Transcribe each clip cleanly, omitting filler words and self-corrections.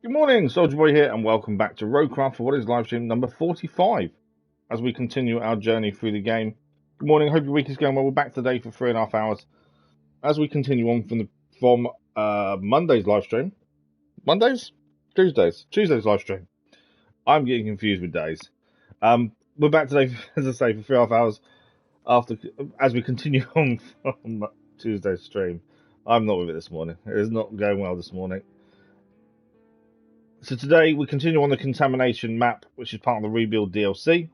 Good morning, Soldier Boy here, and welcome back to RoadCraft for what is live stream number 45 as we continue our journey through the game. Good morning, hope your week is going well. We're back today for 3.5 hours as we continue on from Monday's live stream. Tuesday's live stream. I'm getting confused with days. We're back today, as I say, for 3.5 hours as we continue on from Tuesday's stream. I'm not with it this morning. It is not going well this morning. So today we continue on the contamination map, which is part of the Rebuild DLC.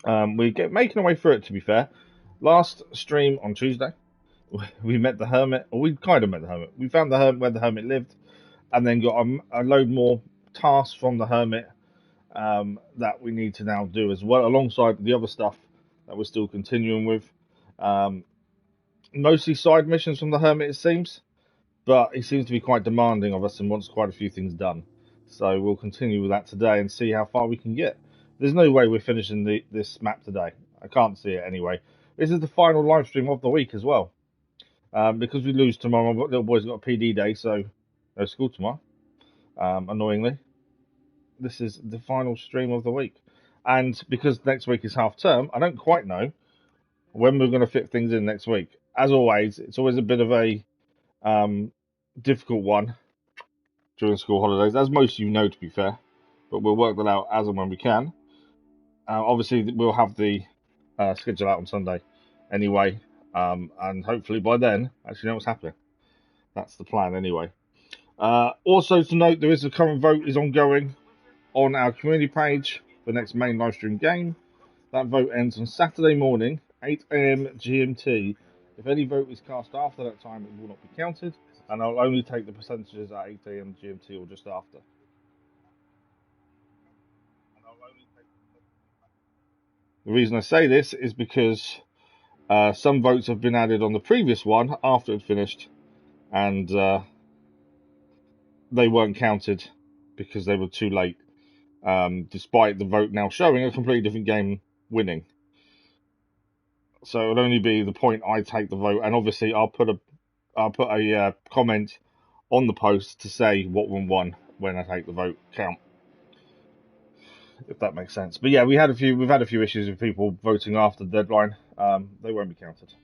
We're making our way through it, to be fair. Last stream on Tuesday, we met the Hermit, or we kind of met the Hermit. We found the Hermit where the Hermit lived, and then got a load more tasks from the Hermit that we need to now do as well, alongside the other stuff that we're still continuing with. Mostly side missions from the Hermit, it seems. But he seems to be quite demanding of us and wants quite a few things done. So we'll continue with that today and see how far we can get. There's no way we're finishing this map today. I can't see it anyway. This is the final live stream of the week as well. Because we lose tomorrow, my little boy's got a PD day, so no school tomorrow. Annoyingly. This is the final stream of the week. And because next week is half term, I don't quite know when we're going to fit things in next week. As always, it's always a bit of a difficult one during school holidays, as most of you know, to be fair, but we'll work that out as and when we can. Obviously, we'll have the schedule out on Sunday anyway, and hopefully by then, actually know what's happening. That's the plan anyway. Also to note, there is a current vote is ongoing on our community page for the next main live stream game. That vote ends on Saturday morning, 8 AM GMT. If any vote is cast after that time, it will not be counted, and I'll only take the percentages at 8 AM GMT or just after. The reason I say this is because some votes have been added on the previous one after it finished, and they weren't counted because they were too late, despite the vote now showing a completely different game winning. So it'll only be the point I take the vote, and obviously I'll put a comment on the post to say what one won when I take the vote count, if that makes sense. But yeah, we've had a few issues with people voting after the deadline. They won't be counted.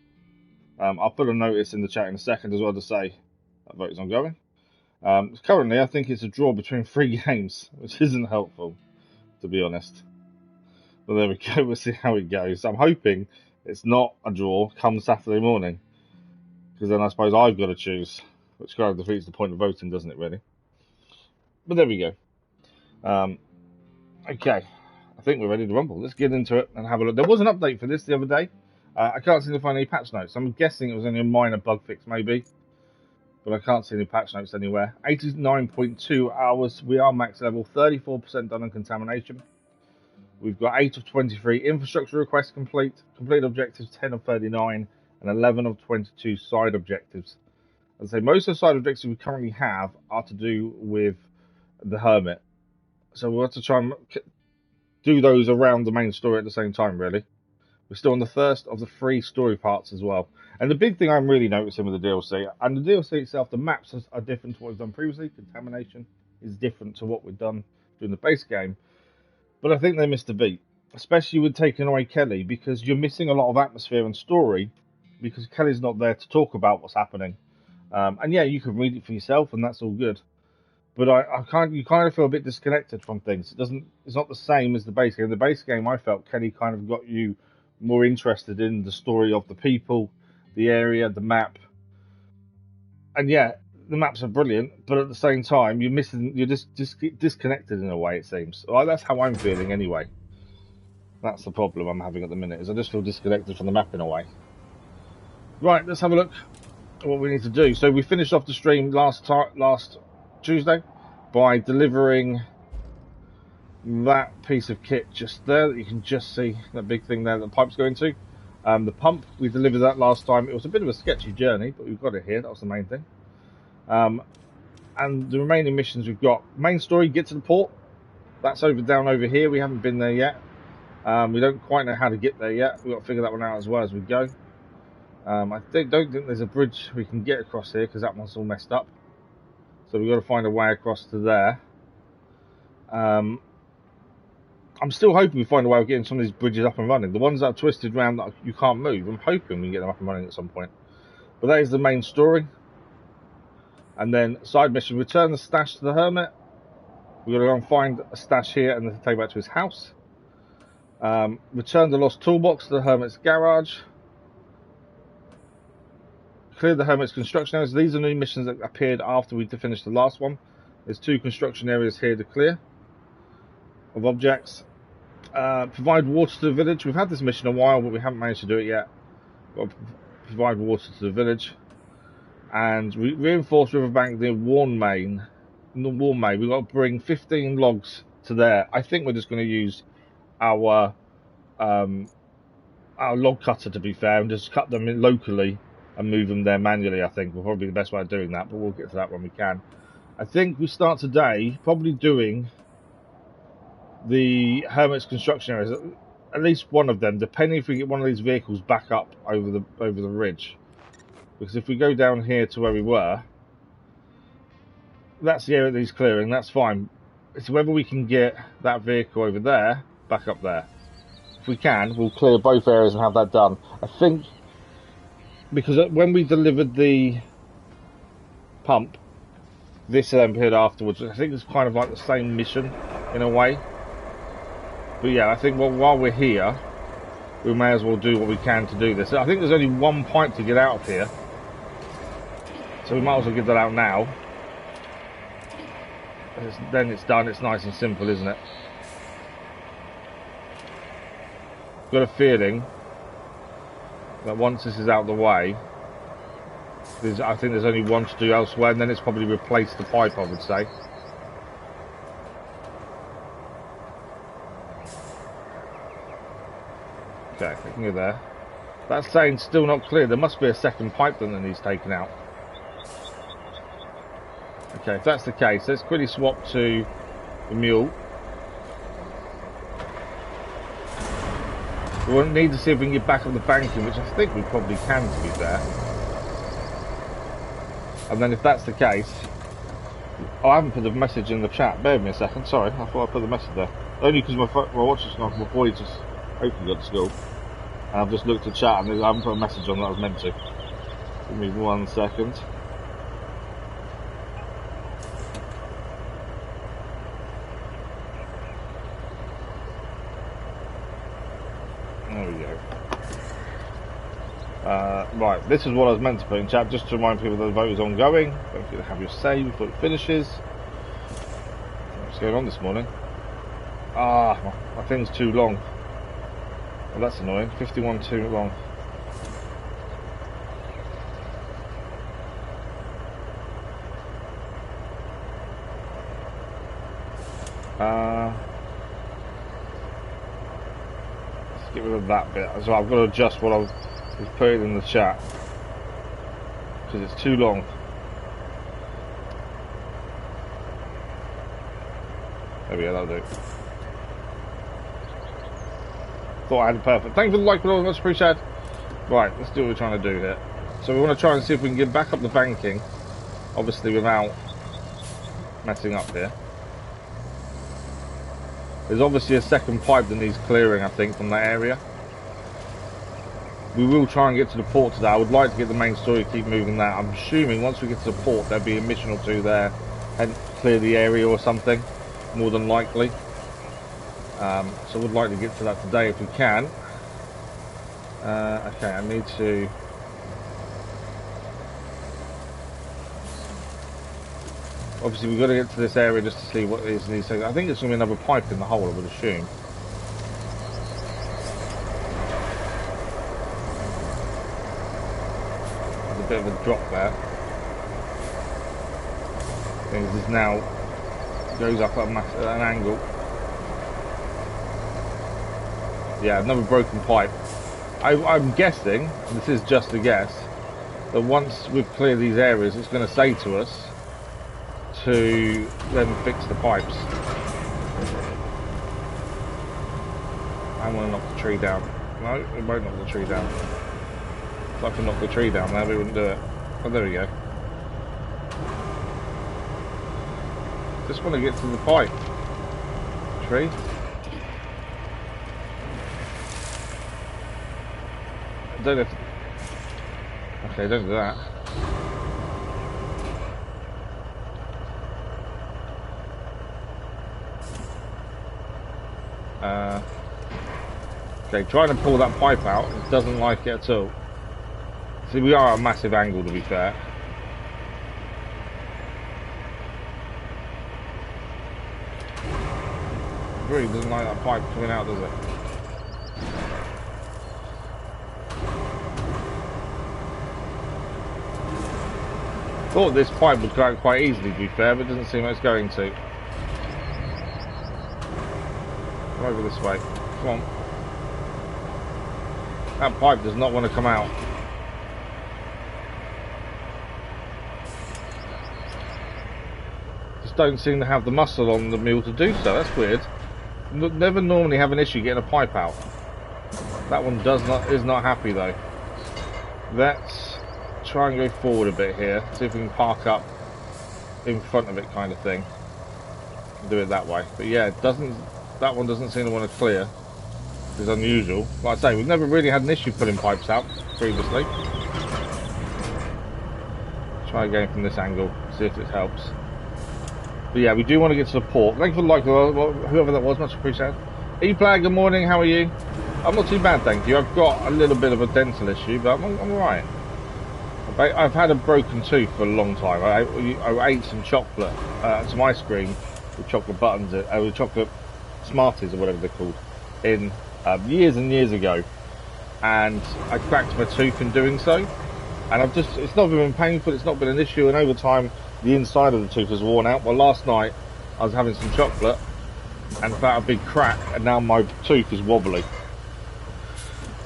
I'll put a notice in the chat in a second as well to say that vote is ongoing. Currently, I think it's a draw between 3 games, which isn't helpful, to be honest. But there we go. We'll see how it goes. I'm hoping it's not a draw come Saturday morning, because then I suppose I've got to choose, which kind of defeats the point of voting, doesn't it, really? But there we go. Okay, I think we're ready to rumble. Let's get into it and have a look. There was an update for this the other day. I can't seem to find any patch notes. I'm guessing it was only a minor bug fix, maybe, but I can't see any patch notes anywhere. 89.2 hours. We are max level. 34% done on contamination. We've got 8 of 23 infrastructure requests complete. Complete objectives 10 of 39 and 11 of 22 side objectives. As I say, most of the side objectives we currently have are to do with the Hermit. So we'll have to try and do those around the main story at the same time, really. We're still on the first of the 3 story parts as well. And the big thing I'm really noticing with the DLC, and the DLC itself, the maps are different to what we've done previously. Contamination is different to what we've done during the base game. But I think they missed a beat, especially with taking away Kelly, because you're missing a lot of atmosphere and story, because Kelly's not there to talk about what's happening. And yeah, you can read it for yourself, and that's all good. But you kind of feel a bit disconnected from things. It's not the same as the base game. The base game, I felt Kelly kind of got you more interested in the story of the people, the area, the map. And yeah, the maps are brilliant, but at the same time, you're just disconnected in a way, it seems. Well, that's how I'm feeling anyway. That's the problem I'm having at the minute, is I just feel disconnected from the map in a way. Right, let's have a look at what we need to do. So we finished off the stream last Tuesday by delivering that piece of kit just there that you can just see, that big thing there that the pipes go into. The pump, we delivered that last time. It was a bit of a sketchy journey, but we've got it here. That was the main thing. And the remaining missions we've got: main story, get to the port. That's down over here. We haven't been there yet. We don't quite know how to get there yet. We've got to figure that one out as well as we go. I don't think there's a bridge we can get across here, because that one's all messed up. So we've got to find a way across to there. I'm still hoping we find a way of getting some of these bridges up and running. The ones that are twisted around that you can't move, I'm hoping we can get them up and running at some point. But that is the main story. And then side mission, return the stash to the Hermit. We've got to go and find a stash here and then take it back to his house. Return the lost toolbox to the Hermit's garage. Clear the Hermit's construction areas. These are new missions that appeared after we finished the last one. There's 2 construction areas here to clear of objects. Provide water to the village. We've had this mission a while, but we haven't managed to do it yet. Got to provide water to the village. And reinforce riverbank near Warnmain. We've got to bring 15 logs to there. I think we're just going to use our log cutter, to be fair, and just cut them in locally and move them there manually. I think will probably be the best way of doing that, but we'll get to that when we can. I think we start today probably doing the Hermit's construction areas, at least one of them, depending if we get one of these vehicles back up over the ridge. Because if we go down here to where we were, that's the area that he's clearing, that's fine. It's whether we can get that vehicle over there back up there. If we can, we'll clear both areas and have that done. I think, because when we delivered the pump, this then appeared afterwards. I think it's kind of like the same mission in a way. But yeah, I think while we're here, we may as well do what we can to do this. I think there's only one pipe to get out of here, so we might as well get that out now. Then it's done. It's nice and simple, isn't it? Got a feeling that once this is out of the way, I think there's only one to do elsewhere, and then it's probably replace the pipe, I would say. Okay, I can go there. That's saying still not clear. There must be a second pipe then that needs taken out. Okay, if that's the case, let's quickly swap to the mule. We'll need to see if we can get back on the banking, which I think we probably can, to be fair. And then if that's the case... Oh, I haven't put the message in the chat. Bear with me a second. Sorry, I thought I put the message there. Only because my watch is not, my boy just hopefully got to school. And I've just looked at chat and I haven't put a message on that I was meant to. Give me 1 second. There we go. Right, this is what I was meant to put in chat, just to remind people that the vote is ongoing. Don't forget to have your save before it finishes. What's going on this morning? Ah, my thing's too long. Well, that's annoying. 51 too long. Let's get rid of that bit. So I've got to adjust what I've put in the chat because it's too long. There we go, that'll do. Thought I had it perfect. Thank you for the like, but much appreciated. Right, let's do what we're trying to do here. So we want to try and see if we can get back up the banking, obviously without messing up here. There's obviously a second pipe that needs clearing, I think, from that area. We will try and get to the port today. I would like to get the main story, keep moving that. I'm assuming once we get to the port, there'll be a mission or two there and clear the area or something, more than likely. So we'd like to get to that today if we can. Okay, I need to... Obviously we've got to get to this area just to see what it is in these things. I think it's going to be another pipe in the hole, I would assume. There's a bit of a drop there. I think this now goes up at an angle. Yeah, another broken pipe. I'm guessing, and this is just a guess, that once we've cleared these areas, it's going to say to us to then fix the pipes. I want to knock the tree down. No, it won't knock the tree down. If I can knock the tree down there, we wouldn't do it. Oh, there we go. Just want to get to the pipe. Tree. I don't know if... Okay, don't do that. Okay, trying to pull that pipe out, it doesn't like it at all. See, we are at a massive angle, to be fair. It really doesn't like that pipe coming out, does it? Thought this pipe would go out quite easily, to be fair, but it doesn't seem like it's going to. Come over this way. Come on. That pipe does not want to come out. Just don't seem to have the muscle on the mule to do so. That's weird. Never normally have an issue getting a pipe out. That one is not happy though. Let's try and go forward a bit here. See if we can park up in front of it, kind of thing. Do it that way. But yeah, that one doesn't seem to want to clear. Is unusual. Like I say, we've never really had an issue pulling pipes out previously. Try again from this angle, see if it helps. But yeah, we do want to get to the port. Thank you for the like, whoever that was, much appreciated. E-Player, good morning, how are you? I'm not too bad, thank you. I've got a little bit of a dental issue, but I'm alright. I've had a broken tooth for a long time. I ate some chocolate, some ice cream with chocolate buttons, with chocolate Smarties or whatever they're called, in years and years ago, and I cracked my tooth in doing so, and it's not been painful, it's not been an issue, and over time the inside of the tooth has worn out. Well, last night I was having some chocolate and felt a big crack, and now my tooth is wobbly,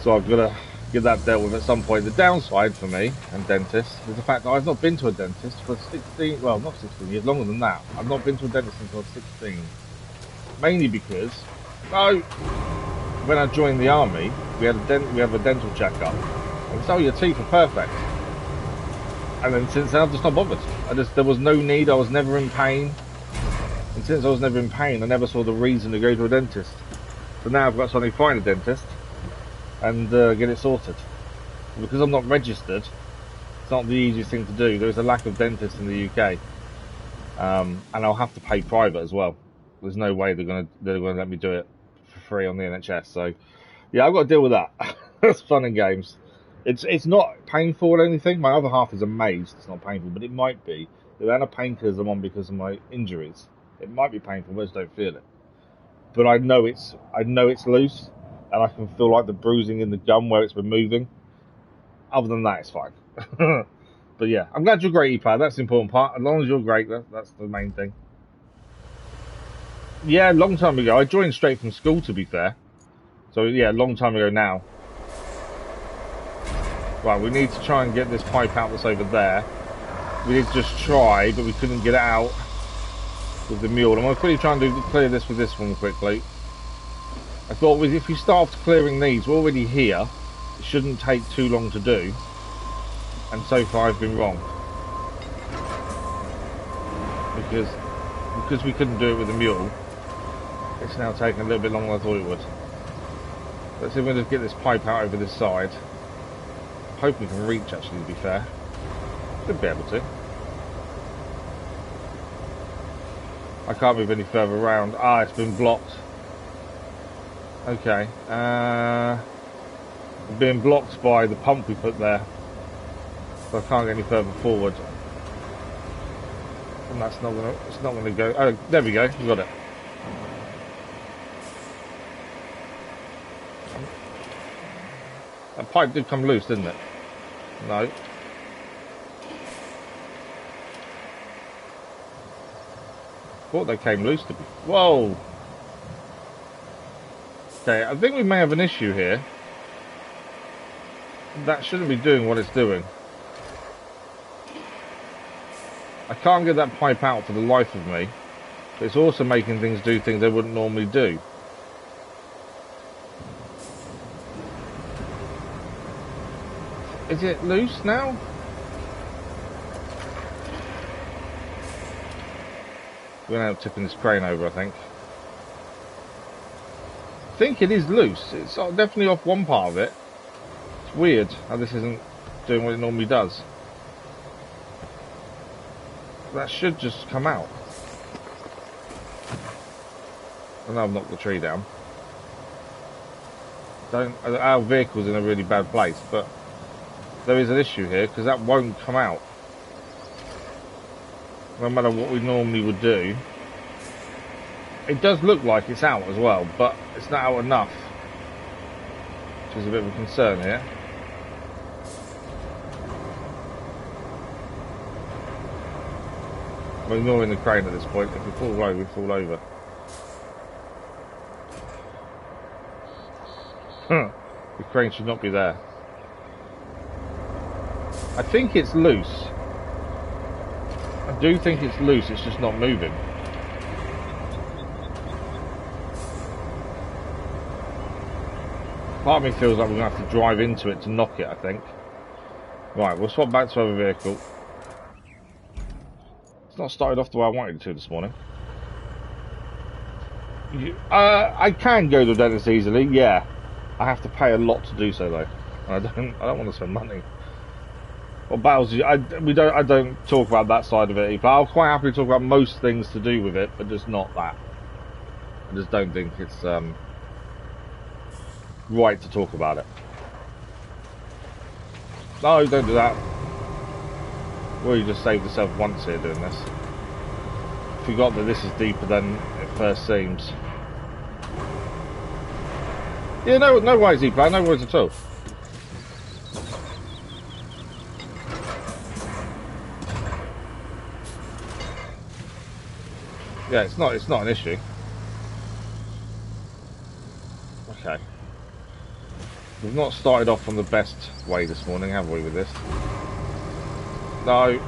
so I've got to get that dealt with at some point. The downside for me and dentists is the fact that I've not been to a dentist for 16, well, not 16 years, longer than that. I've not been to a dentist until I was 16, mainly because when I joined the army, we have a dental checkup, and so your teeth are perfect. And then since then, I've just not bothered. There was no need. I was never in pain, and since I was never in pain, I never saw the reason to go to a dentist. So now I've got to suddenly find a dentist and get it sorted. Because I'm not registered, it's not the easiest thing to do. There's a lack of dentists in the UK, and I'll have to pay private as well. There's no way they're gonna let me do it for free on the NHS. So yeah, I've got to deal with that. That's fun and games. It's not painful or anything. My other half is amazed it's not painful, but it might be. The amount of painkillers I'm on because of my injuries, it might be painful, but I just don't feel it. But I know it's loose, and I can feel like the bruising in the gum where it's been moving. Other than that, it's fine. But yeah, I'm glad you're great, E-Player. That's the important part. As long as you're great, that's the main thing. Yeah, a long time ago. I joined straight from school, to be fair. So yeah, a long time ago now. Right, we need to try and get this pipe out that's over there. We did just try, but we couldn't get it out with the mule. I'm going to quickly try and clear this with this one quickly. I thought if we start clearing these, we're already here. It shouldn't take too long to do. And so far I've been wrong. Because we couldn't do it with the mule, it's now taking a little bit longer than I thought it would. Let's see if we can just get this pipe out over this side. Hope we can reach, actually, to be fair. Should be able to. I can't move any further around. Ah, it's been blocked. Okay. Being blocked by the pump we put there. So I can't get any further forward. And that's not gonna, it's not gonna go. Oh, there we go, we got it. That pipe did come loose, didn't it? No. Thought they came loose to be. Whoa! Okay, I think we may have an issue here. That shouldn't be doing what it's doing. I can't get that pipe out for the life of me. But it's also making things do things they wouldn't normally do. Is it loose now? We're going to end up tipping this crane over, I think. I think it is loose. It's definitely off one part of it. It's weird how this isn't doing what it normally does. That should just come out. I know I've knocked the tree down. Our vehicle's in a really bad place, but there is an issue here because that won't come out. No matter what we normally would do. It does look like it's out as well, but it's not out enough. Which is a bit of a concern here. I'm ignoring the crane at this point. If we fall over, we fall over. The crane should not be there. I think it's loose. I do think it's loose, it's just not moving. Part of me feels like we're going to have to drive into it to knock it, I think. Right, we'll swap back to our vehicle. It's not started off the way I wanted it to this morning. I can go to the dentist easily, yeah. I have to pay a lot to do so though. And I don't want to spend money. Well, battles, I don't talk about that side of it, but I'll quite happily talk about most things to do with it, but just not that. I just don't think it's right to talk about it. No, don't do that. Well, you just saved yourself once here doing this. Forgot that this is deeper than it first seems. Yeah, no worries, E-Player, no worries at all. Yeah, it's not an issue. Okay. We've not started off on the best way this morning, have we, with this? No.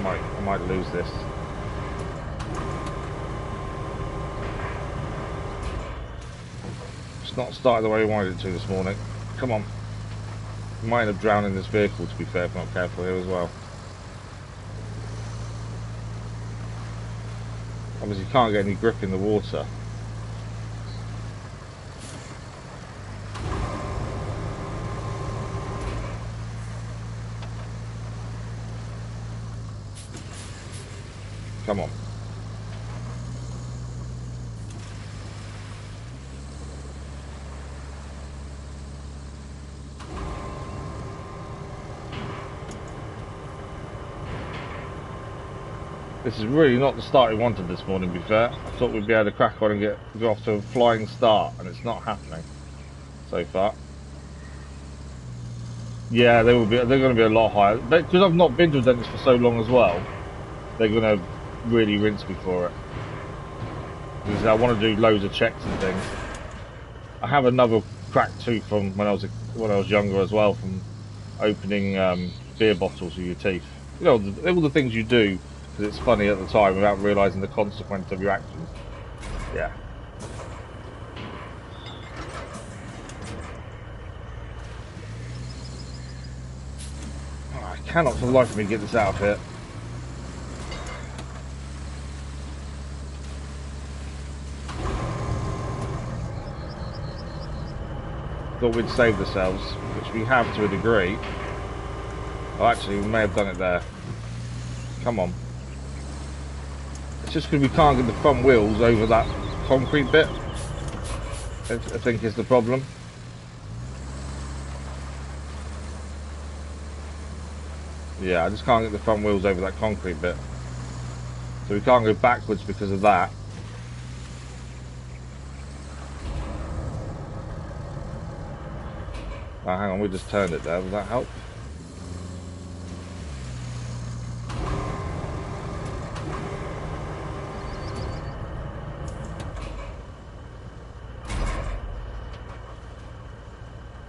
I might lose this. It's not started the way we wanted it to this morning. Come on. We might end up drowning this vehicle, to be fair, if not careful here as well. Obviously you can't get any grip in the water. Come on. This is really not the start we wanted this morning, to be fair. I thought we'd be able to crack on and go off to a flying start, and it's not happening so far. Yeah, they're going to be a lot higher. Because I've not been to a dentist for so long as well, they're going to really rinse me for it. Because I want to do loads of checks and things. I have another cracked tooth from when I was younger as well, from opening beer bottles with your teeth. You know, all the things you do. It's funny at the time without realising the consequence of your actions. Yeah. Oh, I cannot for the life of me get this out of here. Thought we'd saved ourselves, which we have to a degree. Oh, actually, we may have done it there. Come on. It's just because we can't get the front wheels over that concrete bit, I think is the problem. Yeah, I just can't get the front wheels over that concrete bit. So we can't go backwards because of that. Oh, hang on, we just turned it there. Will that help?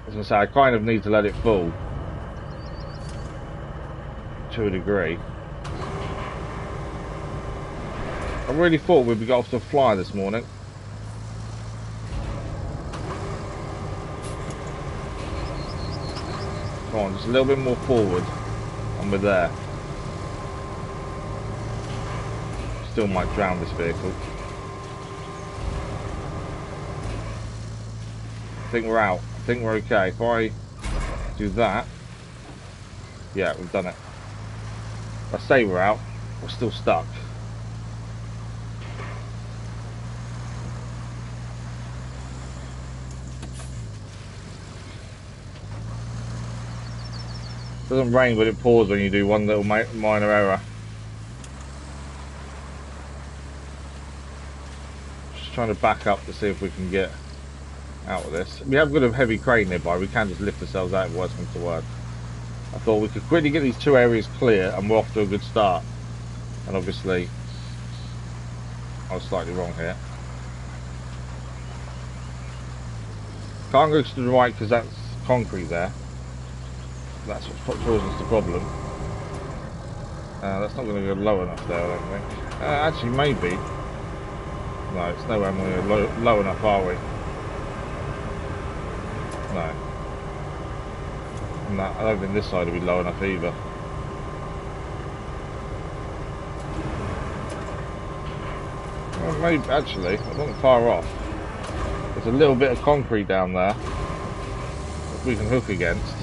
As I say, I kind of need to let it fall to a degree. I really thought we'd be off to a flyer this morning. Come on, just a little bit more forward and we're there. Still might drown this vehicle. I think we're out. I think we're okay. If I do that, yeah, we've done it. If I say we're out, we're still stuck. It doesn't rain, but it pours when you do one little minor error. Just trying to back up to see if we can get out of this. We have got a heavy crane nearby. We can just lift ourselves out if worse comes to worse. I thought we could quickly get these two areas clear and we're off to a good start. And obviously, I was slightly wrong here. Can't go to the right because that's concrete there. That's what's causing us the problem. That's not going to go low enough there, I don't think. Actually, maybe. No, it's nowhere near low enough, are we? No. No, I don't think this side will be low enough either. Well, maybe, actually, I'm not far off. There's a little bit of concrete down there that we can hook against.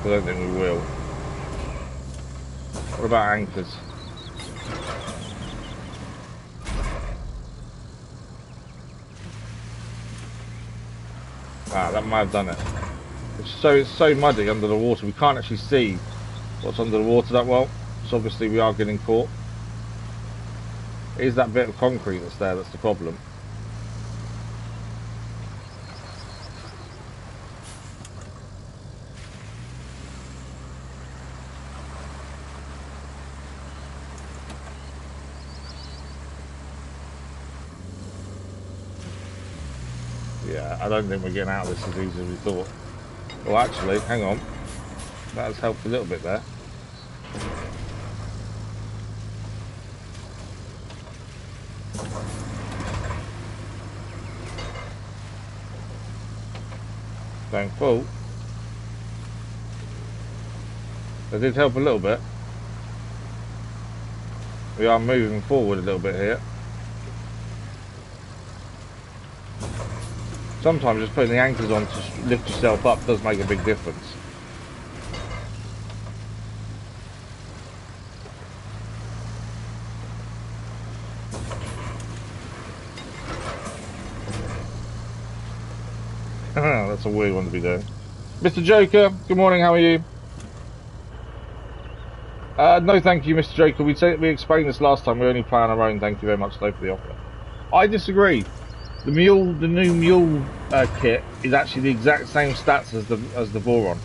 I don't think we will. What about anchors? Ah, that might have done it. It's so muddy under the water, we can't actually see what's under the water that well. So obviously we are getting caught. It is that bit of concrete that's there that's the problem. Yeah, I don't think we're getting out of this as easy as we thought. Well, actually, hang on. That has helped a little bit there. Going full. That did help a little bit. We are moving forward a little bit here. Sometimes just putting the anchors on to lift yourself up does make a big difference. That's a weird one to be doing. Mr. Joker, good morning, how are you? No thank you, Mr. Joker. We explained this last time, we only play on our own, thank you very much though for the offer. I disagree. The new mule kit is actually the exact same stats as the Voron.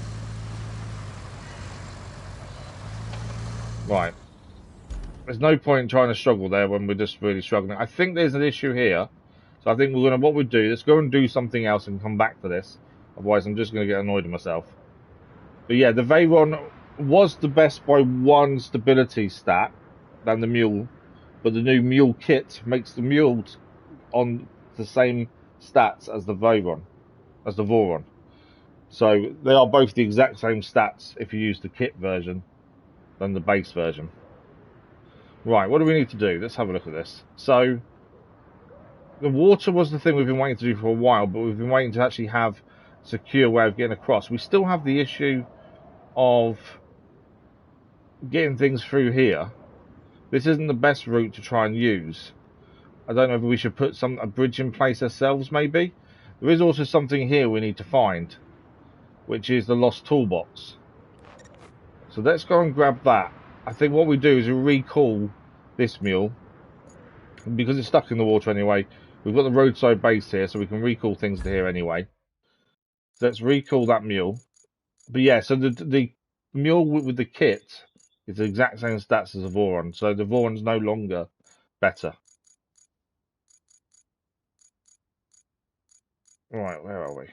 Right. There's no point in trying to struggle there when we're just really struggling. I think there's an issue here. So I think what we'll do, let's go and do something else and come back to this. Otherwise I'm just going to get annoyed at myself. But yeah, the Veyron was the best by one stability stat than the mule. But the new mule kit makes the mule on the same stats as the Voron. So they are both the exact same stats if you use the kit version than the base version. Right, what do we need to do? Let's have a look at this. So the water was the thing we've been waiting to do for a while, but we've been waiting to actually have a secure way of getting across. We still have the issue of getting things through here. This isn't the best route to try and use. I don't know if we should put a bridge in place ourselves, maybe. There is also something here we need to find, which is the lost toolbox. So let's go and grab that. I think what we do is we recall this mule, because it's stuck in the water anyway. We've got the roadside base here, so we can recall things to here anyway. So let's recall that mule. But yeah, so the mule with the kit is the exact same stats as the Voron, so the Voron's no longer better. Right, where are we?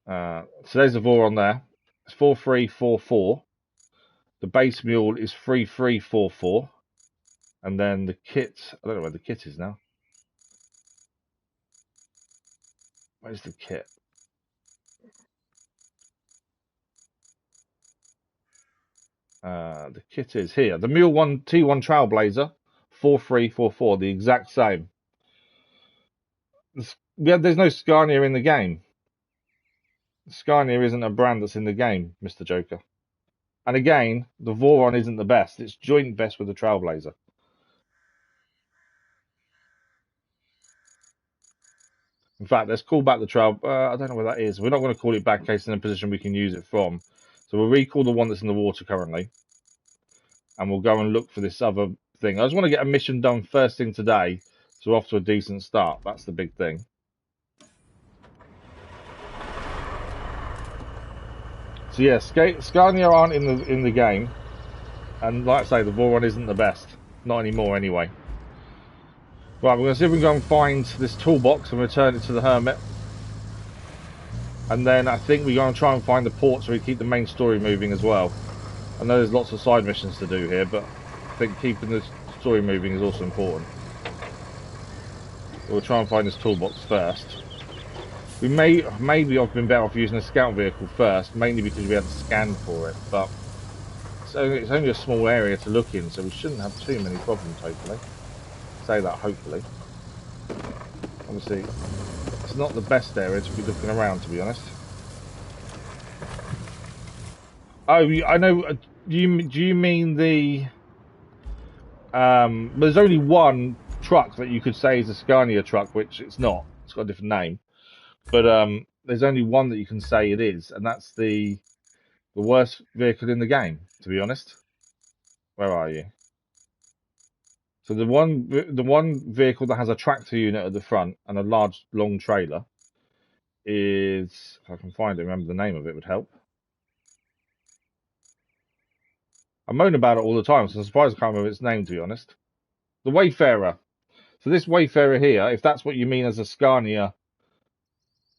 So there's the Voron there. It's 4344. The base mule is 3344. And then the kit, I don't know where the kit is now. Where's the kit? The kit is here. The Mule 1 T1 Trailblazer 4344, the exact same. There's no Scania in the game. Scania isn't a brand that's in the game, Mr. Joker. And again, the Voron isn't the best. It's joint best with the Trailblazer. In fact, let's call back the Trail. I don't know where that is. We're not going to call it back in case it's in a position we can use it from. So we'll recall the one that's in the water currently. And we'll go and look for this other thing. I just want to get a mission done first thing today. So we're off to a decent start. That's the big thing. So yeah, Scania aren't in the game. And like I say, the Voron isn't the best. Not anymore anyway. Right, we're going to see if we can go and find this toolbox and return it to the Hermit. And then I think we're going to try and find the port so we keep the main story moving as well. I know there's lots of side missions to do here, but I think keeping the story moving is also important. We'll try and find this toolbox first. Maybe I've been better off using a scout vehicle first, mainly because we had to scan for it, but it's only a small area to look in, so we shouldn't have too many problems, hopefully. Say that, hopefully. Obviously, it's not the best area to be looking around, to be honest. Oh, I know. Do you mean the? There's only one truck that you could say is a Scania truck, which it's not. It's got a different name. But there's only one that you can say it is, and that's the worst vehicle in the game, to be honest. Where are you? So the one vehicle that has a tractor unit at the front and a large long trailer is, if I can find it, remember the name of it would help. I moan about it all the time, so I'm surprised I can't remember its name, to be honest. The Wayfarer. So this Wayfarer here, if that's what you mean as a Scania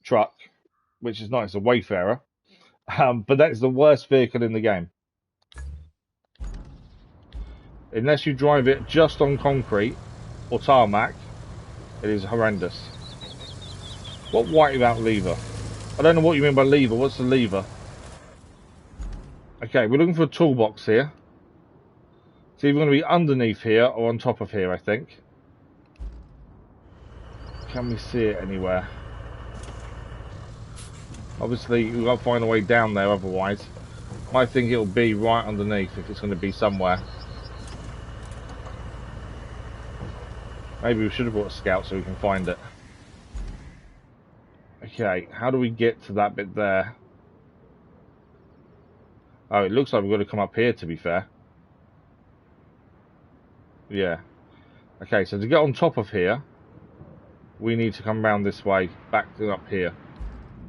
truck, which is not, it's a Wayfarer, but that's the worst vehicle in the game. Unless you drive it just on concrete or tarmac, it is horrendous. What white without lever? I don't know what you mean by lever. What's the lever? Okay, we're looking for a toolbox here. It's either going to be underneath here or on top of here, I think. Can we see it anywhere? Obviously, we've got to find a way down there otherwise. I think it'll be right underneath if it's going to be somewhere. Maybe we should have brought a scout so we can find it. Okay, how do we get to that bit there? Oh, it looks like we've got to come up here, to be fair. Yeah. Okay, so to get on top of here, we need to come round this way, back to up here,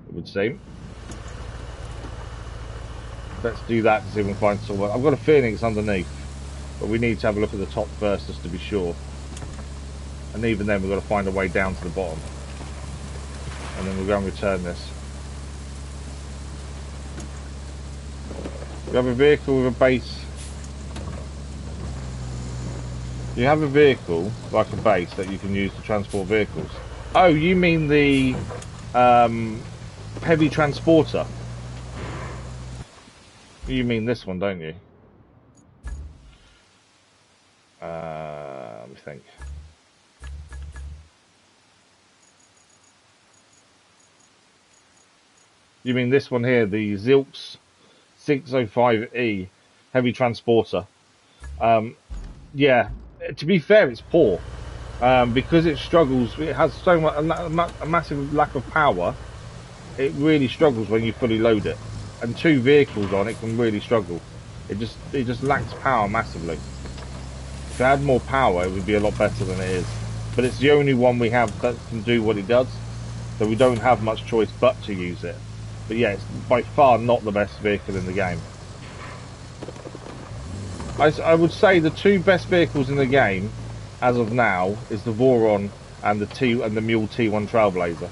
it would seem. Let's do that to see if we can find somewhere. I've got a feeling it's underneath, but we need to have a look at the top first just to be sure. And even then, we've got to find a way down to the bottom. And then we'll go and return this. You have a vehicle with a base. You have a vehicle, like a base, that you can use to transport vehicles. Oh, you mean the heavy transporter? You mean this one, don't you? Let me think. You mean this one here, the Zilks 605E heavy transporter? Yeah, to be fair, it's poor because it struggles. It has so much a massive lack of power. It really struggles when you fully load it, and two vehicles on it can really struggle. It just lacks power massively. If it had more power, it would be a lot better than it is. But it's the only one we have that can do what it does, so we don't have much choice but to use it. But yeah, it's by far not the best vehicle in the game. I would say the two best vehicles in the game, as of now, is the Voron and the Mule T1 Trailblazer.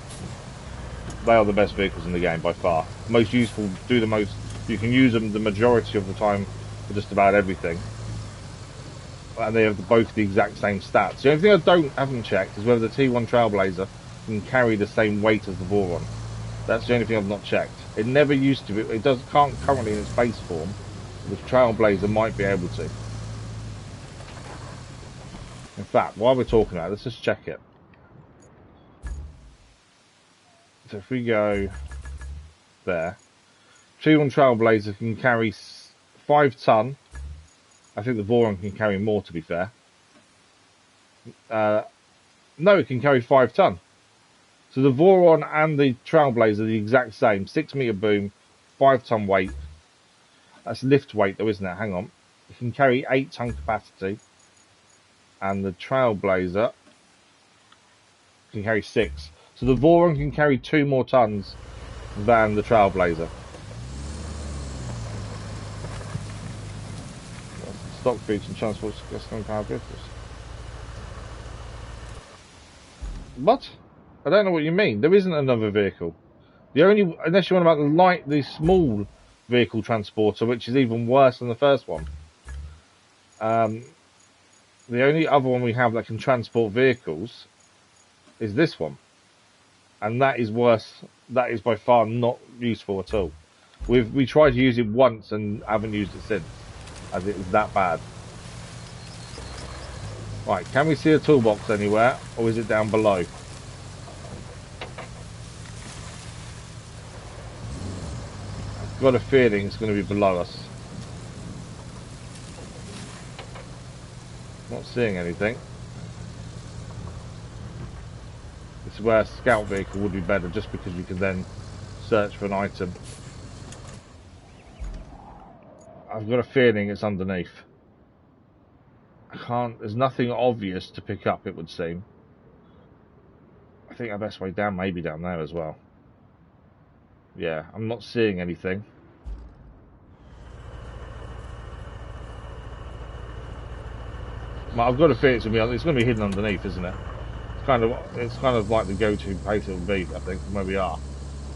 They are the best vehicles in the game by far. Most useful, do the most. You can use them the majority of the time for just about everything. And they have both the exact same stats. The only thing I haven't checked is whether the T1 Trailblazer can carry the same weight as the Voron. That's the only thing I've not checked. It never used to. Can't currently in its base form. The Trailblazer might be able to. In fact, while we're talking about it, let's just check it. So if we go there, T1 Trailblazer can carry 5 ton. I think the Voron can carry more, to be fair. No, it can carry 5 ton. So the Voron and the Trailblazer are the exact same. 6 meter boom, 5 ton weight. That's lift weight though, isn't it? Hang on. It can carry 8 ton capacity. And the Trailblazer can carry 6. So the Voron can carry 2 more tons than the Trailblazer. Stock features and transport custom power vehicles. What? I don't know what you mean. There isn't another vehicle. The only, unless you want about the small vehicle transporter, which is even worse than the first one. The only other one we have that can transport vehicles is this one, and that is worse. That is by far not useful at all. We tried to use it once and haven't used it since, as it is that bad. Right, can we see a toolbox anywhere, or is it down below? I've got a feeling it's going to be below us. Not seeing anything. This is where a scout vehicle would be better, just because we can then search for an item. I've got a feeling it's underneath. There's nothing obvious to pick up, it would seem. I think our best way down may be down there as well. Yeah, I'm not seeing anything. Well, I've got a feeling it's going to be hidden underneath, isn't it? It's kind of like the go-to place it will be, I think, from where we are.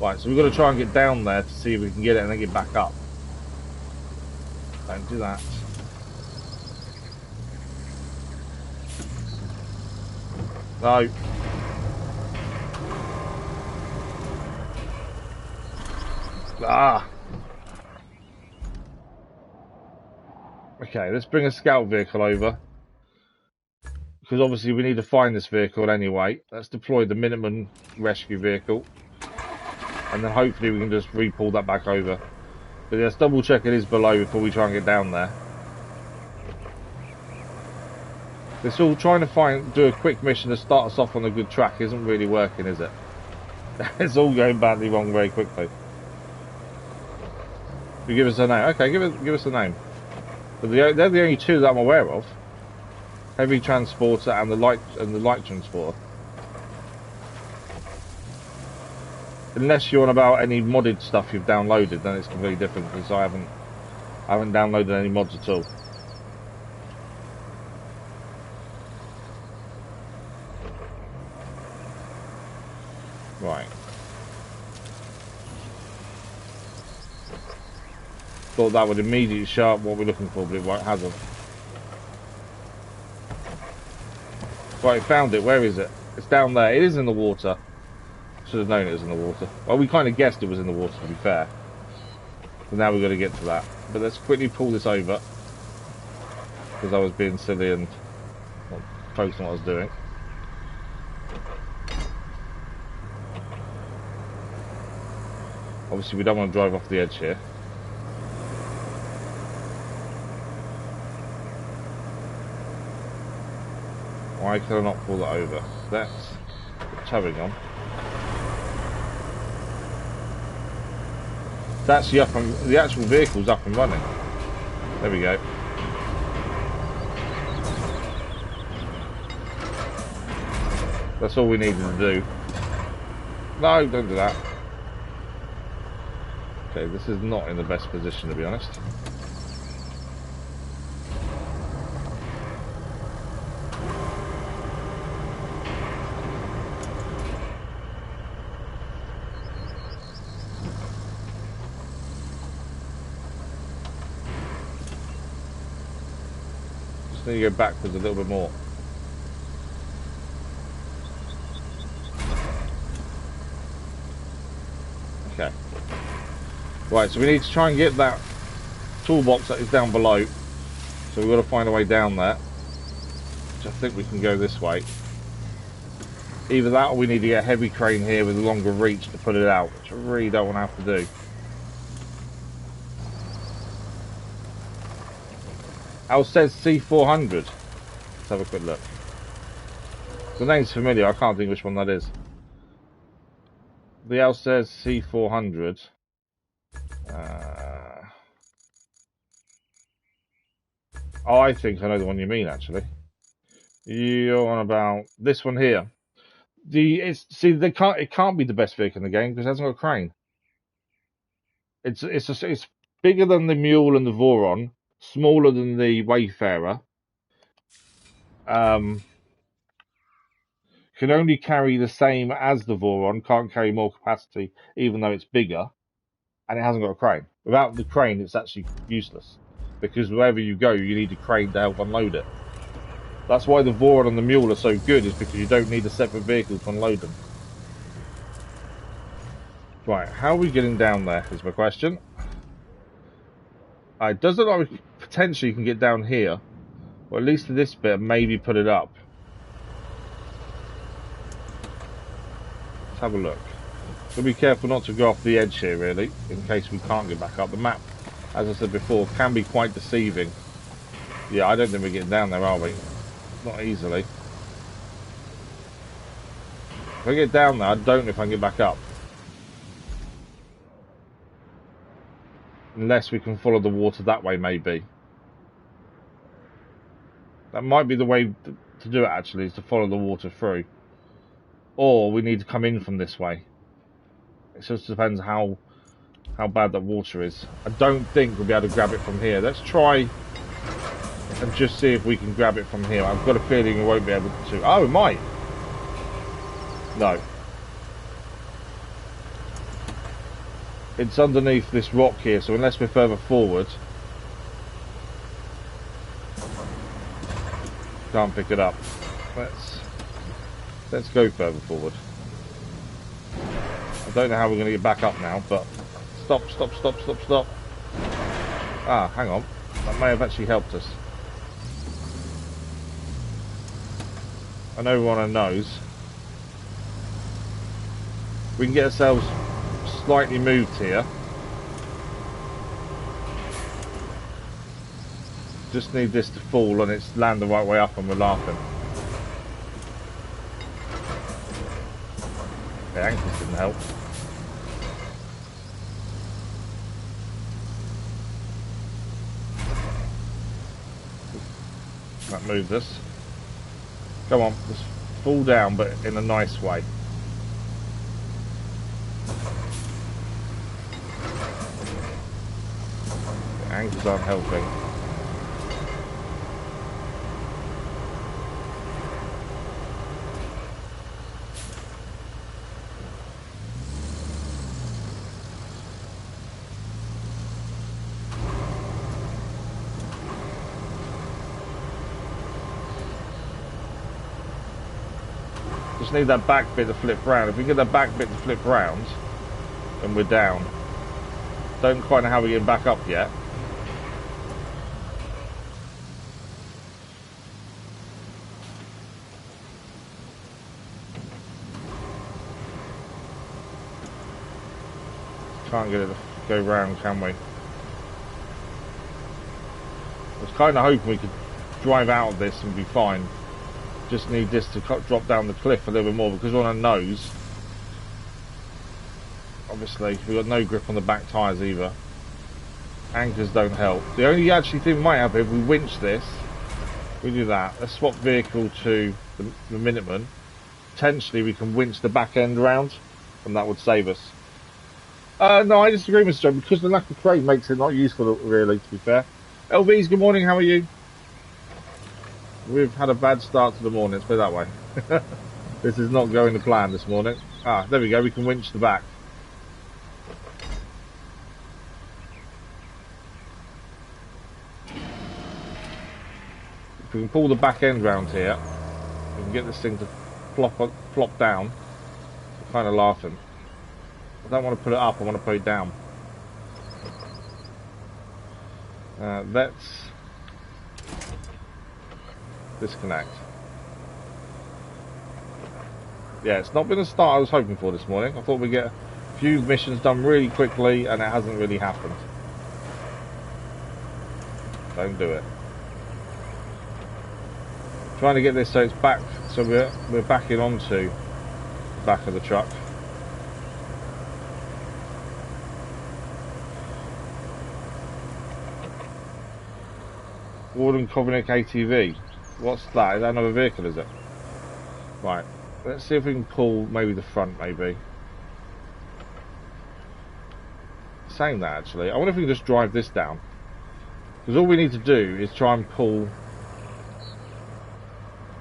Right, so we've got to try and get down there to see if we can get it and then get back up. Don't do that. No. Ah. Okay, let's bring a scout vehicle over. Because obviously we need to find this vehicle anyway. Let's deploy the minimum rescue vehicle. And then hopefully we can just re-pull that back over. But let's double check it is below before we try and get down there. This all trying to do a quick mission to start us off on a good track isn't really working, is it? It's all going badly wrong very quickly. You give us a name. Okay, give us a name. But they're the only two that I'm aware of. Heavy transporter and the light transporter. Unless you're on about any modded stuff you've downloaded, then it's completely different, because I haven't downloaded any mods at all. Right. Thought that would immediately show up what we're looking for, but it hasn't. Right, found it. Where is it? It's down there. It is in the water. Should have known it was in the water. Well, we kind of guessed it was in the water, to be fair. So now we've got to get to that. But let's quickly pull this over, because I was being silly and not focused on what I was doing. Obviously, we don't want to drive off the edge here. Why can I not pull that over? That's the towing on. It's actually up and the actual vehicle's up and running. There we go. That's all we needed to do. No, don't do that. Okay, this is not in the best position, to be honest. Just need to go backwards a little bit more. Okay. Right, so we need to try and get that toolbox that is down below. So we've got to find a way down there. Which I think we can go this way. Either that or we need to get a heavy crane here with a longer reach to put it out, which I really don't want to have to do. Ours says C400. Let's have a quick look. The name's familiar, I can't think which one that is. The L says C400. Oh, I think I know the one you mean, actually. You're on about this one here. It can't be the best vehicle in the game because it hasn't got a crane. It's bigger than the Mule and the Voron, smaller than the Wayfarer. Can only carry the same as the Voron, can't carry more capacity, even though it's bigger, and it hasn't got a crane. Without the crane, it's actually useless, because wherever you go, you need a crane to help unload it. That's why the Voron and the Mule are so good, is because you don't need a separate vehicle to unload them. Right, how are we getting down there, is my question. It does look like we potentially can get down here, or at least to this bit, and maybe put it up. Let's have a look. So be careful not to go off the edge here, really, in case we can't get back up. The map, as I said before, can be quite deceiving. Yeah, I don't think we're getting down there, are we? Not easily. If I get down there, I don't know if I can get back up. Unless we can follow the water that way, maybe. That might be the way to do it, actually, is to follow the water through. Or we need to come in from this way. It just depends how bad that water is. I don't think we'll be able to grab it from here. Let's try and just see if we can grab it from here. I've got a feeling we won't be able to. Oh, we might. No. It's underneath this rock here, so unless we're further forward, can't pick it up. Let's go further forward. I don't know how we're going to get back up now, but stop. Ah, hang on. That may have actually helped us. I know everyone knows. We can get ourselves slightly moved here. Just need this to fall and it's land the right way up and we're laughing. The anchors didn't help. That moved us. Come on, just fall down, but in a nice way. The anchors aren't helping. Just need that back bit to flip round. If we get that back bit to flip round, then we're down. Don't quite know how we're getting back up yet. Can't get it to go round, can we? I was kind of hoping we could drive out of this and be fine. Just need this to drop down the cliff a little bit more because we're on a nose. Obviously, we've got no grip on the back tyres either. Anchors don't help. The only actually thing we might have, if we winch this, we do that. Let's swap vehicle to the Minuteman. Potentially we can winch the back end round and that would save us. No, I disagree, Mr. Joe, because the lack of crane makes it not useful, really, to be fair. LVs, good morning, how are you? We've had a bad start to the morning, let's put it that way. This is not going to plan this morning. Ah, there we go, we can winch the back. If we can pull the back end round here, we can get this thing to flop down. I'm kind of laughing. I don't want to put it up, I want to put it down. Let's disconnect. Yeah, it's not been the start I was hoping for this morning. I thought we'd get a few missions done really quickly, and it hasn't really happened. Don't do it. Trying to get this so it's back, so we're backing onto the back of the truck. Warden Kovnik ATV. What's that? Is that another vehicle, is it? Right. Let's see if we can pull maybe the front, maybe. Saying that, actually, I wonder if we can just drive this down. Because all we need to do is try and pull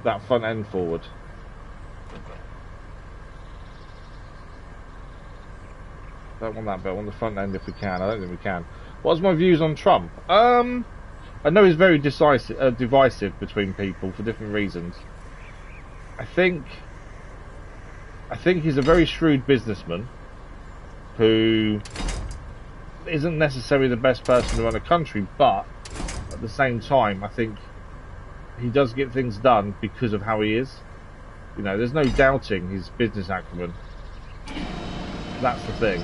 that front end forward. Don't want that bit. I want the front end if we can. I don't think we can. What's my views on Trump? I know he's very divisive between people for different reasons. I think he's a very shrewd businessman who isn't necessarily the best person to run a country, but at the same time, I think he does get things done because of how he is. You know, there's no doubting his business acumen. That's the thing.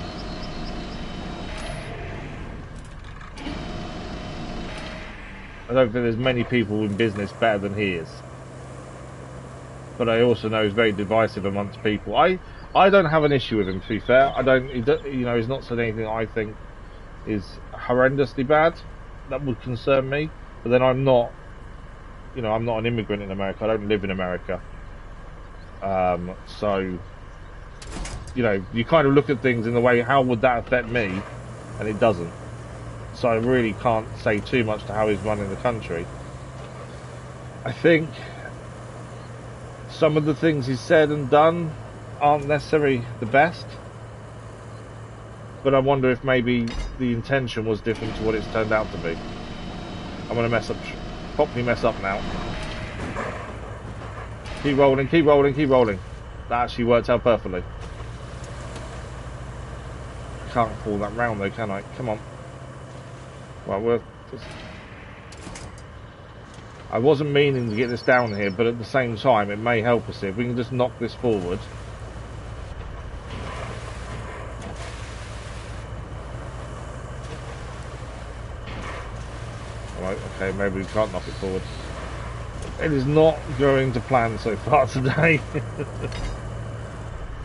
I don't think there's many people in business better than he is. But I also know he's very divisive amongst people. I don't have an issue with him, to be fair. You know, he's not said anything I think is horrendously bad that would concern me. But then I'm not, you know, I'm not an immigrant in America. I don't live in America. So, you know, you kind of look at things in the way, how would that affect me? And it doesn't. So I really can't say too much to how he's running the country. I think some of the things he's said and done aren't necessarily the best. But I wonder if maybe the intention was different to what it's turned out to be. I'm going to properly mess up now. Keep rolling, keep rolling, keep rolling. That actually worked out perfectly. Can't pull that round though, can I? Come on. Well, I wasn't meaning to get this down here, but at the same time, it may help us if we can just knock this forward. Right, okay, maybe we can't knock it forward. It is not going to plan so far today.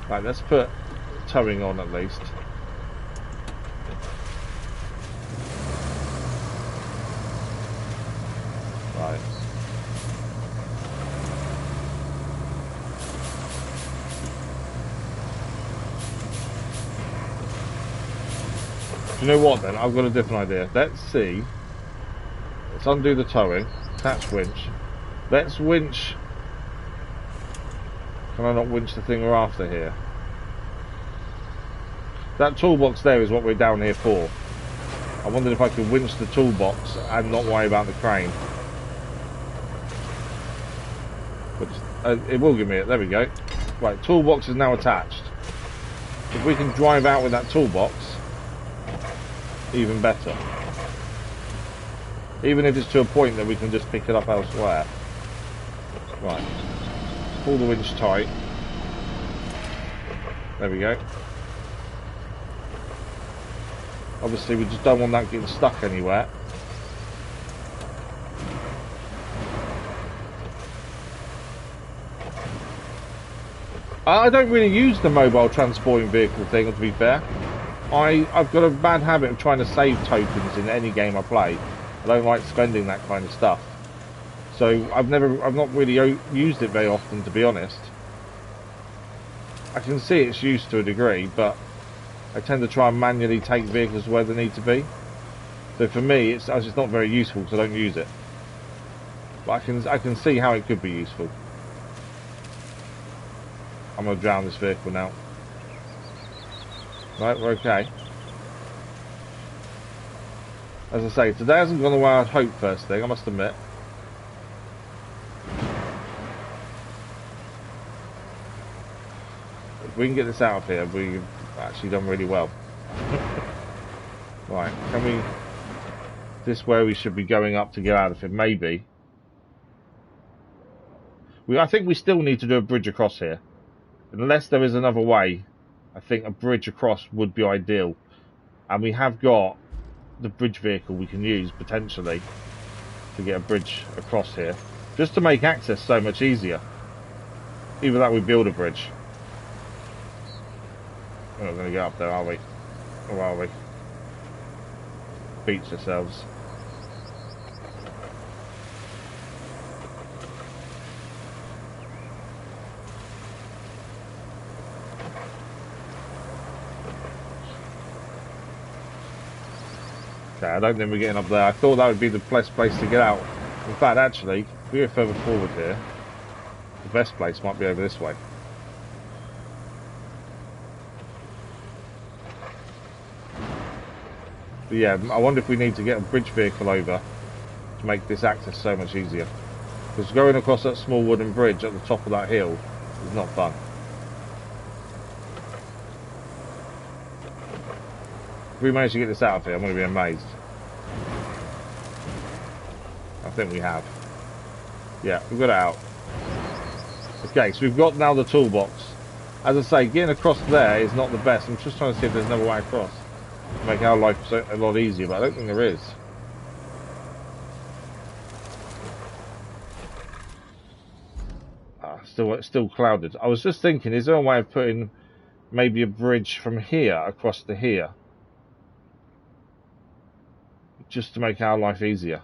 Right, let's put towing on at least. Right. Do you know what then? I've got a different idea. Let's see. Let's undo the towing. Attach winch. Let's winch. Can I not winch the thing we're after here? That toolbox there is what we're down here for. I wondered if I could winch the toolbox and not worry about the crane. But it will give me it. There we go. Right, toolbox is now attached. If we can drive out with that toolbox, even better. Even if it's to a point that we can just pick it up elsewhere. Right. Pull the winch tight. There we go. Obviously we just don't want that getting stuck anywhere. I don't really use the mobile transporting vehicle thing, to be fair. I've got a bad habit of trying to save tokens in any game I play. I don't like spending that kind of stuff. So I've not really used it very often, to be honest. I can see its use to a degree, but I tend to try and manually take vehicles where they need to be. So for me, it's just not very useful because I don't use it. But I can see how it could be useful. I'm going to drown this vehicle now. Right, we're okay. As I say, today hasn't gone the way I'd hoped first thing, I must admit. If we can get this out of here, we've actually done really well. Right, can we this where we should be going up to get out of it? Maybe. I think we still need to do a bridge across here. Unless there is another way, I think a bridge across would be ideal. And we have got the bridge vehicle we can use, potentially, to get a bridge across here. Just to make access so much easier. Either that we build a bridge. We're not going to get up there, are we? Or are we? Beach ourselves. Okay, I don't think we're getting up there. I thought that would be the best place to get out. In fact, actually, if we go further forward here, the best place might be over this way. But yeah, I wonder if we need to get a bridge vehicle over to make this access so much easier. Because going across that small wooden bridge at the top of that hill is not fun. If we manage to get this out of here, I'm going to be amazed. I think we have. Yeah, we've got it out. Okay, so we've got now the toolbox. As I say, getting across there is not the best. I'm just trying to see if there's another way across to make our life a lot easier, but I don't think there is. Still clouded. I was just thinking, is there a way of putting maybe a bridge from here across to here? Just to make our life easier.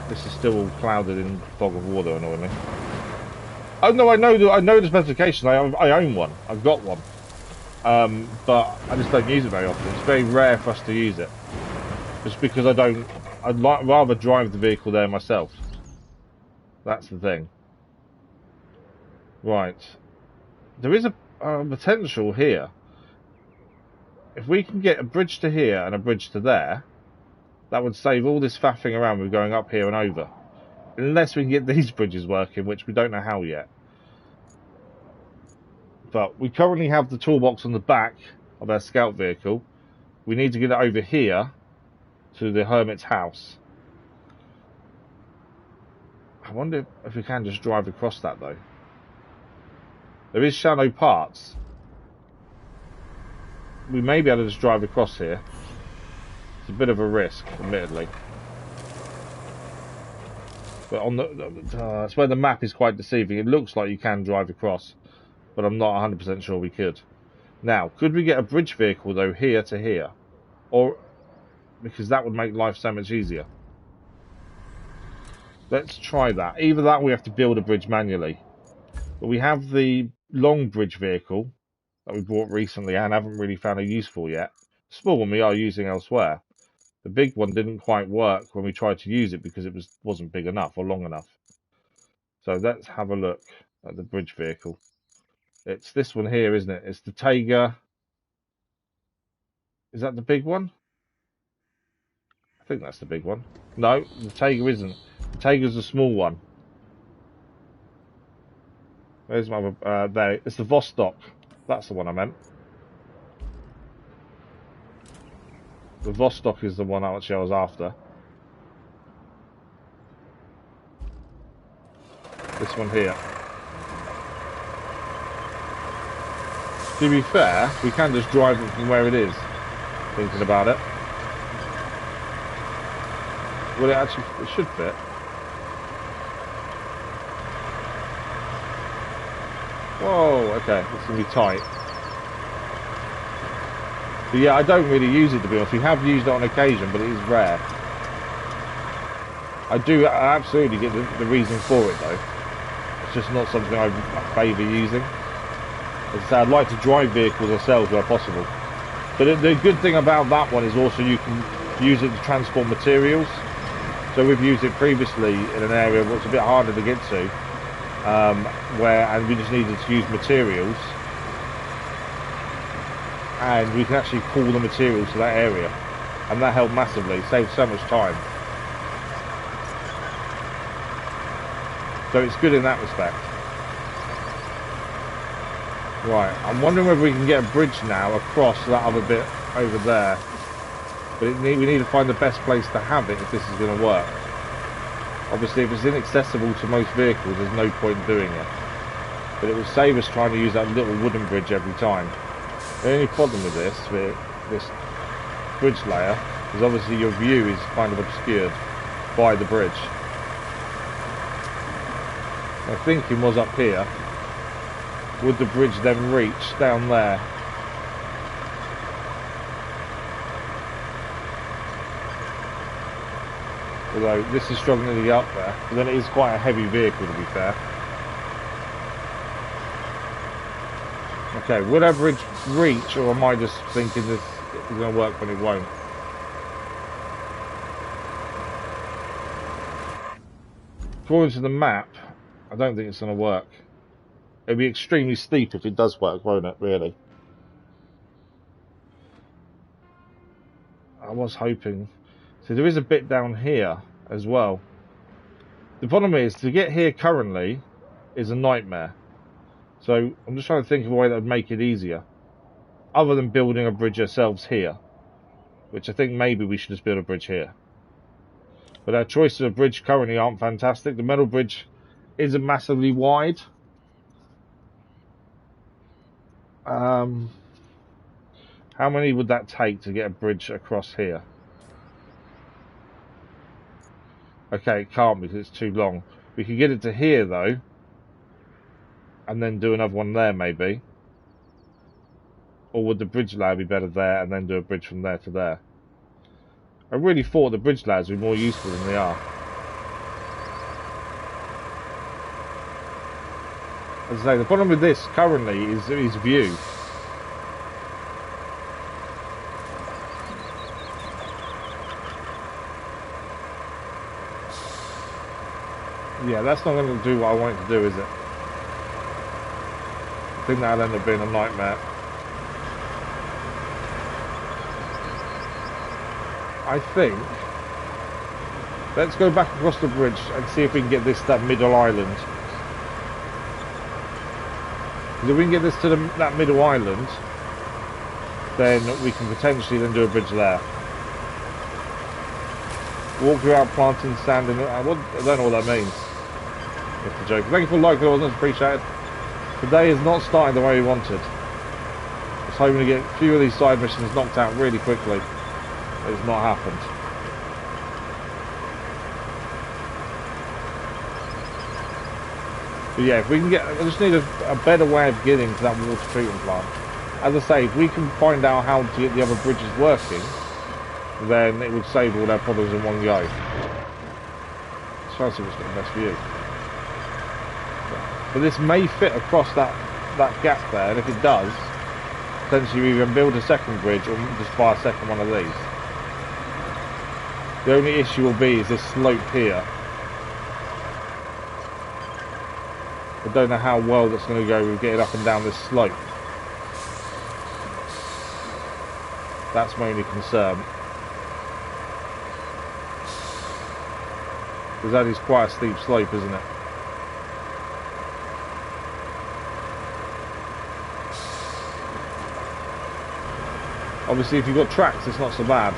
This is still all clouded in fog of water, annoyingly. Oh no, I know the specification. I own one. I've got one, but I just don't use it very often. It's very rare for us to use it, just because I'd rather drive the vehicle there myself. That's the thing. Right, there is a potential here. If we can get a bridge to here and a bridge to there, that would save all this faffing around with going up here and over. Unless we can get these bridges working, which we don't know how yet. But we currently have the toolbox on the back of our scout vehicle. We need to get it over here to the Hermit's house. I wonder if we can just drive across that though. There is shallow parts. We may be able to just drive across here. It's a bit of a risk, admittedly. But on that's where the map is quite deceiving. It looks like you can drive across, but I'm not 100% sure we could. Now, could we get a bridge vehicle though here to here? Or, because that would make life so much easier. Let's try that. Either that or we have to build a bridge manually. But we have the long bridge vehicle that we bought recently and haven't really found a use for yet. The small one we are using elsewhere. The big one didn't quite work when we tried to use it because it wasn't big enough or long enough. So let's have a look at the bridge vehicle. It's this one here, isn't it? It's the Tiger. Is that the big one? I think that's the big one. No, the Tiger isn't. The Tiger's the small one. There's my there. It's the Vostok. That's the one I meant. The Vostok is the one actually I was after. This one here. To be fair, we can just drive it from where it is. Thinking about it. Well, it should fit. Whoa, okay, it's going to be tight. But yeah, I don't really use it to be honest. We have used it on occasion, but it is rare. I absolutely get the reason for it though. It's just not something I favour using. As I say, I'd like to drive vehicles ourselves where possible. But the good thing about that one is also you can use it to transport materials. So we've used it previously in an area where it's a bit harder to get to. And we just needed to use materials, and we can actually pull the materials to that area, and that helped massively, saved so much time. So it's good in that respect. Right, I'm wondering whether we can get a bridge now across that other bit over there. But we need to find the best place to have it if this is going to work. Obviously, if it's inaccessible to most vehicles, there's no point in doing it. But it will save us trying to use that little wooden bridge every time. The only problem with this bridge layer, is obviously your view is kind of obscured by the bridge. My thinking was up here, would the bridge then reach down there? Although this is struggling to get up there, but then it is quite a heavy vehicle to be fair. Okay, would our bridge reach, or am I just thinking this is going to work when it won't? According to the map, I don't think it's going to work. It'll be extremely steep if it does work, won't it, really? I was hoping. So there is a bit down here as well. The problem is, to get here currently is a nightmare. So I'm just trying to think of a way that would make it easier. Other than building a bridge ourselves here. Which I think maybe we should just build a bridge here. But our choices of bridge currently aren't fantastic. The metal bridge isn't massively wide. How many would that take to get a bridge across here? Okay, it can't because it's too long. We could get it to here though, and then do another one there maybe. Or would the bridge layer be better there and then do a bridge from there to there? I really thought the bridge layers would be more useful than they are. As I say, the problem with this currently is view. Yeah, that's not going to do what I want it to do, is it? I think that'll end up being a nightmare. I think let's go back across the bridge and see if we can get this to that middle island. If we can get this to that middle island, then we can potentially then do a bridge there. Walk without planting sand in it. I don't know what that means. It's a joke. Thank you for liking, it wasn't appreciated. Today is not starting the way we wanted. I was hoping to get a few of these side missions knocked out really quickly. It's not happened. But yeah, if we can get, I just need a better way of getting to that water treatment plant. As I say, if we can find out how to get the other bridges working, then it would save all our problems in one go. Let's try and see what's got the best view. But this may fit across that gap there, and if it does, potentially we can build a second bridge or just buy a second one of these. The only issue will be is this slope here. I don't know how well that's going to go with getting up and down this slope. That's my only concern. Because that is quite a steep slope, isn't it? Obviously, if you've got tracks, it's not so bad.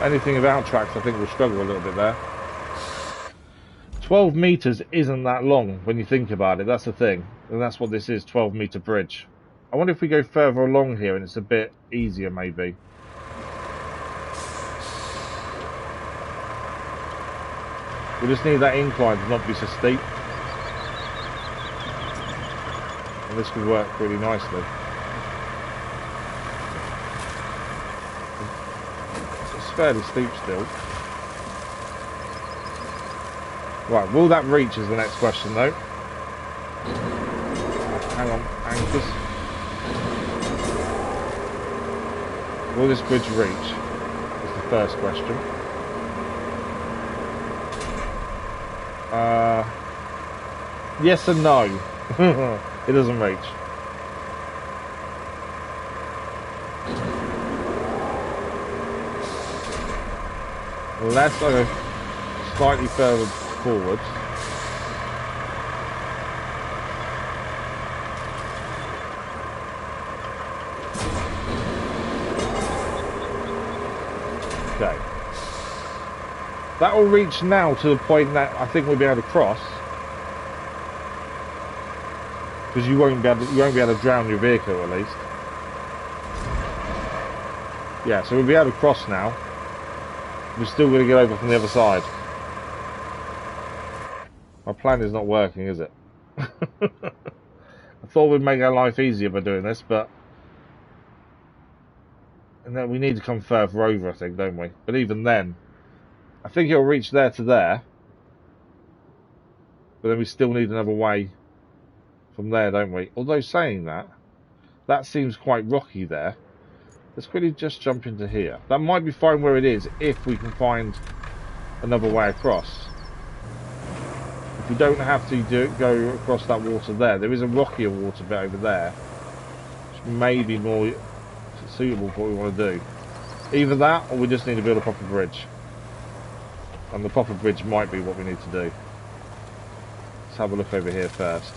Anything without tracks, I think we'll struggle a little bit there. 12 meters isn't that long when you think about it. That's the thing. And that's what this is, 12-meter bridge. I wonder if we go further along here and it's a bit easier, maybe. We just need that incline to not be so steep. And this could work really nicely. It's fairly steep still. Right, will that reach is the next question though. Hang on, anchors. Will this bridge reach? Is the first question. Yes and no. It doesn't reach. Unless I go slightly further forward. Okay. That will reach now to the point that I think we'll be able to cross. Because you won't be able to drown your vehicle at least. Yeah, so we'll be able to cross now. We're still going to get over from the other side. My plan is not working, is it? I thought we'd make our life easier by doing this, but... And then we need to come further over, I think, don't we? But even then, I think it'll reach there to there. But then we still need another way from there, don't we? Although saying that, that seems quite rocky there. Let's quickly just jump into here. That might be fine where it is, if we can find another way across. If we don't have to go across that water there. There is a rockier water bit over there, which may be more suitable for what we want to do. Either that, or we just need to build a proper bridge. And the proper bridge might be what we need to do. Let's have a look over here first.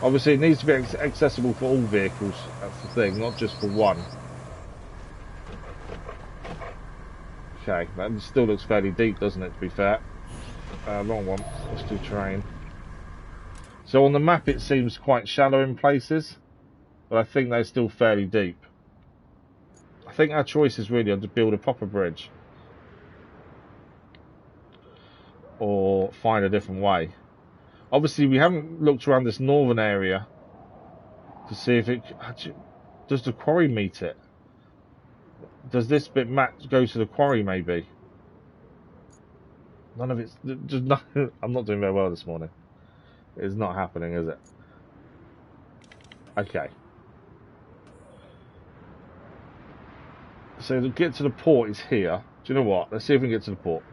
Obviously, it needs to be accessible for all vehicles. That's the thing, not just for one. Okay, that still looks fairly deep, doesn't it, to be fair? Wrong one. Let's do terrain. So on the map it seems quite shallow in places, but I think they're still fairly deep. I think our choice is really to build a proper bridge. Or find a different way. Obviously we haven't looked around this northern area to see if it... Does the quarry meet it? Does this bit go to the quarry maybe? None of it's... Just not, I'm not doing very well this morning. It's not happening, is it? Okay. So to get to the port is here. Do you know what? Let's see if we can get to the port.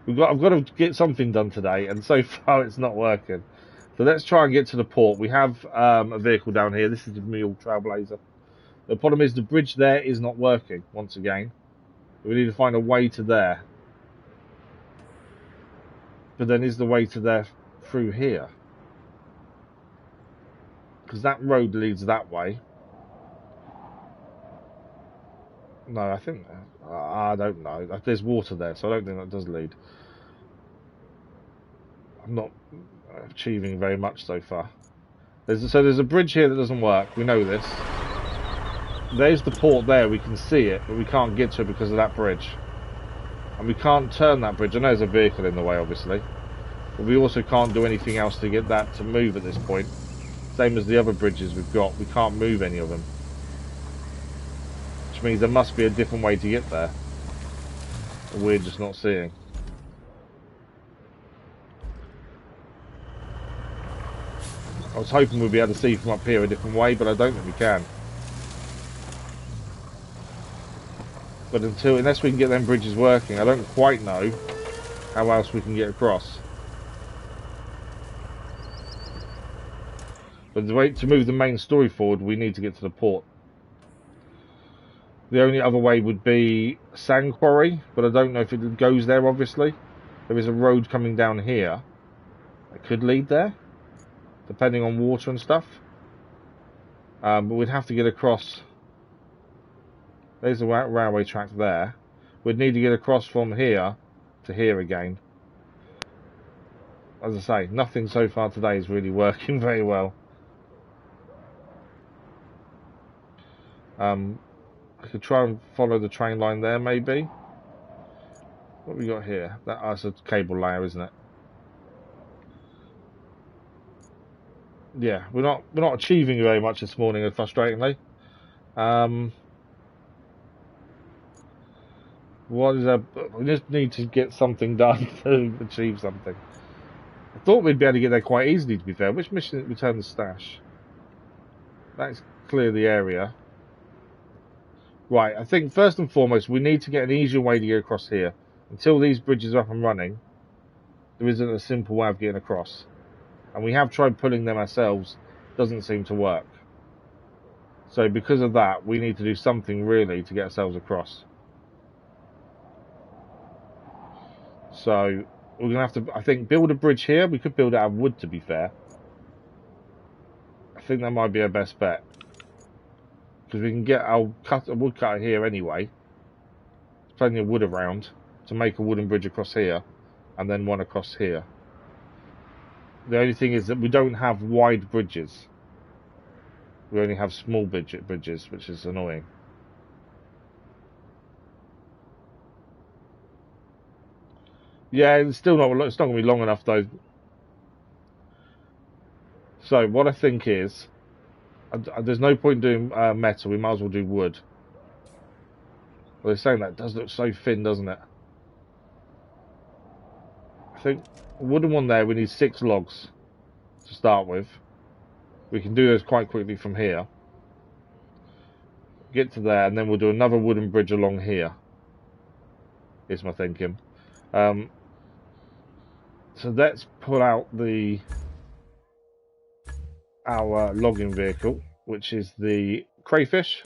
I've got to get something done today, and so far it's not working. So let's try and get to the port. We have a vehicle down here. This is the Mule Trailblazer. The problem is the bridge there is not working, once again. We need to find a way to there. But then is the way to there through here? Because that road leads that way. No, I think... I don't know. There's water there, so I don't think that does lead. I'm not achieving very much so far. So there's a bridge here that doesn't work. We know this. There's the port there. We can see it, but we can't get to it because of that bridge. And we can't turn that bridge. I know there's a vehicle in the way, obviously. But we also can't do anything else to get that to move at this point. Same as the other bridges we've got. We can't move any of them. Which means there must be a different way to get there. That we're just not seeing. I was hoping we'd be able to see from up here a different way, but I don't think we can. But unless we can get them bridges working, I don't quite know how else we can get across. But the way to move the main story forward, we need to get to the port. The only other way would be Sand Quarry, but I don't know if it goes there, obviously. There is a road coming down here that could lead there, depending on water and stuff. But we'd have to get across. There's the railway track there. We'd need to get across from here to here again. As I say, nothing so far today is really working very well. I could try and follow the train line there, maybe. What have we got here? That's a cable layer, isn't it? Yeah, we're not achieving very much this morning, frustratingly. We just need to get something done to achieve something. I thought we'd be able to get there quite easily, to be fair. Which mission? Return the stash. Let's clear the area. Right, I think first and foremost we need to get an easier way to get across here. Until these bridges are up and running, there isn't a simple way of getting across. And we have tried pulling them ourselves. Doesn't seem to work. So because of that, we need to do something really to get ourselves across. So we're going to have to, I think, build a bridge here. We could build it out of wood, to be fair. I think that might be our best bet. Because we can get our woodcutter here anyway. plenty of wood around to make a wooden bridge across here, and then one across here. The only thing is that we don't have wide bridges. We only have small bridges, which is annoying. Yeah, it's still not. It's not going to be long enough though. So what I think is, there's no point doing metal. We might as well do wood. Well, they're saying that does look so thin, doesn't it? I think a wooden one there. We need 6 logs to start with. We can do those quite quickly from here. Get to there, and then we'll do another wooden bridge along here. Is my thinking. So let's pull out our logging vehicle, which is the crayfish.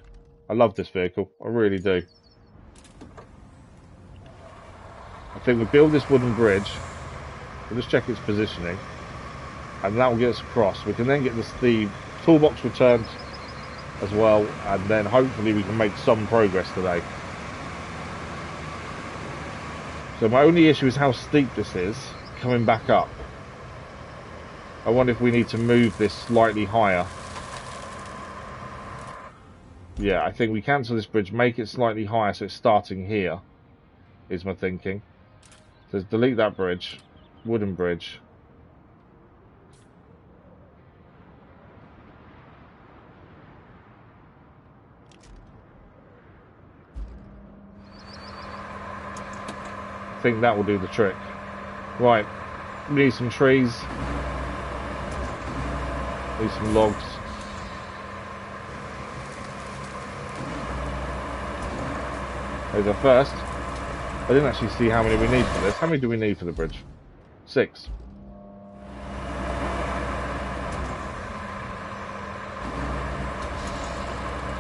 I love this vehicle, I really do. I think we'll build this wooden bridge. We'll just check its positioning, and that will get us across. We can then get the toolbox returned as well, and then hopefully we can make some progress today. So my only issue is how steep this is coming back up. I wonder if we need to move this slightly higher. Yeah, I think we cancel this bridge, make it slightly higher so it's starting here, is my thinking. So let's delete that bridge, wooden bridge. I think that will do the trick. Right, we need some trees. Need some logs. There's our first. I didn't actually see how many we need for this. How many do we need for the bridge? 6.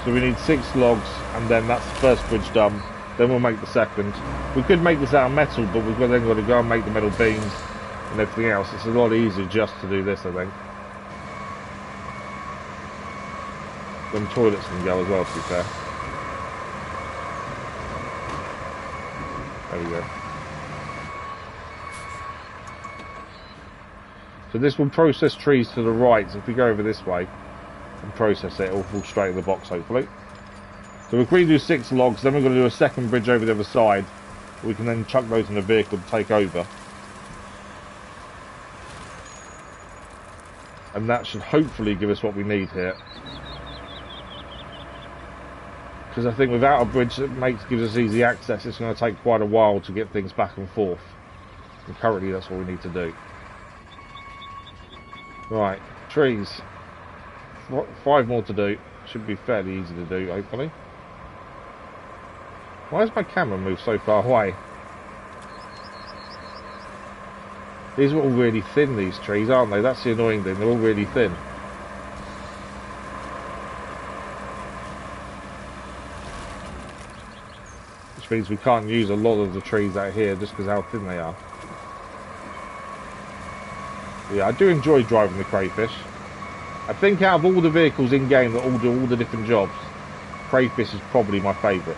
So we need 6 logs, and then that's the first bridge done. Then we'll make the second. We could make this out of metal, but we've then got to go and make the metal beams and everything else. It's a lot easier just to do this, I think. Them toilets can go as well, to be fair. There we go. So this will process trees to the right. So if we go over this way and process it, it'll fall straight in the box, hopefully. So if we do 6 logs, then we're going to do a second bridge over the other side. We can then chuck those in the vehicle to take over. And that should hopefully give us what we need here. Because I think without a bridge that gives us easy access, it's going to take quite a while to get things back and forth. And currently that's what we need to do. Right, trees. 5 more to do. Should be fairly easy to do, hopefully. Why has my camera moved so far away? These are all really thin, these trees, aren't they? That's the annoying thing, they're all really thin. Which means we can't use a lot of the trees out here just because how thin they are. Yeah, I do enjoy driving the crayfish. I think out of all the vehicles in game that all do all the different jobs, crayfish is probably my favourite.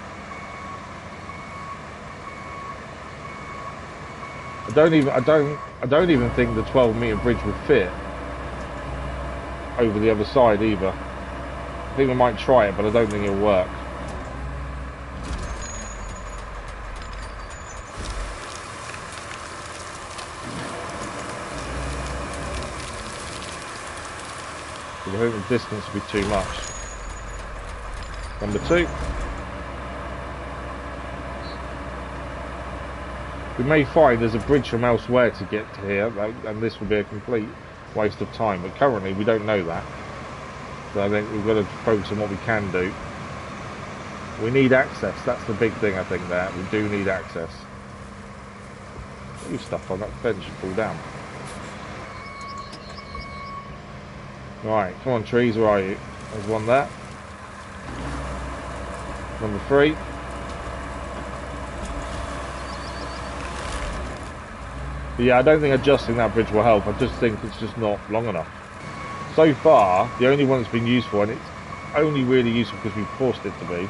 I don't even think the 12-metre bridge would fit over the other side either. I think we might try it, but I don't think it'll work. I think the distance would be too much. Number 2. We may find there's a bridge from elsewhere to get to here, and this will be a complete waste of time, but currently we don't know that. So I think we've got to focus on what we can do. We need access, that's the big thing I think there. We do need access. New stuff on that fence should fall down. Right, come on trees, where are you? There's one there. Number 3. But yeah, I don't think adjusting that bridge will help. I just think it's just not long enough. So far, the only one that's been useful, and it's only really useful because we've forced it to be,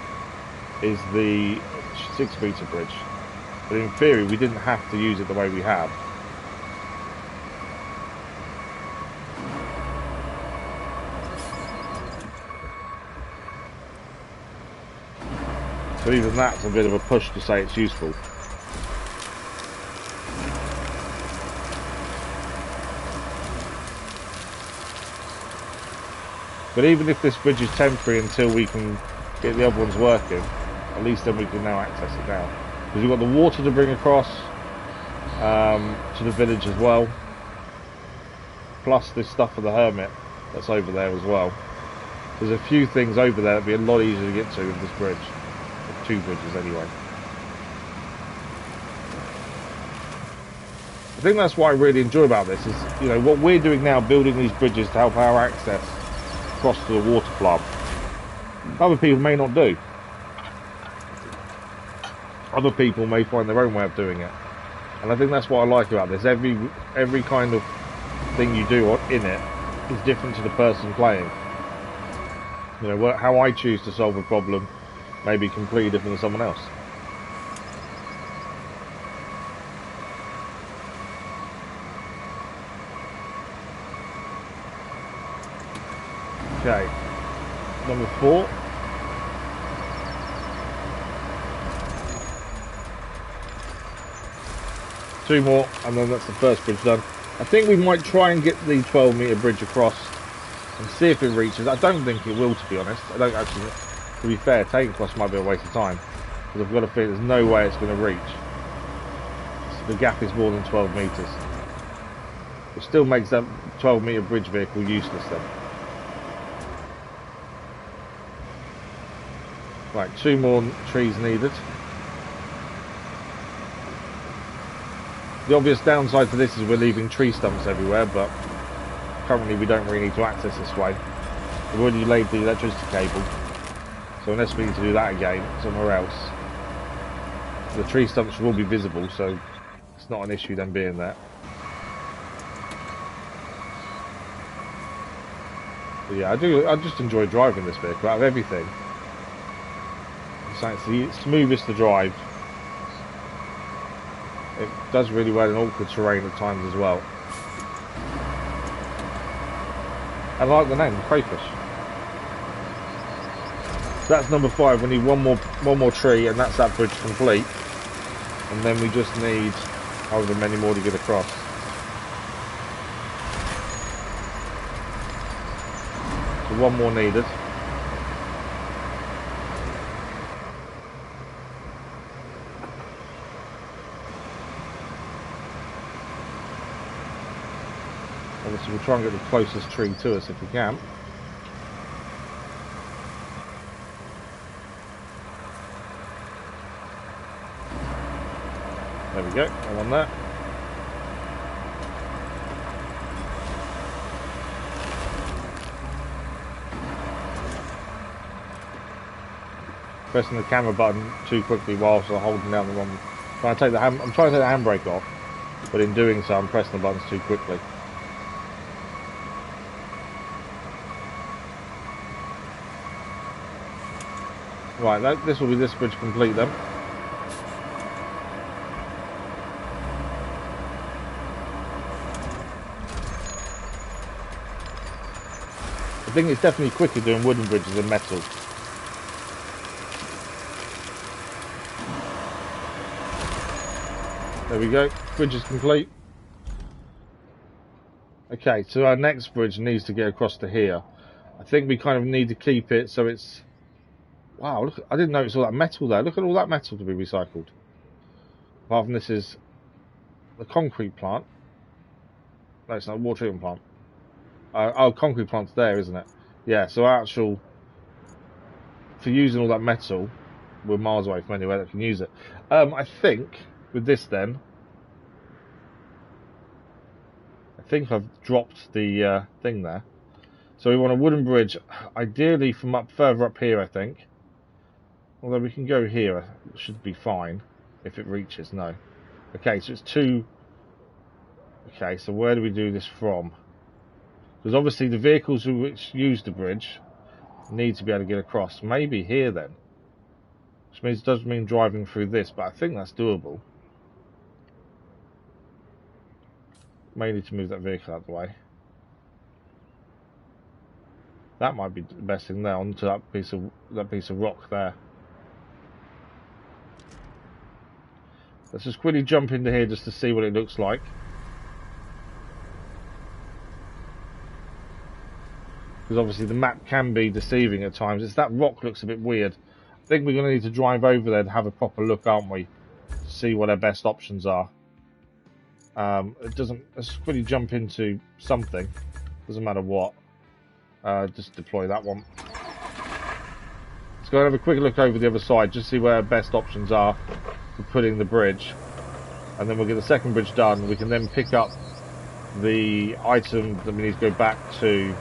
is the 6-metre bridge. But in theory, we didn't have to use it the way we have. So even that's a bit of a push to say it's useful. But even if this bridge is temporary until we can get the other ones working, at least then we can now access it now. Because we've got the water to bring across to the village as well. Plus this stuff for the Hermit that's over there as well. There's a few things over there that'd be a lot easier to get to with this bridge. Or 2 bridges anyway. I think that's what I really enjoy about this is, you know, what we're doing now, building these bridges to help our access across to the water plant. Other people may not do. Other people may find their own way of doing it. And I think that's what I like about this. Every kind of thing you do in it is different to the person playing. You know, how I choose to solve a problem may be completely different than someone else. Okay, number 4. Two more, and then that's the first bridge done. I think we might try and get the 12-metre bridge across and see if it reaches. I don't think it will, to be honest. I don't actually, to be fair, taking across might be a waste of time, because I've got a feeling there's no way it's going to reach. So the gap is more than 12 metres. It still makes that 12-metre bridge vehicle useless then. Right, 2 more trees needed. The obvious downside to this is we're leaving tree stumps everywhere, but currently we don't really need to access this way. We've already laid the electricity cable, so unless we need to do that again somewhere else, the tree stumps will be visible, so it's not an issue them being there. But yeah, I just enjoy driving this vehicle out of everything. It's the smoothest to drive. It does really well in awkward terrain at times as well. I like the name, Crayfish. So that's number 5. We need one more tree, and that's that bridge complete. And then we just need however many more to get across. So 1 more needed. Obviously we'll try and get the closest tree to us if we can. There we go, I'm on that. Pressing the camera button too quickly whilst I'm holding down the wrong. I'm trying to take the handbrake off, but in doing so I'm pressing the buttons too quickly. Right, this will be this bridge complete then. I think it's definitely quicker doing wooden bridges than metal. There we go, bridge is complete. Okay, so our next bridge needs to get across to here. I think we kind of need to keep it so it's... Wow, look, I didn't notice all that metal there. Look at all that metal to be recycled. Apart from this is the concrete plant. No, it's not a water treatment plant. Oh, concrete plant's there, isn't it? Yeah, so actual... For using all that metal, we're miles away from anywhere that can use it. I think, with this then... I think I've dropped the thing there. So we want a wooden bridge, ideally from further up here, I think. Although we can go here, it should be fine if it reaches. No. Okay, so it's 2. Okay, so where do we do this from? Because obviously the vehicles which use the bridge need to be able to get across. Maybe here then. Which means it does mean driving through this, but I think that's doable. May need to move that vehicle out of the way. That might be the best thing there, onto that piece of rock there. Let's just quickly jump into here just to see what it looks like. Because obviously the map can be deceiving at times. That rock looks a bit weird. I think we're going to need to drive over there and have a proper look, aren't we? To see what our best options are. Let's quickly jump into something. Doesn't matter what. Just deploy that one. Let's go and have a quick look over the other side, just see where our best options are for putting the bridge. And then we'll get the second bridge done. We can then pick up the item that we need to go back to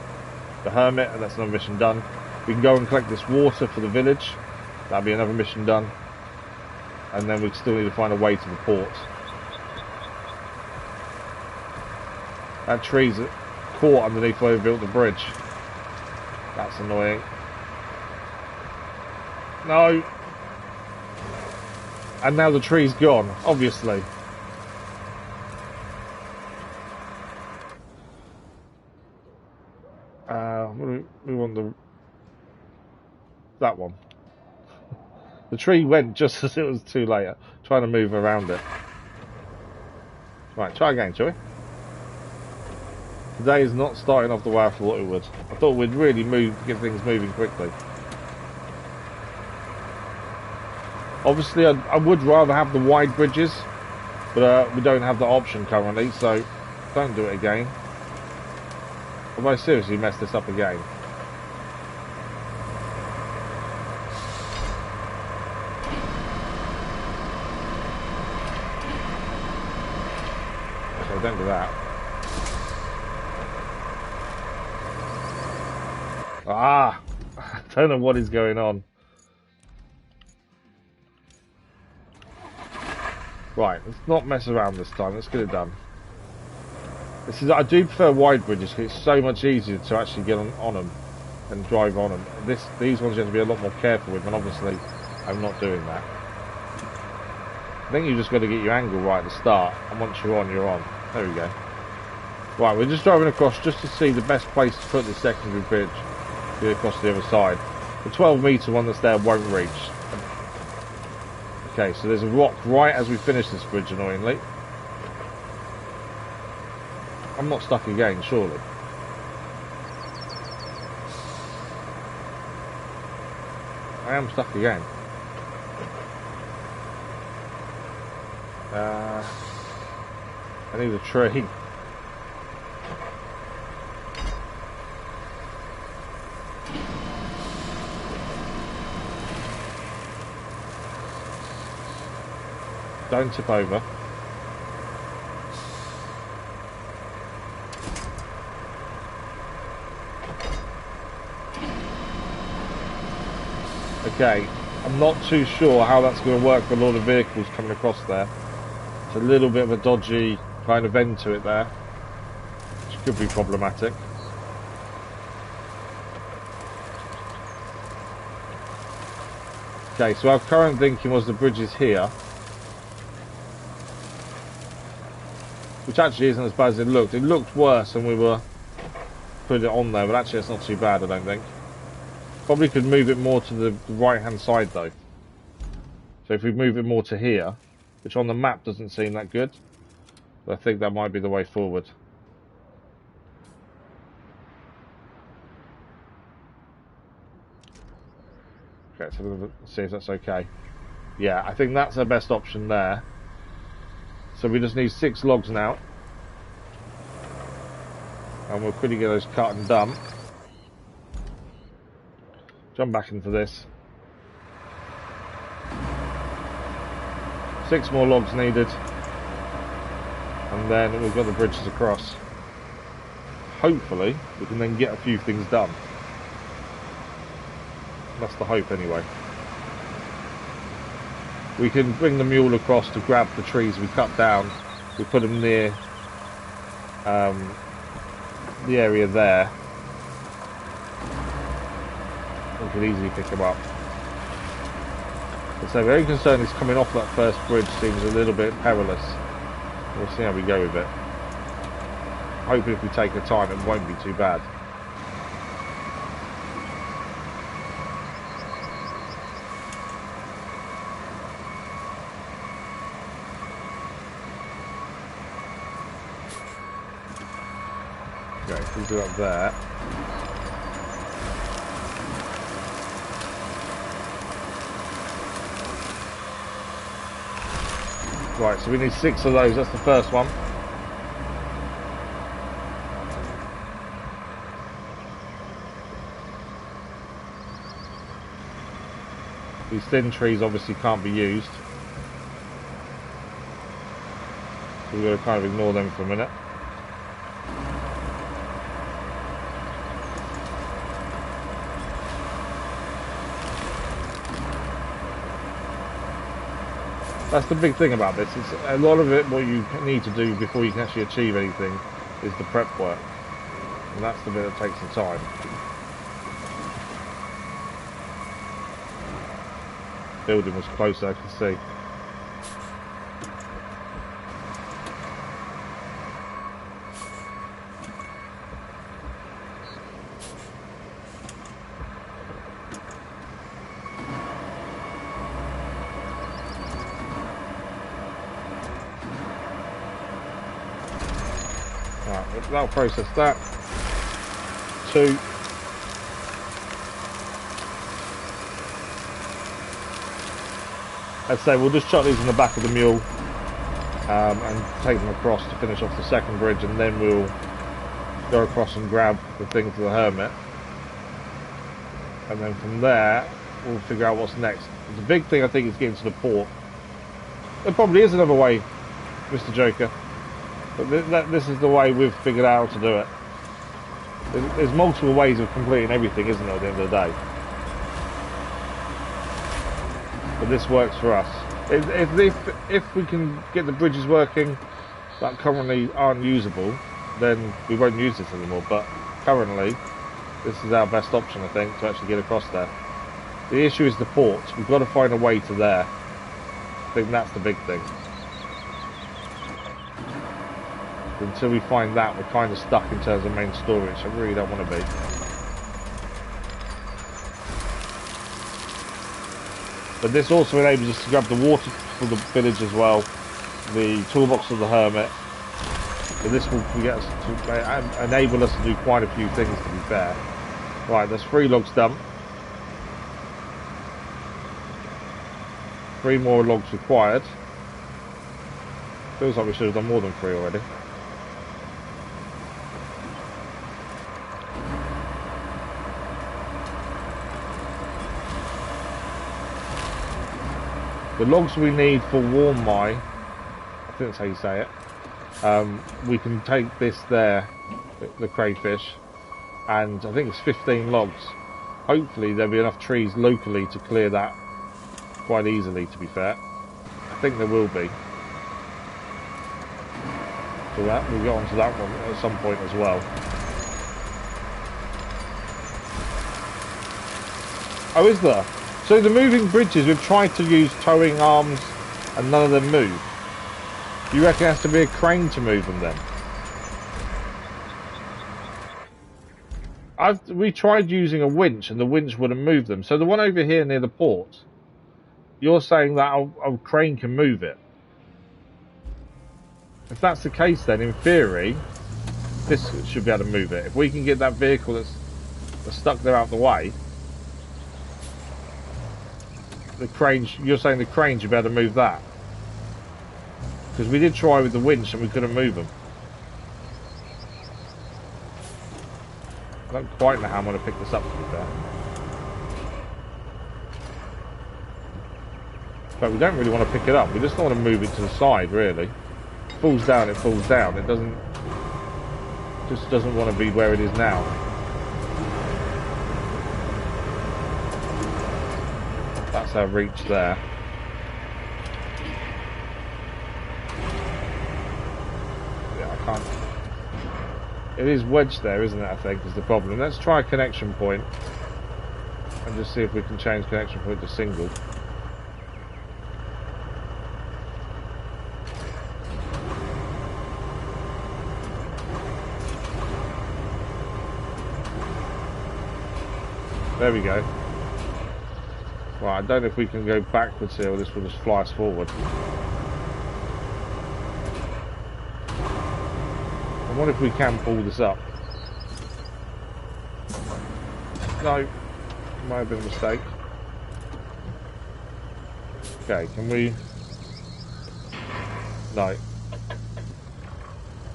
the Hermit, and that's another mission done. We can go and collect this water for the village. That'll be another mission done. And then we still need to find a way to the port. That tree's caught underneath where we built the bridge. That's annoying. No! And now the tree's gone, obviously. We want that one. The tree went just as it was too late. Trying to move around it. Right, try again, shall we? Today is not starting off the way I thought it would. I thought we'd really get things moving quickly. Obviously, I would rather have the wide bridges, but we don't have the option currently, so don't do it again. Have I seriously messed this up again? Okay, don't do that. Ah! I don't know what is going on. Right, let's not mess around this time. Let's get it done. I do prefer wide bridges because it's so much easier to actually get on them and drive on them. These ones you have to be a lot more careful with, and obviously I'm not doing that. I think you just got to get your angle right at the start, and once you're on, you're on. There we go. Right, we're just driving across just to see the best place to put the secondary bridge. Get across the other side. The 12-metre one that's there won't reach. Okay, so there's a rock right as we finish this bridge, annoyingly. I'm not stuck again, surely. I am stuck again. I need a tree. Don't tip over. Okay, I'm not too sure how that's going to work with all the vehicles coming across there. It's a little bit of a dodgy kind of end to it there, which could be problematic. Okay, so our current thinking was the bridge is here, which actually isn't as bad as it looked. It looked worse when we were putting it on there, but actually it's not too bad, I don't think. Probably could move it more to the right hand side though. So if we move it more to here, which on the map doesn't seem that good, but I think that might be the way forward. Okay, so let's see if that's okay. Yeah, I think that's our best option there. So we just need 6 logs now. And we'll quickly get those cut and done. Jump back into this. 6 more logs needed. And then we've got the bridges across. Hopefully, we can then get a few things done. That's the hope anyway. We can bring the mule across to grab the trees we cut down. We put them near the area there. We can easily pick them up. So the only concern is coming off that first bridge seems a little bit perilous. We'll see how we go with it. Hopefully if we take our time it won't be too bad. Okay, we'll do up there. Right, so we need 6 of those, that's the first one. These thin trees obviously can't be used. So we've got to kind of ignore them for a minute. That's the big thing about this. It's a lot of it, what you need to do before you can actually achieve anything is the prep work. And that's the bit that takes some time. Building was closer, I can see. Right, that'll process that. 2. I'd say we'll just chuck these in the back of the mule and take them across to finish off the second bridge, and then we'll go across and grab the thing for the Hermit, and then from there we'll figure out what's next. The big thing I think is getting to the port. There probably is another way, Mr. Joker, but this is the way we've figured out how to do it. There's multiple ways of completing everything, isn't there, at the end of the day? But this works for us. If we can get the bridges working that currently aren't usable, then we won't use this anymore. But currently, this is our best option, I think, to actually get across there. The issue is the port. We've got to find a way to there. I think that's the big thing. Until we find that, we're kind of stuck in terms of main storage. I really don't want to be. But this also enables us to grab the water for the village as well, the toolbox of the Hermit. So this will get us to enable us to do quite a few things, to be fair. Right, there's 3 logs done. 3 more logs required. Feels like we should have done more than 3 already. The logs we need for warm my, I think that's how you say it, we can take this there, the crayfish, and I think it's 15 logs. Hopefully there'll be enough trees locally to clear that quite easily, to be fair. I think there will be. So that we'll get onto that one at some point as well. Oh, is there? So the moving bridges, we've tried to use towing arms and none of them move. Do you reckon it has to be a crane to move them then? We tried using a winch and the winch wouldn't move them. So the one over here near the port, you're saying that a crane can move it. If that's the case, then in theory, this should be able to move it. If we can get that vehicle that's stuck there out the way, the crane, you're saying the crane should be able to move that? Because we did try with the winch and we couldn't move them. I don't quite know how I'm going to pick this up, to be fair. But we don't really want to pick it up. We just don't want to move it to the side, really. It falls down, it falls down. It doesn't... just doesn't want to be where it is now. That's our reach there. Yeah, I can't... It is wedged there, isn't it, I think, is the problem. Let's try a connection point. And just see if we can change connection point to single. There we go. Right, I don't know if we can go backwards here or this will just fly us forward. I wonder if we can pull this up. No, might have been a mistake. Okay, can we? No,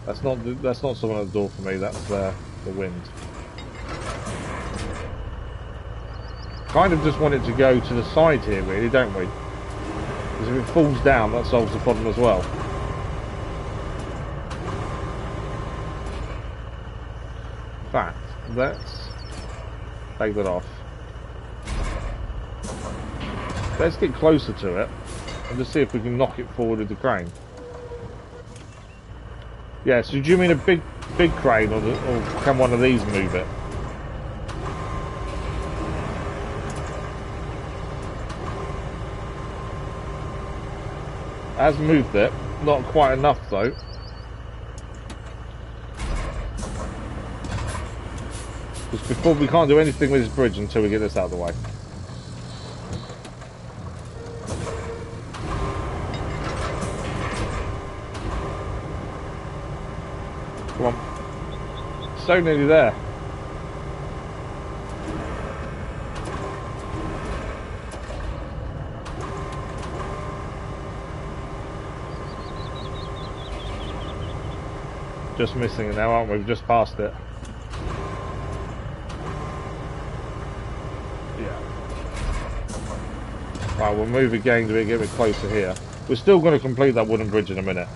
that's not someone at the door for me. That's the wind. Kind of just want it to go to the side here, really, don't we? Because if it falls down, that solves the problem as well. In fact, let's take that off. Let's get closer to it and just see if we can knock it forward with the crane. Yeah, so do you mean a big crane, or can one of these move it? It has moved it, not quite enough though. Because before, we can't do anything with this bridge until we get this out of the way. Come on. So nearly there. Just missing it now, aren't we? We've just passed it. Yeah. Right, we'll move again to get a bit closer here. We're still going to complete that wooden bridge in a minute.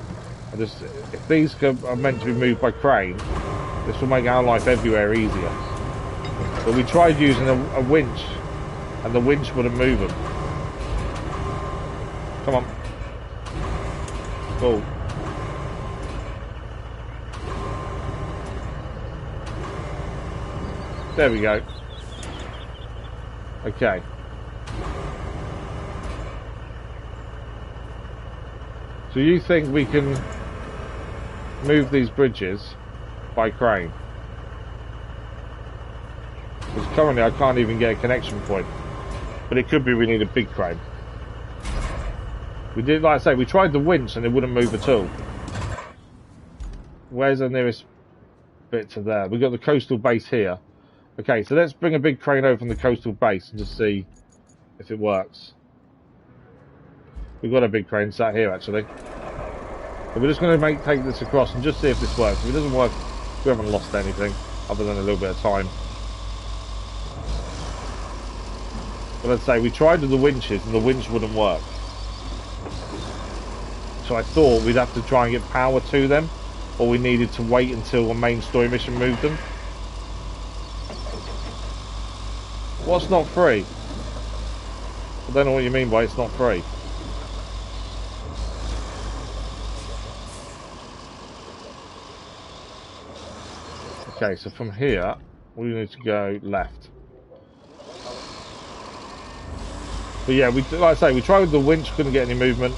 If these are meant to be moved by crane, this will make our life everywhere easier. But we tried using a winch, and the winch wouldn't move them. Come on. Cool. There we go. Okay. So you think we can move these bridges by crane? Because currently I can't even get a connection point. But it could be we need a big crane. We did, like I say, we tried the winch and it wouldn't move at all. Where's the nearest bit to there? We've got the coastal base here. Okay, so let's bring a big crane over from the coastal base and just see if it works. We've got a big crane sat here actually. So we're just going to take this across and just see if this works. If it doesn't work, we haven't lost anything other than a little bit of time. But let's say we tried with the winches and the winch wouldn't work. So I thought we'd have to try and get power to them, or we needed to wait until a main story mission moved them. What's not free? I don't know what you mean by it's not free. Okay, so from here, we need to go left. But yeah, like I say, we tried with the winch, couldn't get any movement.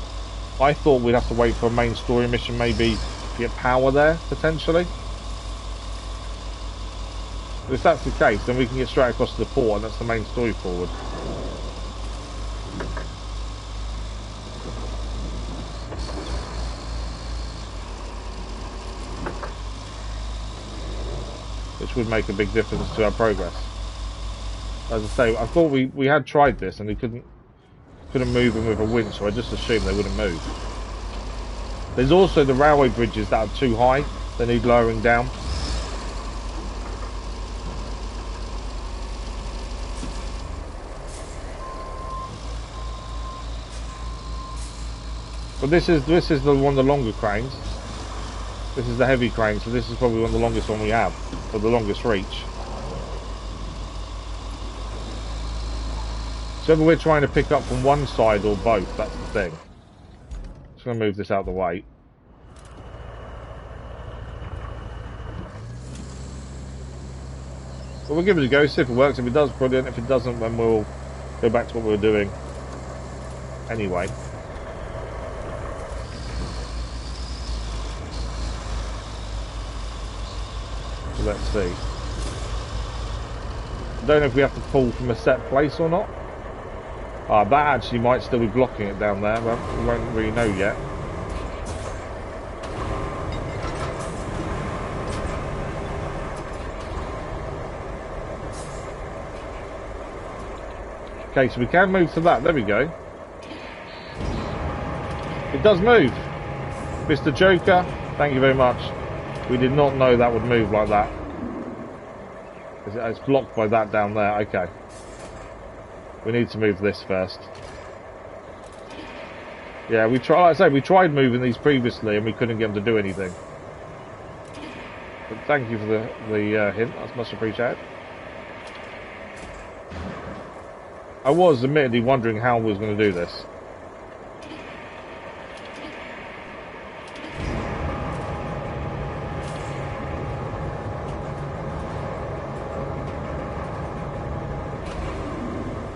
I thought we'd have to wait for a main story mission, maybe to get power there, potentially. But if that's the case, then we can get straight across to the port, and that's the main story forward. Which would make a big difference to our progress. As I say, I thought we had tried this and we couldn't move them with a winch, so I just assumed they wouldn't move. There's also the railway bridges that are too high, they need lowering down. But this is one of the longer cranes. This is the heavy crane, so this is probably one of the longest one we have, for the longest reach. So whether we're trying to pick up from one side or both, that's the thing. Just going to move this out of the way. But we'll give it a go, see if it works. If it does, brilliant. If it doesn't, then we'll go back to what we were doing anyway. So let's see. I don't know if we have to pull from a set place or not. That actually might still be blocking it down there, but we won't really know yet. Okay, so we can move to that. There we go. It does move. Mr. Joker, thank you very much. We did not know that would move like that. It's blocked by that down there. Okay. We need to move this first. Yeah, like I say, we tried moving these previously and we couldn't get them to do anything. But thank you for the hint. That's much appreciated. I was admittedly wondering how we was going to do this.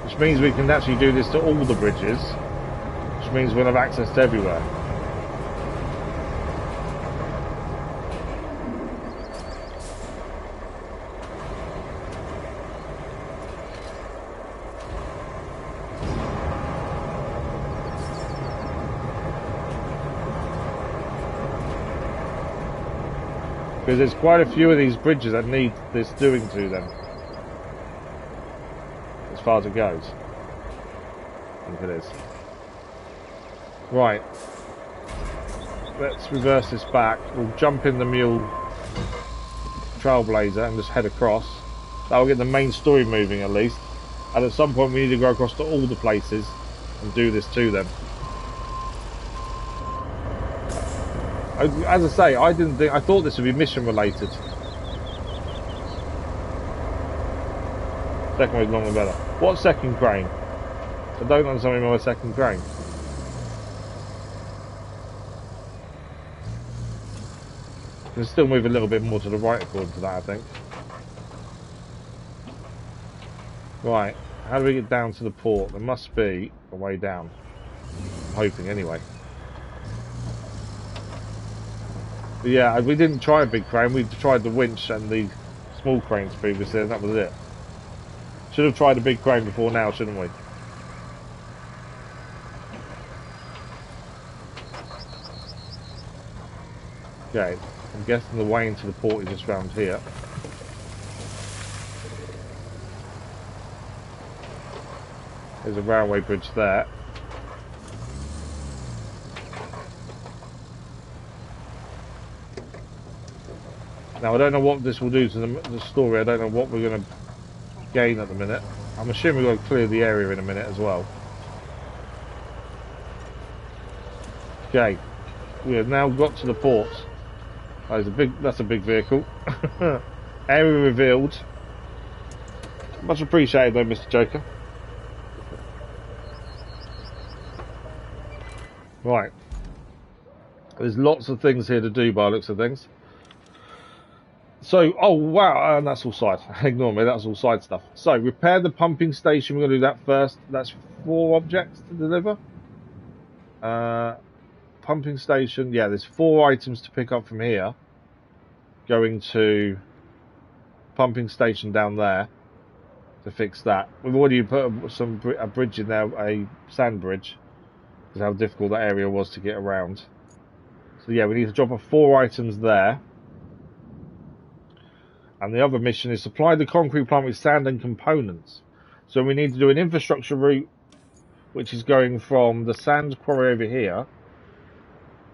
Which means we can actually do this to all the bridges, which means we'll have access to everywhere. Because there's quite a few of these bridges that need this doing to them. As far as it goes. I think it is. Right. Let's reverse this back. We'll jump in the mule Trailblazer and just head across. That'll get the main story moving at least. And at some point we need to go across to all the places and do this to them. As I say, I thought this would be mission related. Second way's longer and better. What second crane? I don't understand my second crane. Can still move a little bit more to the right according to that, I think. Right, how do we get down to the port? There must be a way down. I'm hoping anyway. But yeah, we didn't try a big crane, we tried the winch and the small cranes previously and that was it. Should have tried a big crane before now, shouldn't we? Okay, I'm guessing the way into the port is just round here. There's a railway bridge there. Now I don't know what this will do to the story, I don't know what we're going to gain at the minute. I'm assuming we're going to clear the area in a minute as well. Okay, we have now got to the port. That's a big vehicle. Area revealed. Much appreciated though, Mr. Joker. Right. There's lots of things here to do by the looks of things. So, oh wow, and that's all side. Ignore me, that's all side stuff. So, repair the pumping station. We're going to do that first. That's 4 objects to deliver. Pumping station. Yeah, there's 4 items to pick up from here. Going to pumping station down there to fix that. We've already put a bridge in there, a sand bridge, because how difficult that area was to get around. So yeah, we need to drop off 4 items there. And the other mission is supply the concrete plant with sand and components. So we need to do an infrastructure route, which is going from the sand quarry over here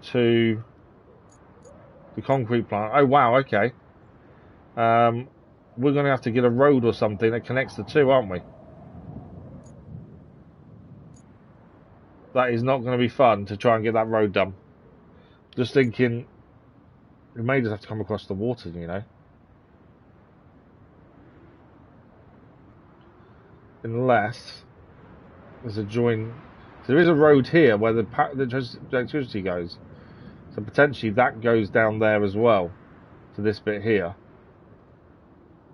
to the concrete plant. Oh wow, okay. We're going to have to get a road or something that connects the two, aren't we? That is not going to be fun to try and get that road done. Just thinking, we may just have to come across the water, you know. Unless there's a join. So there is a road here where the electricity goes. So potentially that goes down there as well to this bit here.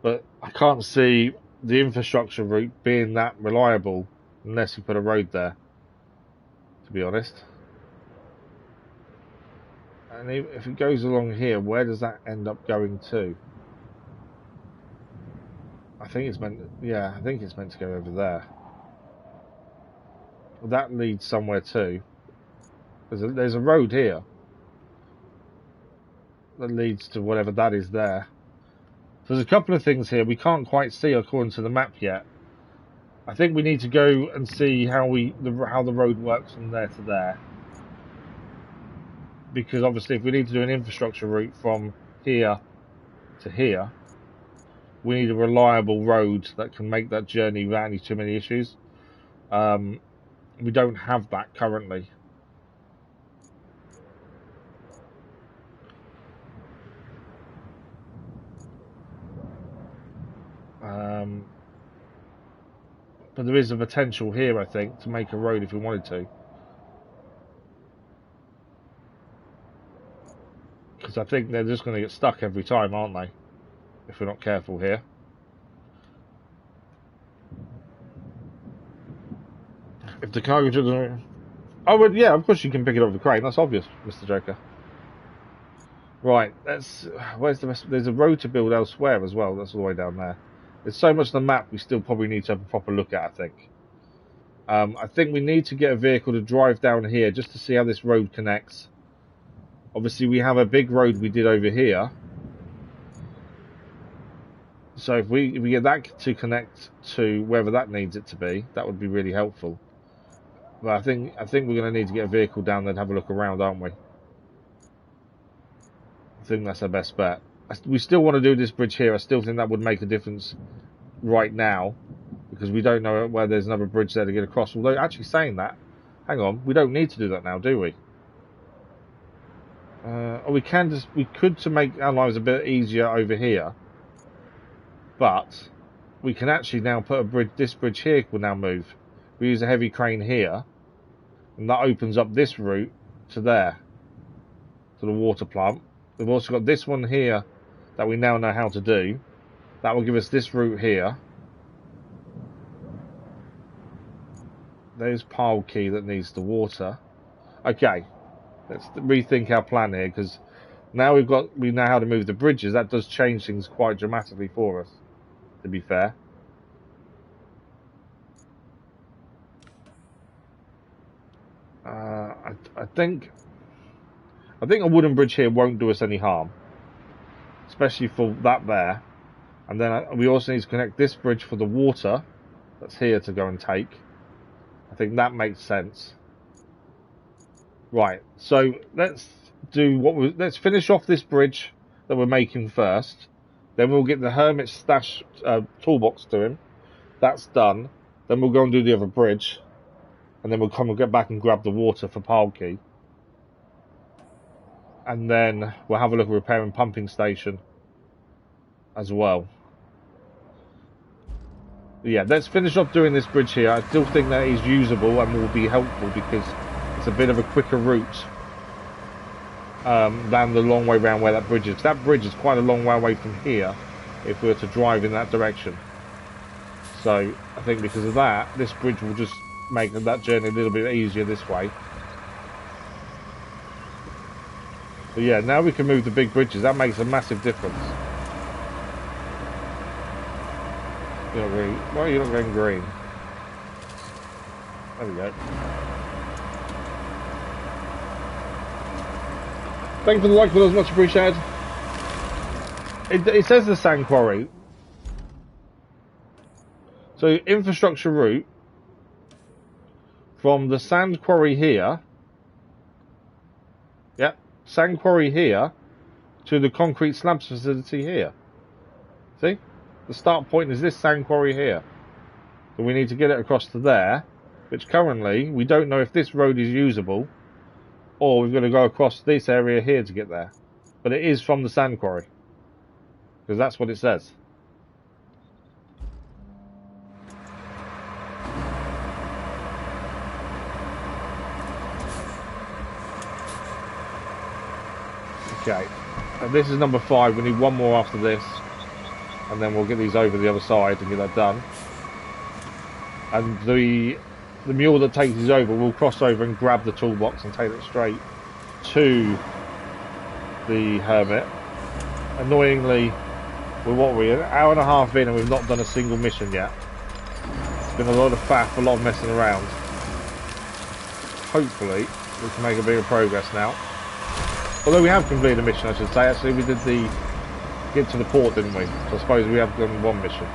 But I can't see the infrastructure route being that reliable unless you put a road there, to be honest. And if it goes along here, where does that end up going to? I think it's meant. Yeah, I think it's meant to go over there. Well, that leads somewhere too. There's a road here that leads to whatever that is there. So there's a couple of things here we can't quite see according to the map yet. I think we need to go and see how the road works from there to there. Because obviously if we need to do an infrastructure route from here to here, we need a reliable road that can make that journey without any too many issues. We don't have that currently. But there is a potential here, I think, to make a road if we wanted to. Because I think they're just going to get stuck every time, aren't they? If we're not careful here. If the cargo doesn't... Oh, well, yeah, of course you can pick it up with a crane. That's obvious, Mr. Joker. Right, where's the rest? There's a road to build elsewhere as well. That's all the way down there. There's so much of the map we still probably need to have a proper look at, I think. I think we need to get a vehicle to drive down here just to see how this road connects. Obviously, we have a big road we did over here. So if we get that to connect to wherever that needs it to be, that would be really helpful. But I think we're going to need to get a vehicle down there and have a look around, aren't we? I think that's our best bet. We still want to do this bridge here. I still think that would make a difference right now, because we don't know where there's another bridge there to get across. Although, actually saying that, hang on, we don't need to do that now, do we? Or we could to make our lives a bit easier over here. But we can actually now put a bridge. This bridge here will now move. We use a heavy crane here, and that opens up this route to there, to the water plant. We've also got this one here that we now know how to do. That will give us this route here. There's pile key that needs the water. Okay, let's rethink our plan here, because now we know how to move the bridges. That does change things quite dramatically for us, to be fair. I think a wooden bridge here won't do us any harm, especially for that there. And then we also need to connect this bridge for the water that's here to go and take. I think that makes sense. Right, so let's finish off this bridge that we're making first. Then we'll get the Hermit stash toolbox to him. That's done. Then we'll go and do the other bridge. And then we'll come and get back and grab the water for pile key. And then we'll have a look at repairing pumping station as well. But yeah, let's finish off doing this bridge here. I still think that is usable and will be helpful, because it's a bit of a quicker route than the long way round where that bridge is. That bridge is quite a long way away from here if we were to drive in that direction. So I think because of that, this bridge will just make that journey a little bit easier this way. But yeah, now we can move the big bridges. That makes a massive difference. You're not green. Why are you not going green? There we go. Thank you for the like, for those, much appreciated. It says the sand quarry. So infrastructure route from the sand quarry here. Yep, sand quarry here to the concrete slabs facility here. See? The start point is this sand quarry here. So we need to get it across to there, which currently we don't know if this road is usable, or we've got to go across this area here to get there. But it is from the sand quarry, because that's what it says. Okay, and this is number 5. We need one more after this, and then we'll get these over the other side and get that done. And the mule that takes these over will cross over and grab the toolbox and take it straight to the Hermit. Annoyingly, We're what, we're an hour and a half in and we've not done a single mission yet. It's been a lot of faff, a lot of messing around. Hopefully we can make a bit of progress now. Although we have completed a mission, I should say. Actually, we did the get to the port, didn't we? So I suppose we have done one mission.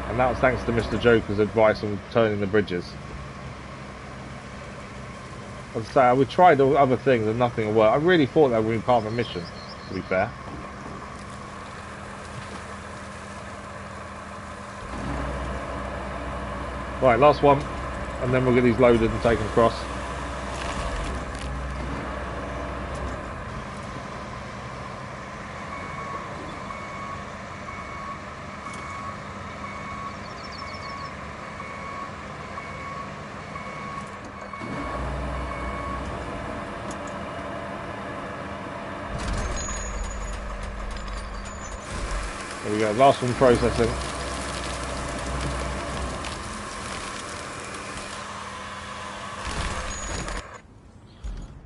And that was thanks to Mr. Joker's advice on turning the bridges. As I say, we tried all other things and nothing will work. I really thought that would be part of a mission, to be fair. Right, last one. And then we'll get these loaded and taken across. There we go, last one processing.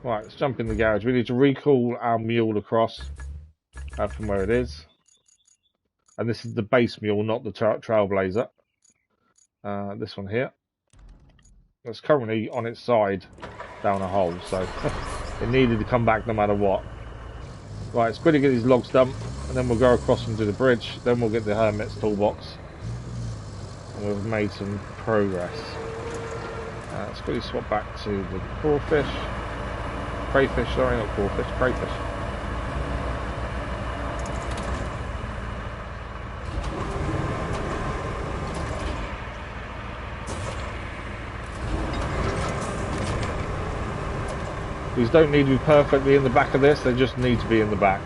Right, let's jump in the garage. We need to recall our mule across from where it is. And this is the base mule, not the Trailblazer. This one here. It's currently on its side down a hole, so it needed to come back no matter what. Right, let's quickly get these logs done, and then we'll go across and do the bridge. Then we'll get the Hermit's toolbox. And we've made some progress. Let's quickly swap back to the crawfish. Crayfish, sorry, not crawfish, crayfish. These don't need to be perfectly in the back of this, they just need to be in the back.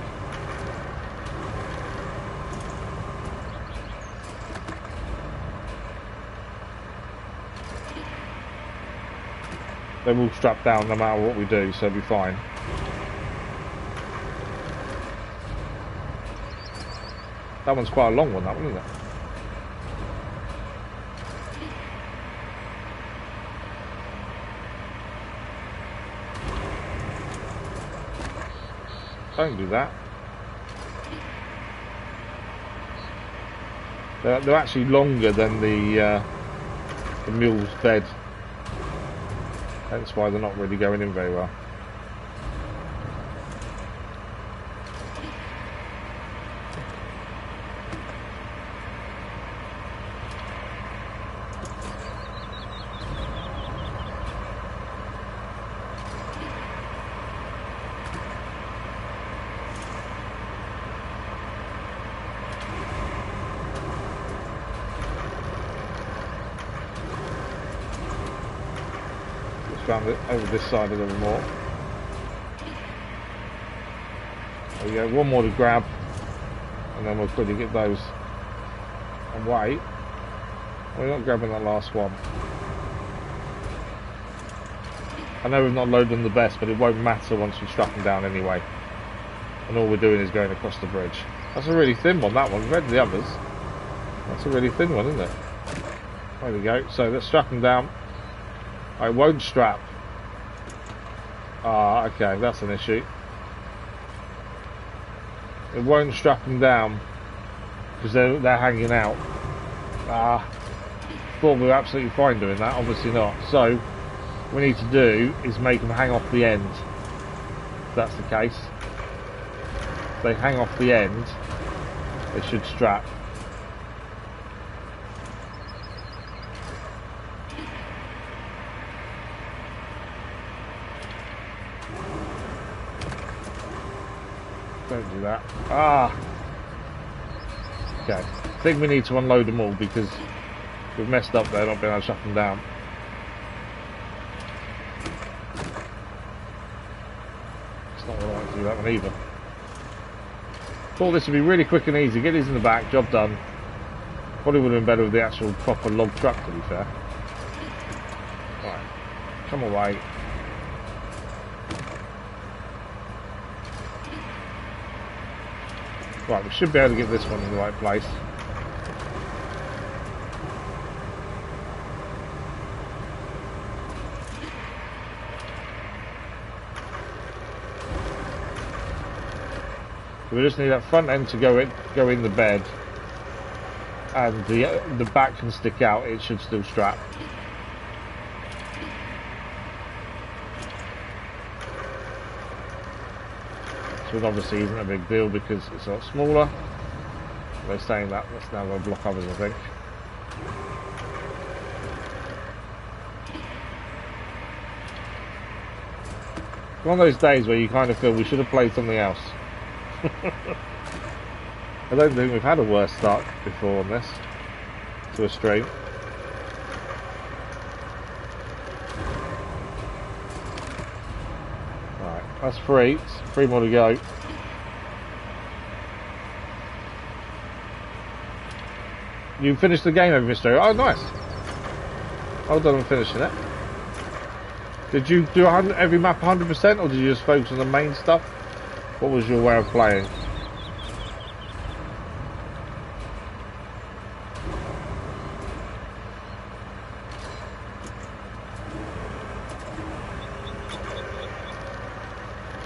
They will strap down no matter what we do, so it'll be fine. That one's quite a long one, that one, isn't it? Don't do that. They're actually longer than the mule's bed. That's why they're not really going in very well. Round it over this side a little more. There we go, one more to grab, and then we'll quickly get those away. We're not grabbing that last one. I know we've not loaded them the best, but it won't matter once we've struck them down anyway. And all we're doing is going across the bridge. That's a really thin one, that one, compared to the others. That's a really thin one, isn't it? There we go, so let's strap them down. I won't strap. Ah, okay, that's an issue. It won't strap them down because they're hanging out. Thought we were absolutely fine doing that, obviously not. So, what we need to do is make them hang off the end. If that's the case. If they hang off the end, they should strap. Don't do that. Okay. I think we need to unload them all because we've messed up there, not being able to shut them down. It's not what I want to do that one either. Thought this would be really quick and easy. Get these in the back, job done. Probably would have been better with the actual proper log truck, to be fair. Right. Come away. Right, we should be able to get this one in the right place. We just need that front end to go in the bed, and the back can stick out. It should still strap. So it obviously isn't a big deal because it's a lot smaller. They're saying that that's now going to block others, I think. One of those days where you kind of feel we should have played something else. I don't think we've had a worse start before on this to a stream. Right, that's 3. 3 more to go. You finished the game, have you, Mr. Oh, nice. Well done on finishing it. Did you do every map 100%, or did you just focus on the main stuff? What was your way of playing?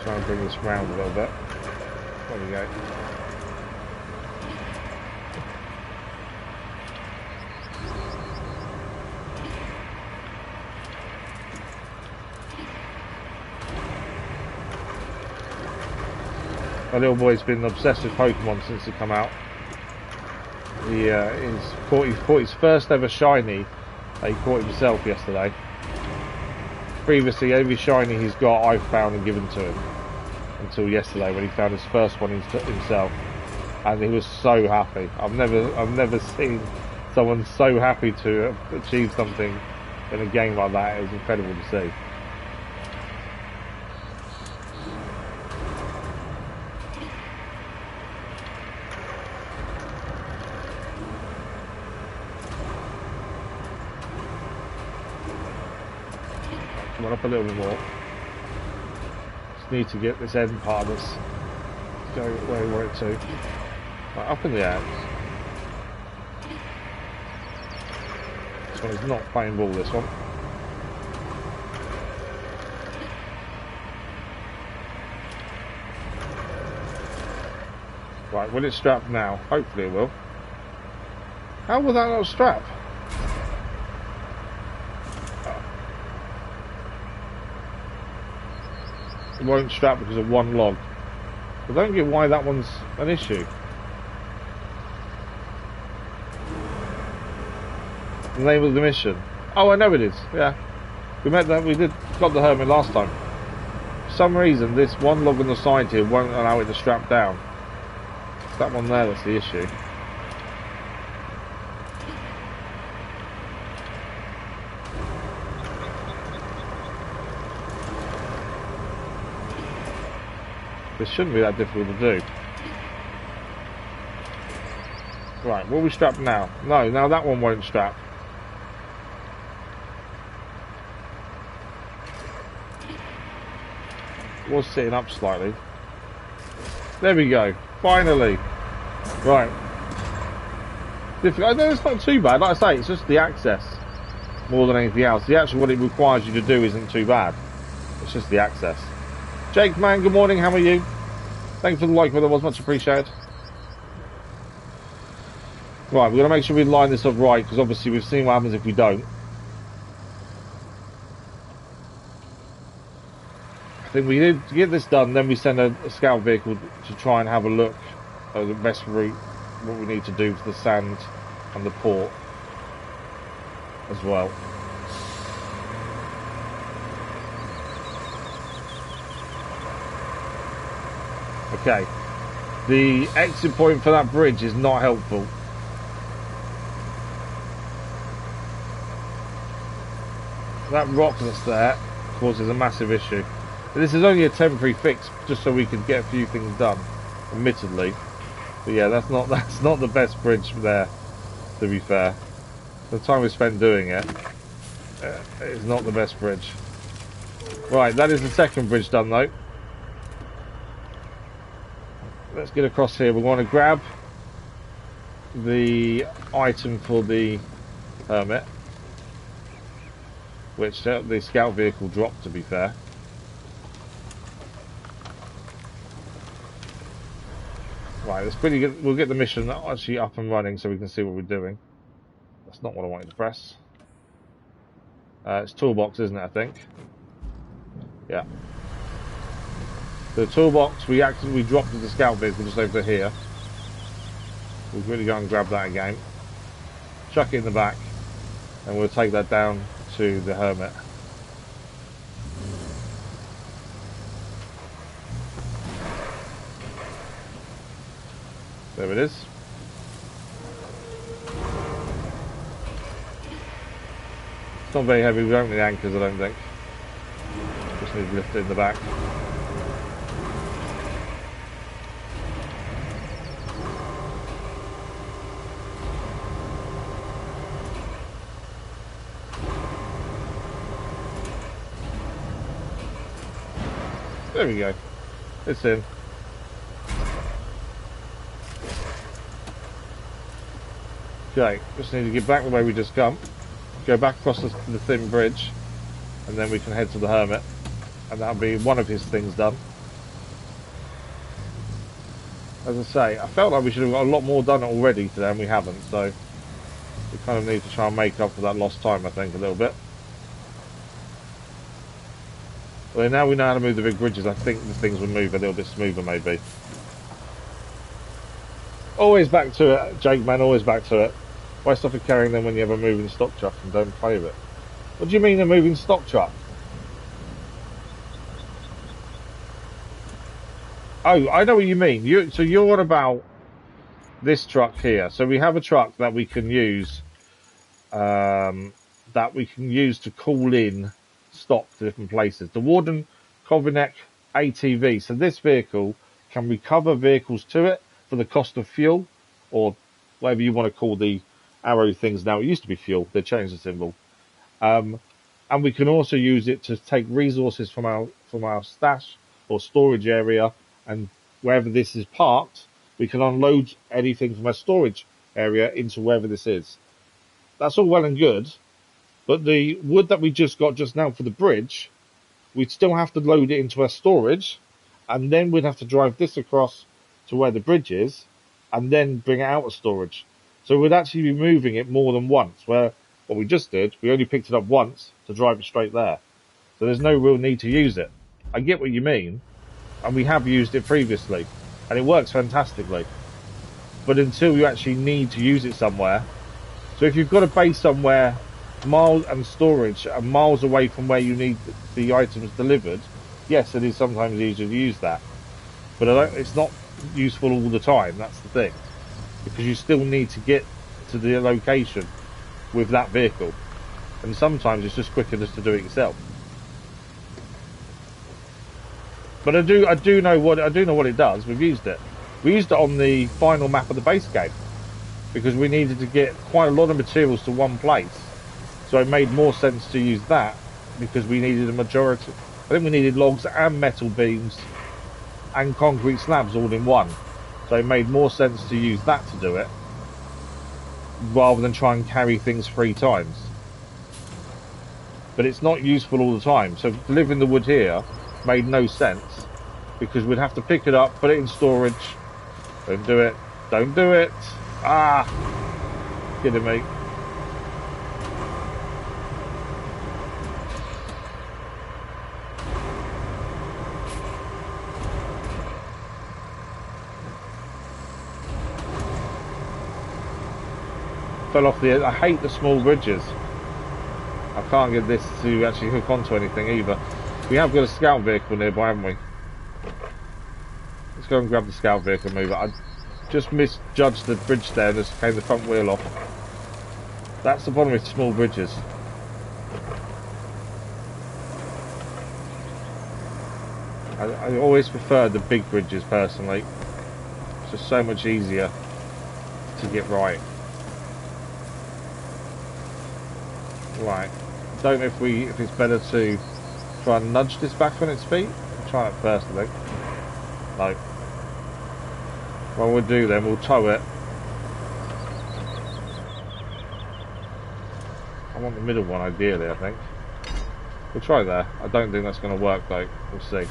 Try and bring this round a little bit. There we go. My little boy's been obsessed with Pokemon since it come out. He caught his first ever shiny that he caught himself yesterday. Previously, every shiny he's got I've found and given to him. Until yesterday when he found his first one himself. And he was so happy. I've never seen someone so happy to achieve something in a game like that. It was incredible to see. Come on up a little bit more. Just need to get this end part of this go where we want it to. Right, up in the air. This one is not playing ball, this one. Right, will it strap now? Hopefully it will. How will that not strap? It won't strap because of one log. I don't get why that one's an issue. The name of the mission. Oh, I know it is. Yeah, we got the Hermit last time. For some reason, this one log on the side here won't allow it to strap down. It's that one there that's the issue. This shouldn't be that difficult to do. Right, will we strap now? No, now that one won't strap. It was sitting up slightly. There we go. Finally. Right. Difficult. No, it's not too bad. Like I say, it's just the access more than anything else. The actual what it requires you to do isn't too bad. It's just the access. Jake, man, good morning. How are you? Thanks for the like, brother. Was much appreciated. Right, we're going to make sure we line this up right, because obviously we've seen what happens if we don't. I think we need to get this done, then we send a scout vehicle to try and have a look at the best route, what we need to do for the sand and the port as well. Okay, the exit point for that bridge is not helpful. That rock that's there causes a massive issue. This is only a temporary fix, just so we could get a few things done, admittedly. But yeah, that's not the best bridge there, to be fair. The time we spent doing it is not the best bridge. Right, that is the second bridge done though. Let's get across here. We want to grab the item for the Hermit, which the scout vehicle dropped, to be fair. Right, let's quickly get, we'll get the mission actually up and running so we can see what we're doing. That's not what I wanted to press. It's Toolbox, isn't it, I think? Yeah. The Toolbox, we dropped the scout vehicle just over here. We'll really go and grab that again. Chuck it in the back, and we'll take that down to the Hermit. There it is. It's not very heavy, we don't need anchors, I don't think. Just need to lift it in the back. There we go. It's in. Okay, just need to get back the way we just come. Go back across the thin bridge, and then we can head to the Hermit. And that'll be one of his things done. As I say, I felt like we should have got a lot more done already today, and we haven't, so we kind of need to try and make up for that lost time, I think, a little bit. Well, now we know how to move the big bridges, I think the things will move a little bit smoother, maybe. Always back to it, Jake, man, always back to it. Why stop it carrying them when you have a moving stock truck and don't play with it? What do you mean a moving stock truck? Oh, I know what you mean. So you're on about this truck here. So we have a truck that we can use, to call in stock to different places. The Warden Kovinek ATV. So this vehicle can recover vehicles to it for the cost of fuel, or whatever you want to call the arrow things now. It used to be fuel. They changed the symbol. And we can also use it to take resources from our stash or storage area, and wherever this is parked, we can unload anything from our storage area into wherever this is. That's all well and good, but the wood that we just got just now for the bridge, we'd still have to load it into our storage, and then we'd have to drive this across to where the bridge is, and then bring it out of storage. So we'd actually be moving it more than once, where what we just did, we only picked it up once to drive it straight there. So there's no real need to use it. I get what you mean, and we have used it previously, and it works fantastically. But until you actually need to use it somewhere, so if you've got a base somewhere, miles and storage and miles away from where you need the items delivered, yes, it is sometimes easier to use that. But it's not useful all the time, that's the thing. Because you still need to get to the location with that vehicle. And sometimes it's just quicker just to do it yourself. But I do know what it does. We've used it. We used it on the final map of the base game because we needed to get quite a lot of materials to one place. So it made more sense to use that because we needed a majority. I think we needed logs and metal beams and concrete slabs all in one. So it made more sense to use that to do it rather than try and carry things 3 times. But it's not useful all the time. So delivering the wood here made no sense because we'd have to pick it up, put it in storage. Don't do it. Don't do it. Ah! Kidding me. Fell off the... I hate the small bridges. I can't get this to actually hook onto anything either. We have got a scout vehicle nearby, haven't we? Let's go and grab the scout vehicle and move it. I just misjudged the bridge there and just came the front wheel off. That's the problem with small bridges. I always prefer the big bridges personally. It's just so much easier to get right. Right. Don't know if it's better to try and nudge this back on its feet. I'll try it first, I think. No. What we'll do then, we'll tow it. I want the middle one ideally, I think. We'll try there. I don't think that's going to work though. We'll see.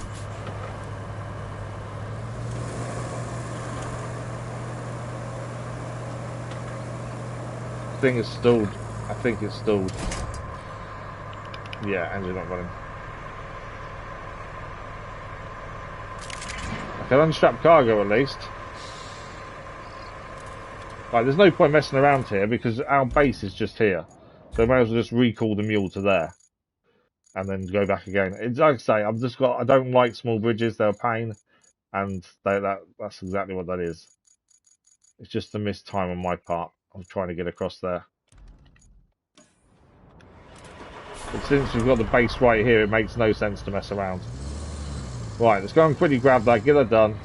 thing is stalled. I think it's stalled. Yeah, engine not running. I can unstrap cargo at least. Right, there's no point messing around here because our base is just here. So I may as well just recall the mule to there. And then go back again. It's like I say, I don't like small bridges, they're a pain. And that's exactly what that is. It's just a missed time on my part. I'm trying to get across there. But since we've got the base right here, it makes no sense to mess around. Right, let's go and quickly grab that, get that done.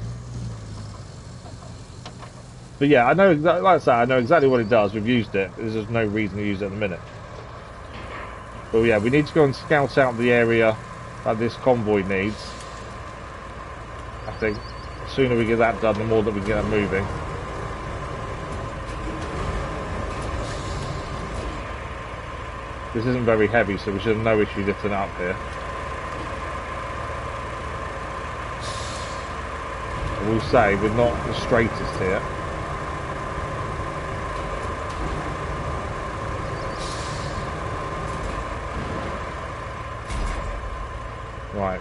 But yeah, I know, like I say, I know exactly what it does. We've used it. There's just no reason to use it at the minute. But yeah, we need to go and scout out the area that this convoy needs. I think the sooner we get that done, the more that we get them moving. This isn't very heavy, so we should have no issue lifting it up here. I will say, we're not the straightest here. Right.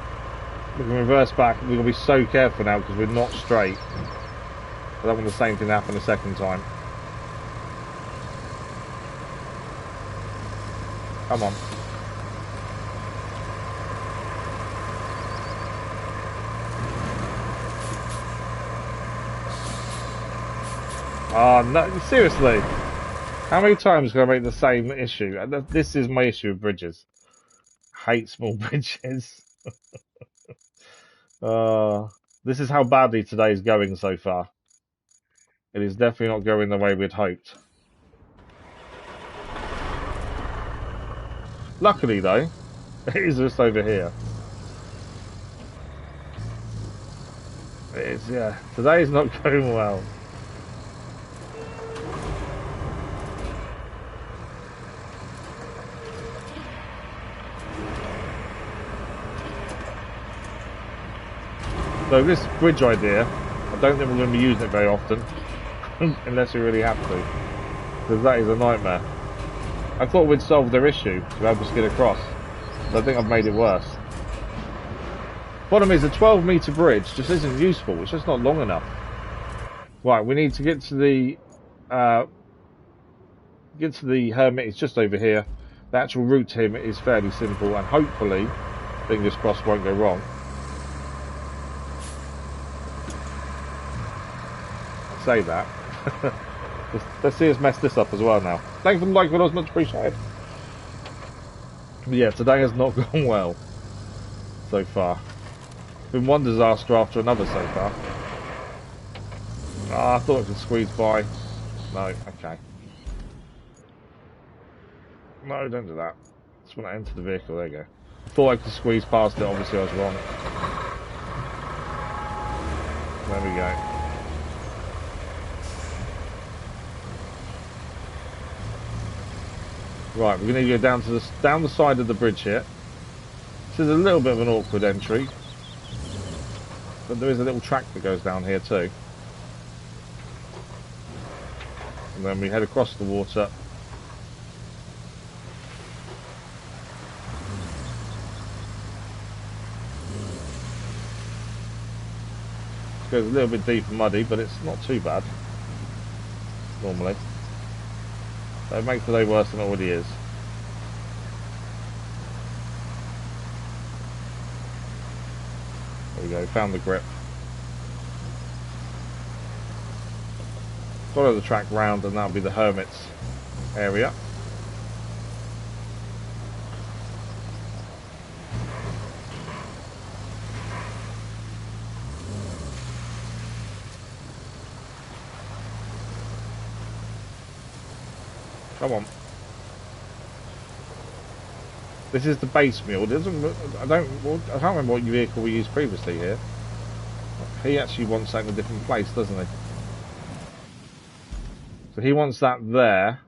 We can reverse back. We're going to be so careful now because we're not straight. I don't want the same thing to happen a second time. Come on. Oh, no, seriously. How many times can I make the same issue? This is my issue with bridges. I hate small bridges. This is how badly today is going so far. It is definitely not going the way we'd hoped. Luckily, though, it is just over here. It's, yeah, today's not going well. So this bridge idea, I don't think we're going to be using it very often, unless we really have to, because that is a nightmare. I thought we'd solve their issue to help us get across, but I think I've made it worse. Problem is, a 12-metre bridge just isn't useful. It's just not long enough. Right, we need to get to the Hermit. It's just over here. The actual route to him is fairly simple, and hopefully, fingers crossed, won't go wrong. Say that. Let's see us mess this up as well now. Thanks for the like, videos, much appreciated. But yeah, today has not gone well so far. It's been one disaster after another so far. Ah, I thought I could squeeze by. No, okay. No, don't do that. Just when I enter the vehicle, there you go. I thought I could squeeze past it, obviously I was wrong. There we go. Right, we're going to go down the side of the bridge here. This is a little bit of an awkward entry, but there is a little track that goes down here too. And then we head across the water. It goes a little bit deep and muddy, but it's not too bad normally. So it makes the day worse than it already is. There we go, found the grip. Follow the track round and that'll be the Hermit's area. Come on. This is the base mule. I can't remember what vehicle we used previously here. He actually wants that in a different place, doesn't he? So he wants that there.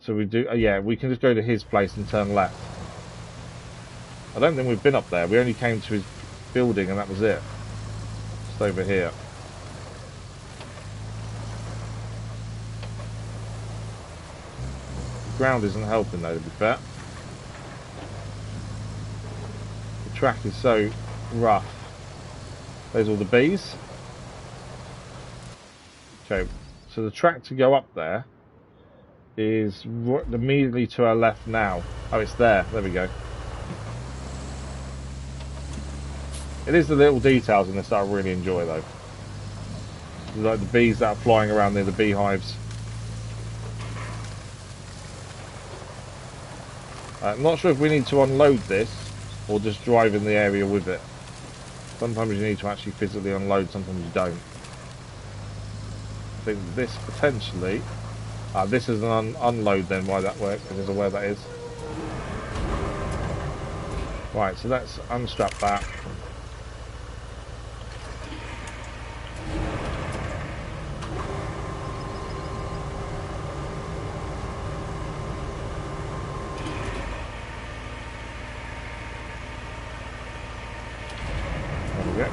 So we do. Yeah, we can just go to his place and turn left. I don't think we've been up there. We only came to his building and that was it. Just over here. ground isn't helping though, to be fair. The track is so rough. There's all the bees. Okay, so the track to go up there is immediately to our left now. Oh, it's there. There we go. It is the little details in this that I really enjoy, though. Like the bees that are flying around near the beehives. I'm not sure if we need to unload this or just drive in the area with it. Sometimes you need to actually physically unload, sometimes you don't. I think this potentially... this is an unload then, why that works, because of where that is. Right, so let's unstrap that. There we go.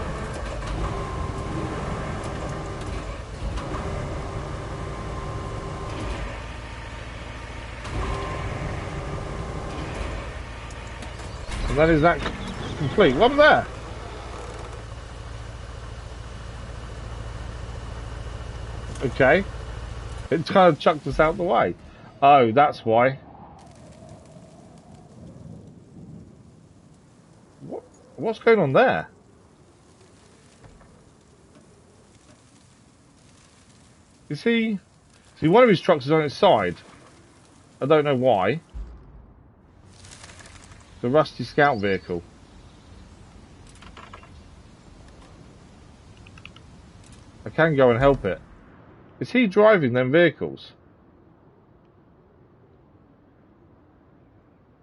And then is that complete? One there. Okay. It kind of chucked us out the way. Oh, that's why. What's going on there? You see, one of his trucks is on its side. I don't know why. The rusty scout vehicle. I can go and help it. Is he driving them vehicles?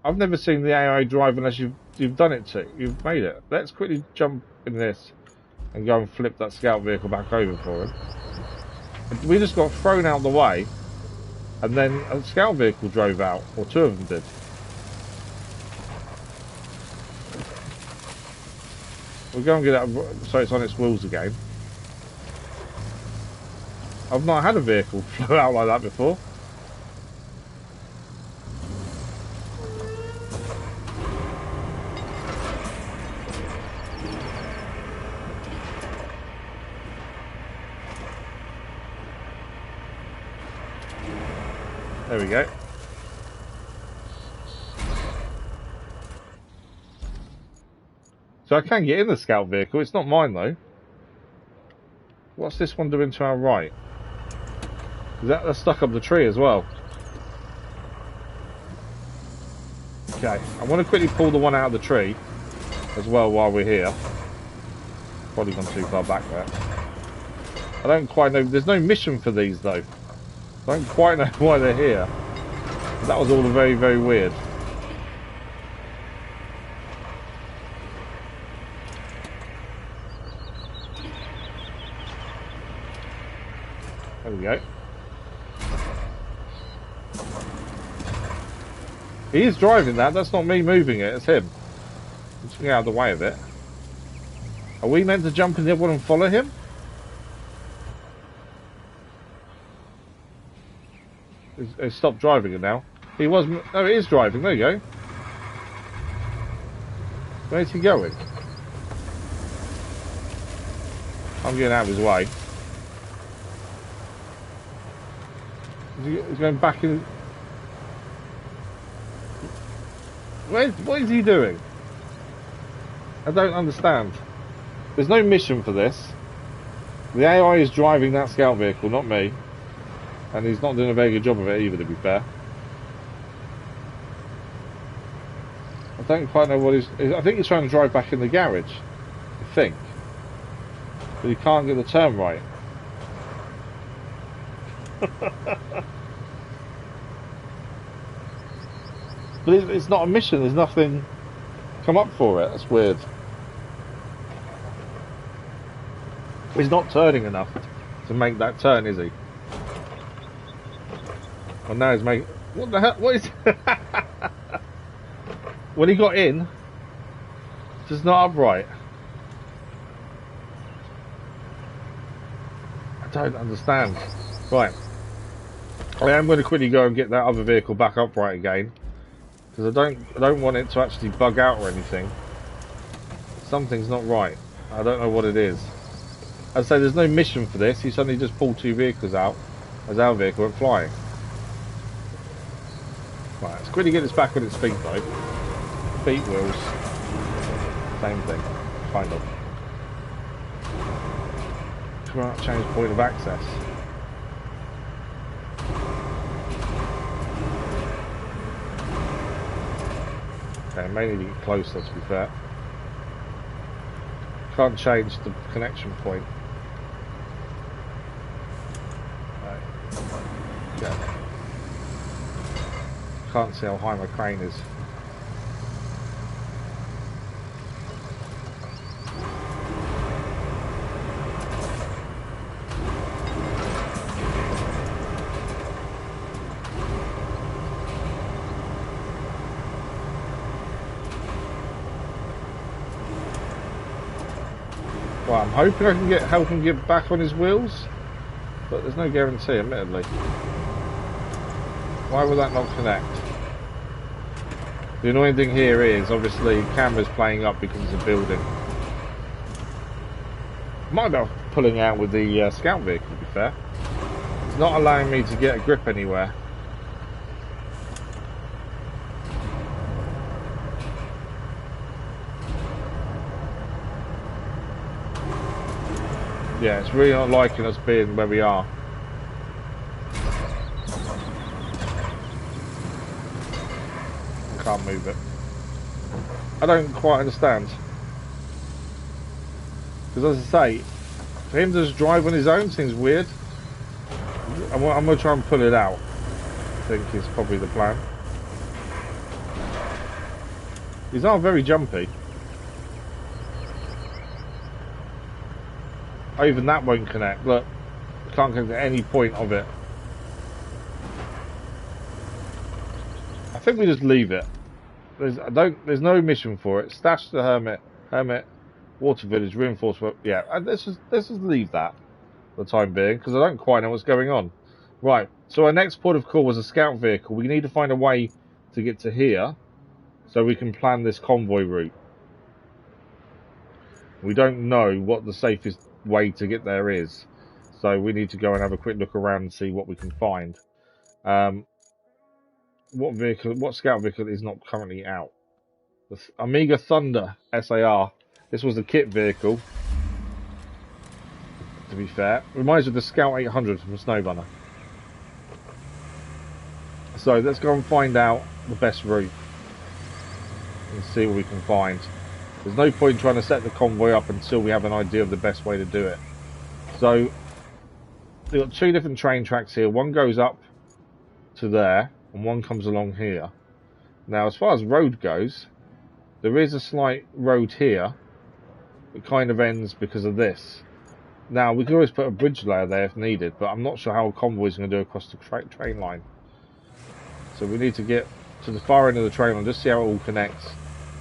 I've never seen the AI drive unless you've done it to. You've made it. Let's quickly jump in this and go and flip that scout vehicle back over for him. We just got thrown out the way, and then a scout vehicle drove out, or two of them did. We'll go and get that so it's on its wheels again. I've not had a vehicle flow out like that before. There we go. So I can get in the scout vehicle. It's not mine though. What's this one doing to our right? Is that's stuck up the tree as well? Okay, I want to quickly pull the one out of the tree as well while we're here. Probably gone too far back there. I don't quite know. There's no mission for these though. I don't quite know why they're here. That was all very, very weird. There we go. He is driving that. That's not me moving it. It's him. I'm just getting out of the way of it. Are we meant to jump in the other one and follow him? He's stopped driving it now. He was... Oh, it is driving. There you go. Where's he going? I'm getting out of his way. He's going back in... What is he doing? I don't understand. There's no mission for this. The AI is driving that scout vehicle, not me. And he's not doing a very good job of it either, to be fair. I don't quite know what he's... I think he's trying to drive back in the garage. I think. But he can't get the turn right. But it's not a mission. There's nothing come up for it. That's weird. He's not turning enough to make that turn, is he? Well, now he's making... What the hell? What is... When he got in, it's just not upright. I don't understand. Right. I am going to quickly go and get that other vehicle back upright again, because I don't want it to actually bug out or anything. Something's not right. I don't know what it is. As I say, there's no mission for this. He suddenly just pulled two vehicles out as our vehicle went flying. Right, let's quickly get this back on its feet though. Feet wheels. Same thing, kind of. Can't change point of access. Okay, I may need to get closer to be fair. Can't change the connection point. Right. Yeah. Can't see how high my crane is. Well, I'm hoping I can help him get back on his wheels, but there's no guarantee, admittedly. Why will that not connect? The annoying thing here is, obviously, camera's playing up because it's a building. Might be pulling out with the scout vehicle, to be fair. It's not allowing me to get a grip anywhere. Yeah, it's really not liking us being where we are. I can't move it. I don't quite understand. Because as I say, for him to just drive on his own seems weird. I'm going to try and pull it out. I think is probably the plan. These are very jumpy. Even that won't connect. Look, can't connect at any point of it. I think we just leave it. There's no mission for it. Stash the Hermit, Water Village, reinforcement. Yeah, let's just leave that for the time being because I don't quite know what's going on. Right. So our next port of call was a scout vehicle. We need to find a way to get to here so we can plan this convoy route. We don't know what the safest way to get there is, so we need to go and have a quick look around and see what we can find. What scout vehicle is not currently out? The Amiga Thunder SAR. This was the kit vehicle, to be fair. Reminds me of the Scout 800 from Snowrunner. So let's go and find out the best route and see what we can find. There's no point trying to set the convoy up until we have an idea of the best way to do it. So we've got two different train tracks here. One goes up to there and one comes along here. Now as far as road goes, there is a slight road here. It kind of ends because of this. Now we can always put a bridge layer there if needed, but I'm not sure how a convoy is going to do across the train line. So we need to get to the far end of the train line, just see how it all connects,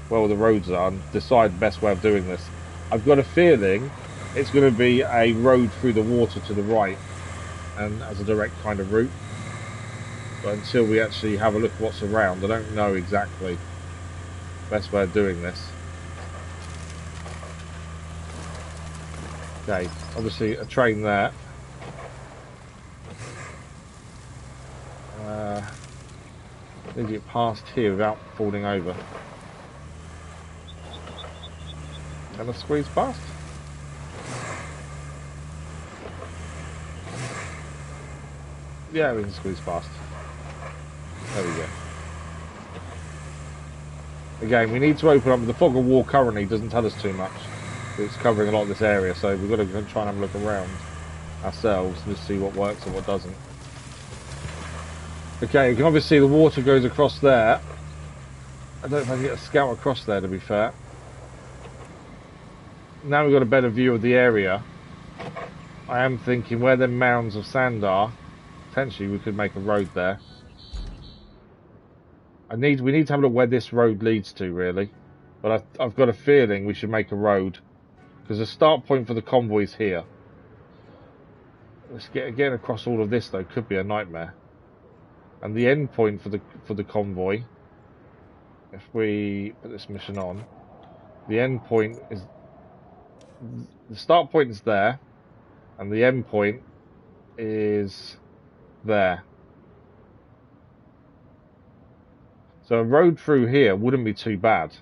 where all the roads are, and decide the best way of doing this. I've got a feeling it's going to be a road through the water to the right, and as a direct kind of route. But until we actually have a look at what's around, I don't know exactly the best way of doing this. Okay, obviously a train there. Need to get past here without falling over. Can I squeeze past? Yeah, we can squeeze past. There we go. Again, we need to open up. The fog of war currently doesn't tell us too much. It's covering a lot of this area, so we've got to try and have a look around ourselves and just see what works and what doesn't. Okay, you can obviously see the water goes across there. I don't know if I can get a scout across there, to be fair. Now we've got a better view of the area. I am thinking where the mounds of sand are, potentially we could make a road there. We need to have a look where this road leads to, really. But I've got a feeling we should make a road, because the start point for the convoy is here. Let's getting across all of this though could be a nightmare. And the end point for the convoy, if we put this mission on, the end point is, the start point is there, and the end point is there. So a road through here wouldn't be too bad.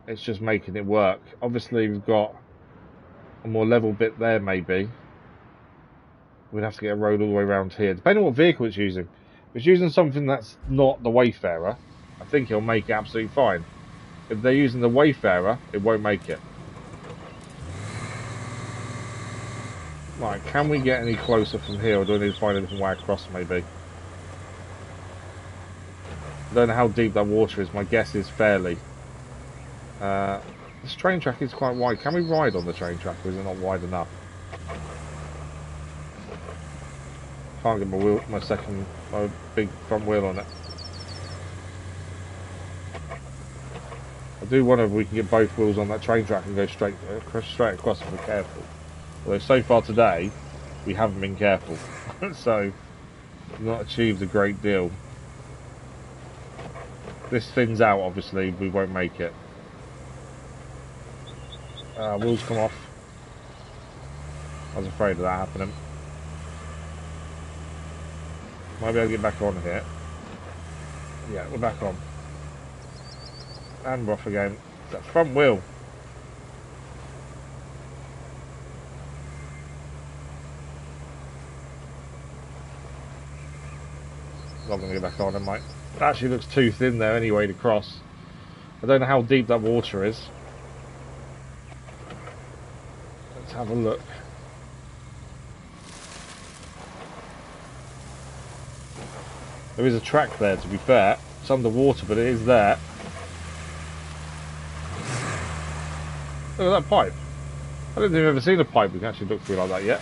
It's just making it work. Obviously we've got a more level bit there maybe. We'd have to get a road all the way around here, depending on what vehicle it's using. If it's using something that's not the Wayfarer, I think it'll make it absolutely fine. If they're using the Wayfarer, it won't make it. Right, can we get any closer from here, or do I need to find a different way across maybe? I don't know how deep that water is, my guess is fairly. This train track is quite wide. Can we ride on the train track, or is it not wide enough? Can't get my big front wheel on it. I do wonder if we can get both wheels on that train track and go straight across if we're careful. Although so far today, we haven't been careful. So, we've not achieved a great deal. This thins out, obviously, we won't make it. Wheels come off. I was afraid of that happening. Maybe I'll get back on here. Yeah, we're back on. And we're off again. That front wheel. Not going to get back on, am I? It actually looks too thin there anyway to cross. I don't know how deep that water is. Let's have a look. There is a track there, to be fair. It's underwater, but it is there. Look at that pipe. I don't think I've ever seen a pipe that can actually look through like that yet.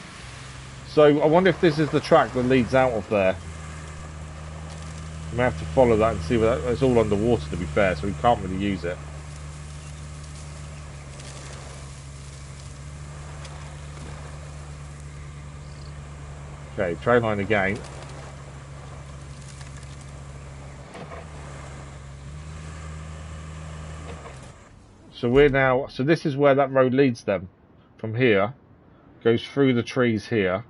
So I wonder if this is the track that leads out of there. We may have to follow that and see where that, it's all underwater, to be fair, so we can't really use it. Okay, train line again. So we're now, so this is where that road leads them. From here, goes through the trees here.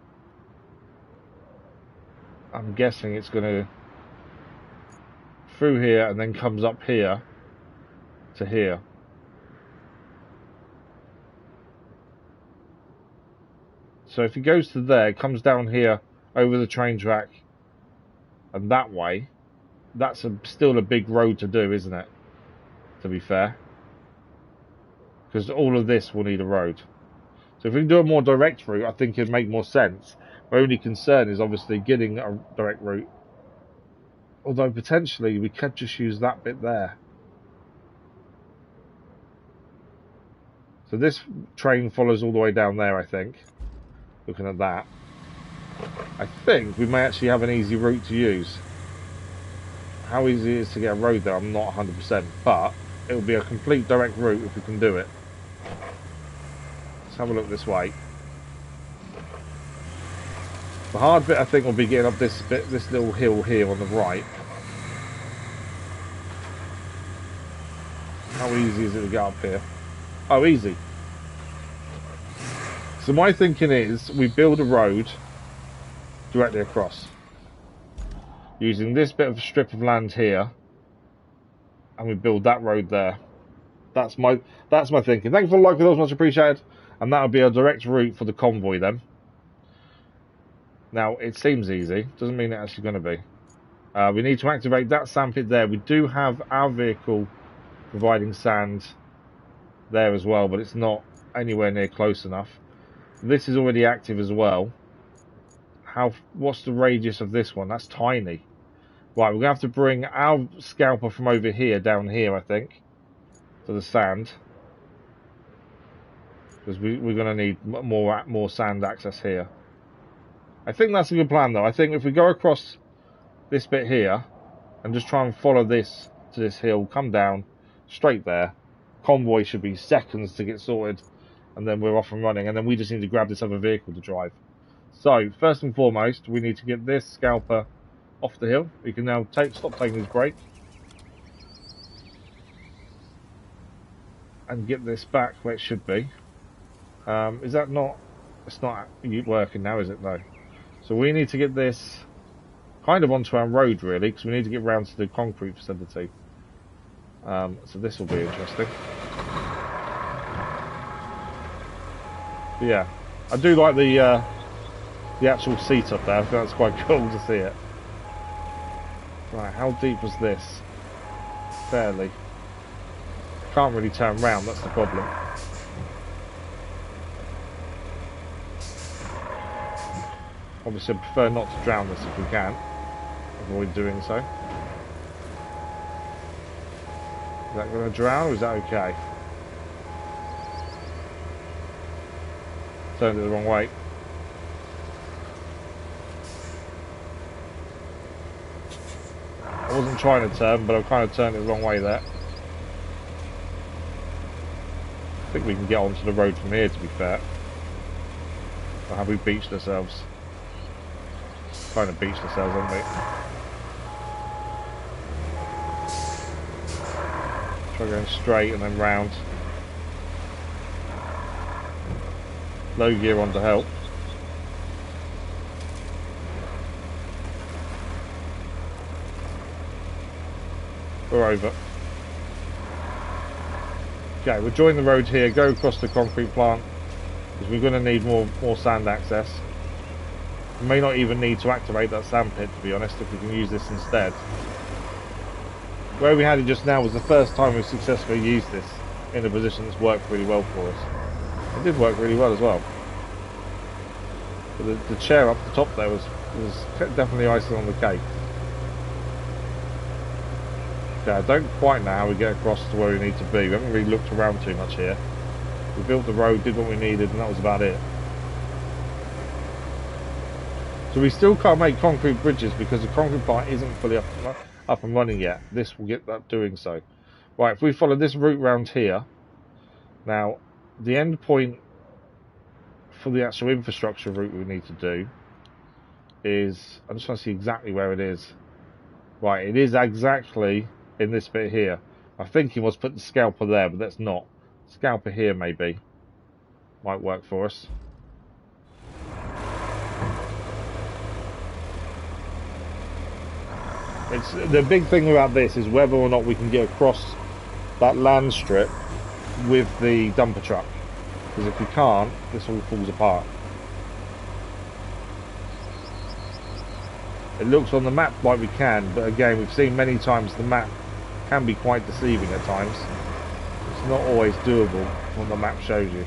I'm guessing it's going to through here and then comes up here to here. So if it goes to there, it comes down here over the train track and that way. That's still a big road to do, isn't it? To be fair. Because all of this will need a road. So if we can do a more direct route, I think it'd make more sense. My only concern is obviously getting a direct route. Although potentially we could just use that bit there. So this train follows all the way down there, I think. Looking at that. I think we may actually have an easy route to use. How easy it is to get a road there, I'm not 100%. But it will be a complete direct route if we can do it. Let's have a look this way. The hard bit I think will be getting up this bit, this little hill here on the right. How easy is it to get up here? Oh, easy. So my thinking is we build a road directly across. Using this bit of strip of land here. And we build that road there. That's my thinking. Thanks for the like, those much appreciated. And that'll be a direct route for the convoy then. Now, it seems easy. Doesn't mean it's actually going to be. We need to activate that sand pit there. We do have our vehicle providing sand there as well, but it's not anywhere near close enough. This is already active as well. What's the radius of this one? That's tiny. Right, we're going to have to bring our scalper from over here down here, I think, to the sand. Because we're going to need more sand access here. I think that's a good plan, though. I think if we go across this bit here and just try and follow this to this hill, come down, straight there. Convoy should be seconds to get sorted, and then we're off and running, and then we just need to grab this other vehicle to drive. So, first and foremost, we need to get this scalper off the hill. You can now stop taking his brake and get this back where it should be. Is that not? It's not working now, is it? No. So we need to get this kind of onto our road, really, because we need to get round to the concrete facility. So this will be interesting. But yeah, I do like the actual seat up there. I think that's quite cool to see it. Right, how deep was this? Fairly. Can't really turn round, that's the problem. Obviously I prefer not to drown this if we can. Avoid doing so. Is that going to drown or is that okay? Turned it the wrong way. I wasn't trying to turn, but I kind of turned it the wrong way there. I think we can get onto the road from here, to be fair. Or have we beached ourselves? Kind of beached ourselves, haven't we? Try going straight and then round. Low gear on to help. We're over. Okay, we'll join the road here, go across the concrete plant, because we're going to need more sand access. We may not even need to activate that sand pit, to be honest, if we can use this instead. Where we had it just now was the first time we've successfully used this in a position that's worked really well for us. It did work really well as well. But the chair up the top there was definitely icing on the cake. Okay, I don't quite know how we get across to where we need to be. We haven't really looked around too much here. We built the road, did what we needed, and that was about it. So we still can't make concrete bridges because the concrete plant isn't fully up and running yet. This will get that doing so. Right, if we follow this route round here, now the end point for the actual infrastructure route we need to do is, I'm just trying to see exactly where it is. Right, it is exactly in this bit here. My thinking was put the scalper there, but that's not. Scalper here maybe might work for us. It's the big thing about this is whether or not we can get across that land strip with the dumper truck, because if we can't, this all falls apart. It looks on the map like we can, but again, we've seen many times the map can be quite deceiving at times. It's not always doable what the map shows you.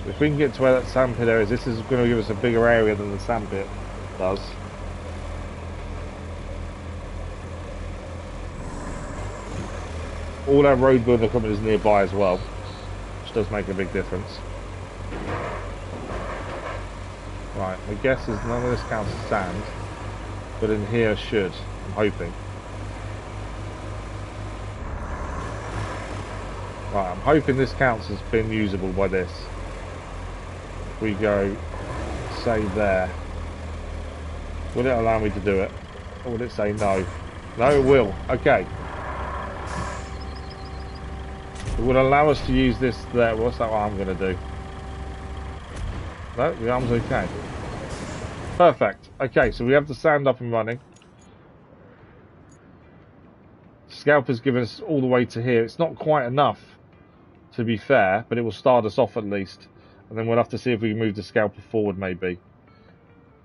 If we can get to where that sandpit area is, this is going to give us a bigger area than the sandpit does. All our road building equipment is nearby as well, which does make a big difference. Right, my guess is none of this counts as sand, but in here should, I'm hoping. Right, I'm hoping this counts as being usable by this. If we go, say there, will it allow me to do it? Or will it say no? No, it will. Okay. It will allow us to use this there. What's that arm going to do? No, the arm's okay. Perfect. Okay, so we have the sand up and running. Scalper's given us all the way to here. It's not quite enough, to be fair, but it will start us off at least. And then we'll have to see if we can move the scalper forward, maybe.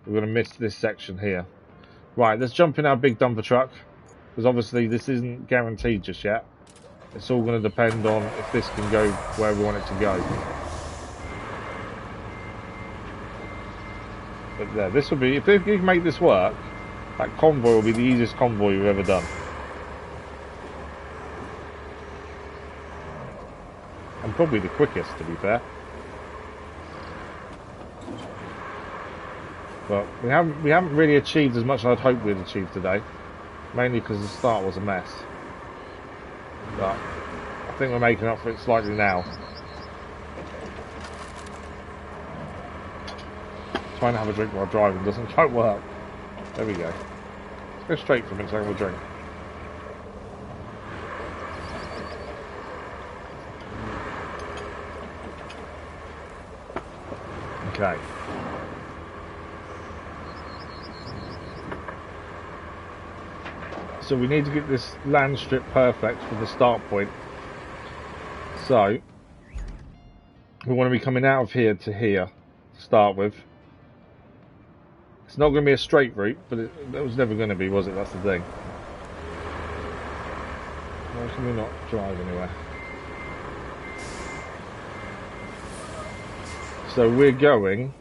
We're going to miss this section here. Right, let's jump in our big dumper truck, because obviously this isn't guaranteed just yet. It's all going to depend on if this can go where we want it to go. But there, this will be, if we can make this work, that convoy will be the easiest convoy we've ever done. And probably the quickest, to be fair. But we haven't really achieved as much as I'd hoped we'd achieve today. Mainly because the start was a mess. But I think we're making up for it slightly now. trying to have a drink while driving doesn't quite work. There we go. Let's go straight from it so I have a drink. Okay. So we need to get this land strip perfect for the start point. So we want to be coming out of here to here to start with. It's not going to be a straight route, but it was never going to be, was it? That's the thing. Why can we not drive anywhere? So we're going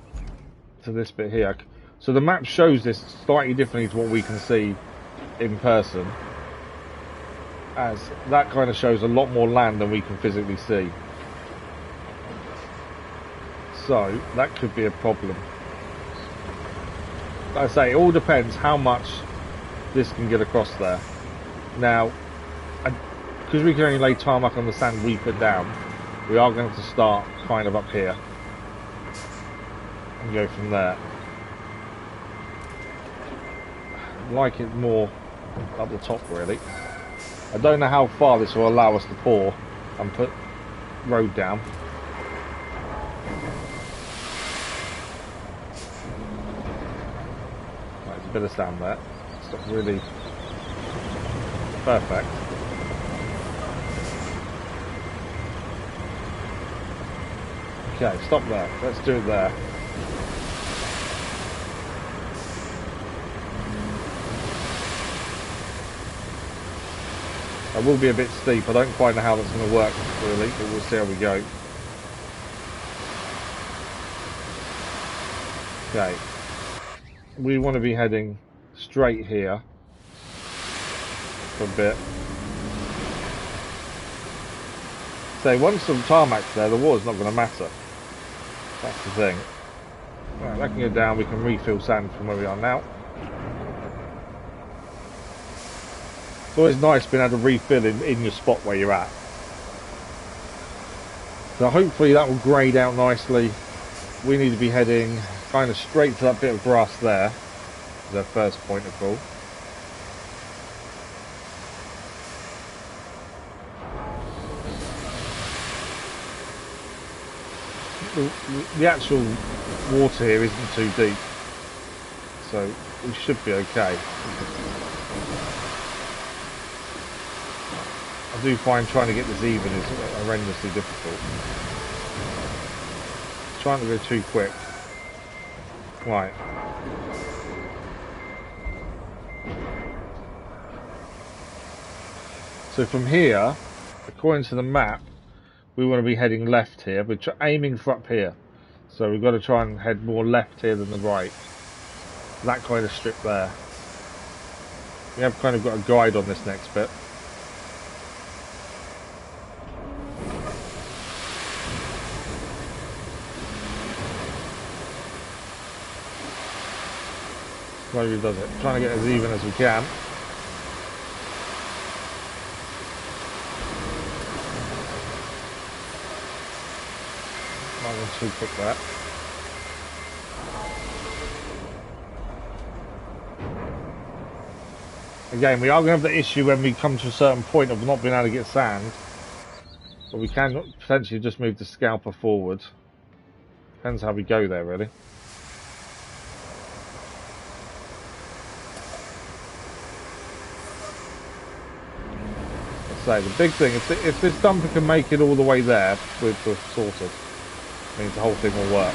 to this bit here. So the map shows this slightly differently to what we can see in person, as that kind of shows a lot more land than we can physically see. So that could be a problem. Like I say, it all depends how much this can get across there. Now, because we can only lay tarmac on the sand we put down, we are going to start kind of up here and go from there. I'd like it more up the top, really. I don't know how far this will allow us to pour and put road down. Right, there's a bit of sand there. It's not really perfect. Okay, stop there. Let's do it there. It will be a bit steep. I don't quite know how that's going to work really, but we'll see how we go. Okay. We want to be heading straight here for a bit. So once the tarmac's there, the water's not going to matter. That's the thing. Right, that can go down. We can refill sand from where we are now. It's always nice being able to refill in your spot where you're at. So hopefully that will grade out nicely. We need to be heading kind of straight to that bit of grass there. Is our first point of call. The actual water here isn't too deep, so we should be okay. I do find trying to get this even is horrendously difficult. Trying to go too quick. Right. So from here, according to the map, we want to be heading left here. We're aiming for up here. So we've got to try and head more left here than the right. That kind of strip there. We have kind of got a guide on this next bit. Maybe does it. Trying to get as even as we can. Not going too quick that. Again, we are going to have the issue when we come to a certain point of not being able to get sand. But we can potentially just move the scalper forward. Depends how we go there, really. So the big thing is if this dumper can make it all the way there, we're sorted. Means the whole thing will work.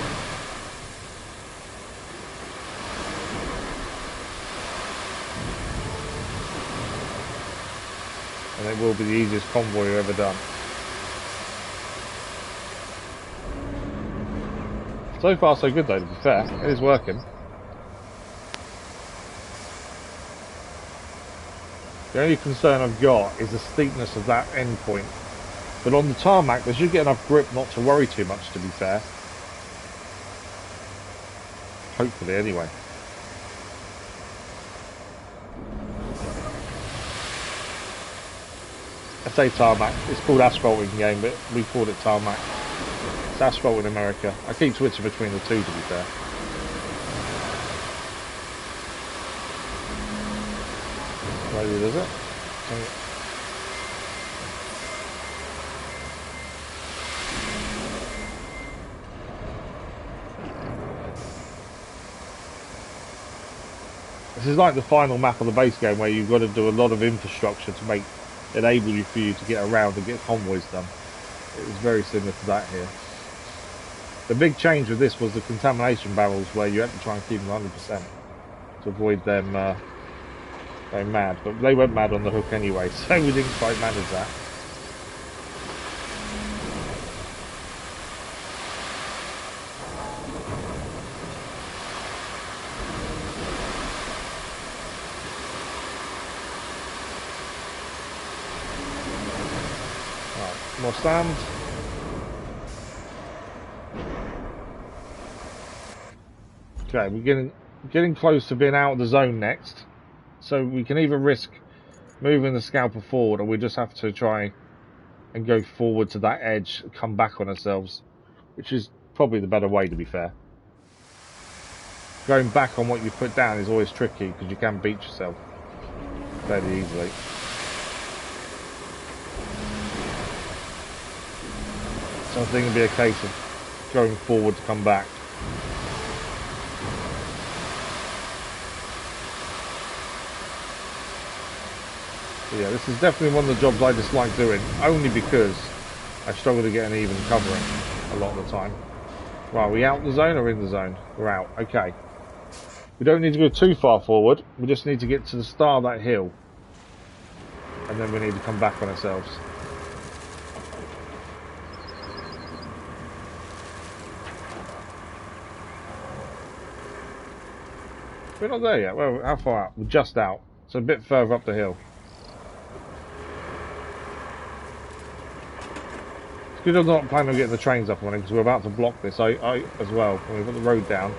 And it will be the easiest convoy we've ever done. So far so good though, to be fair. It is working. The only concern I've got is the steepness of that end point. But on the tarmac, there should get enough grip not to worry too much, to be fair. Hopefully, anyway. I say tarmac. It's called asphalt in game, but we called it tarmac. It's asphalt in America. I keep switching between the two, to be fair. Maybe does it? This is like the final map of the base game where you've got to do a lot of infrastructure to enable you for you to get around and get convoys done. It was very similar to that here. The big change with this was the contamination barrels, where you had to try and keep them 100% to avoid them going mad. But they went mad on the hook anyway, so we didn't quite manage that. Right, more sand. Okay, we're getting close to being out of the zone next, so we can either risk moving the scalper forward, or we just have to try and go forward to that edge, come back on ourselves, which is probably the better way, to be fair. Going back on what you put down is always tricky, because you can beat yourself fairly easily. So I think it'll be a case of going forward to come back. Yeah, this is definitely one of the jobs I dislike doing, only because I struggle to get an even covering a lot of the time. Right, are we out the zone or in the zone? We're out, okay. We don't need to go too far forward, we just need to get to the start of that hill. And then we need to come back on ourselves. We're not there yet, well, how far out? We're just out, so a bit further up the hill. It's good I'm not planning on getting the trains up and running, because we're about to block this I as well. When we put the road down,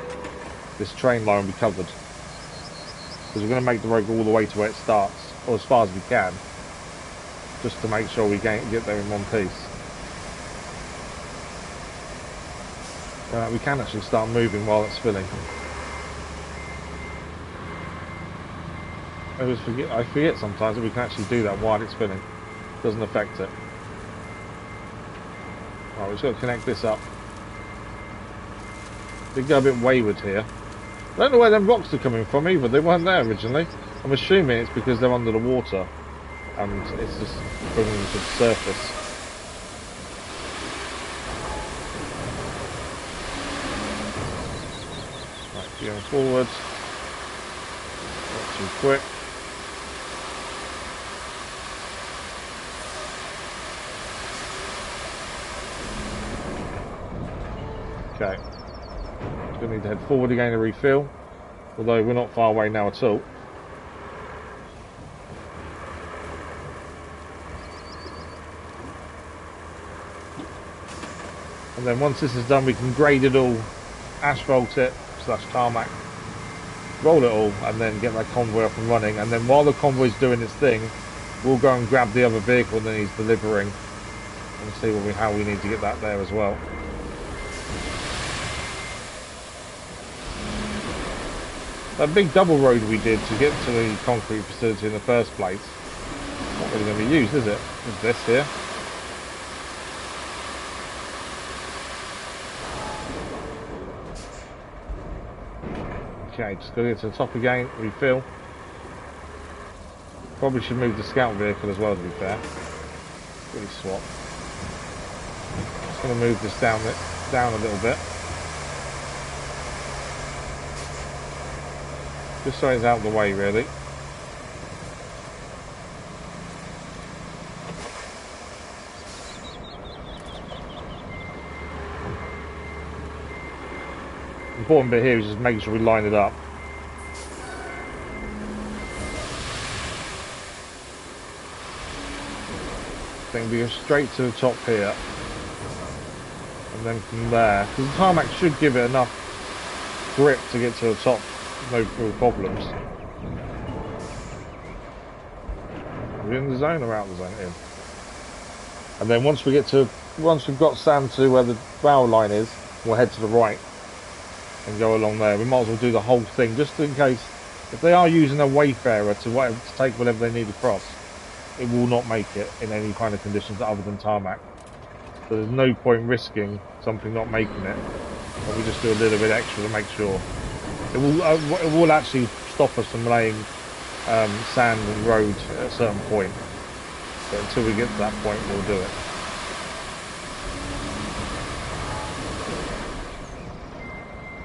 this train line will be covered. Because we're going to make the road go all the way to where it starts, or as far as we can, just to make sure we get there in one piece. We can actually start moving while it's filling. I forget sometimes that we can actually do that while it's filling. Doesn't affect it. Right, we've just got to connect this up. They go a bit wayward here. I don't know where them rocks are coming from either. They weren't there originally. I'm assuming it's because they're under the water and it's just bringing them to the surface. Right, going forward. Not too quick. Okay, just going to need to head forward again to refill, although we're not far away now at all. And then once this is done, we can grade it all, asphalt it, / tarmac, roll it all, and then get that convoy up and running. And then while the convoy's doing its thing, we'll go and grab the other vehicle that he's delivering and see how we need to get that there as well. That big double road we did to get to the concrete facility in the first place, not really going to be used, is it? Is this here? Okay, just got to get to the top again, refill. Probably should move the scout vehicle as well, to be fair. Really swap. Just going to move this down a little bit. Just so it's out of the way, really. The important bit here is just making sure we line it up. Then we go straight to the top here. And then from there, because the tarmac should give it enough grip to get to the top. No real problems. Are we in the zone or out of the zone? In. And then once we've got sand to where the bow line is, we'll head to the right and go along there. We might as well do the whole thing just in case If they are using a Wayfarer to take whatever they need across, it will not make it in any kind of conditions other than tarmac. So there's no point risking something not making it, but we just do a little bit extra to make sure. It will actually stop us from laying sand and road at a certain point. But until we get to that point, we'll do it.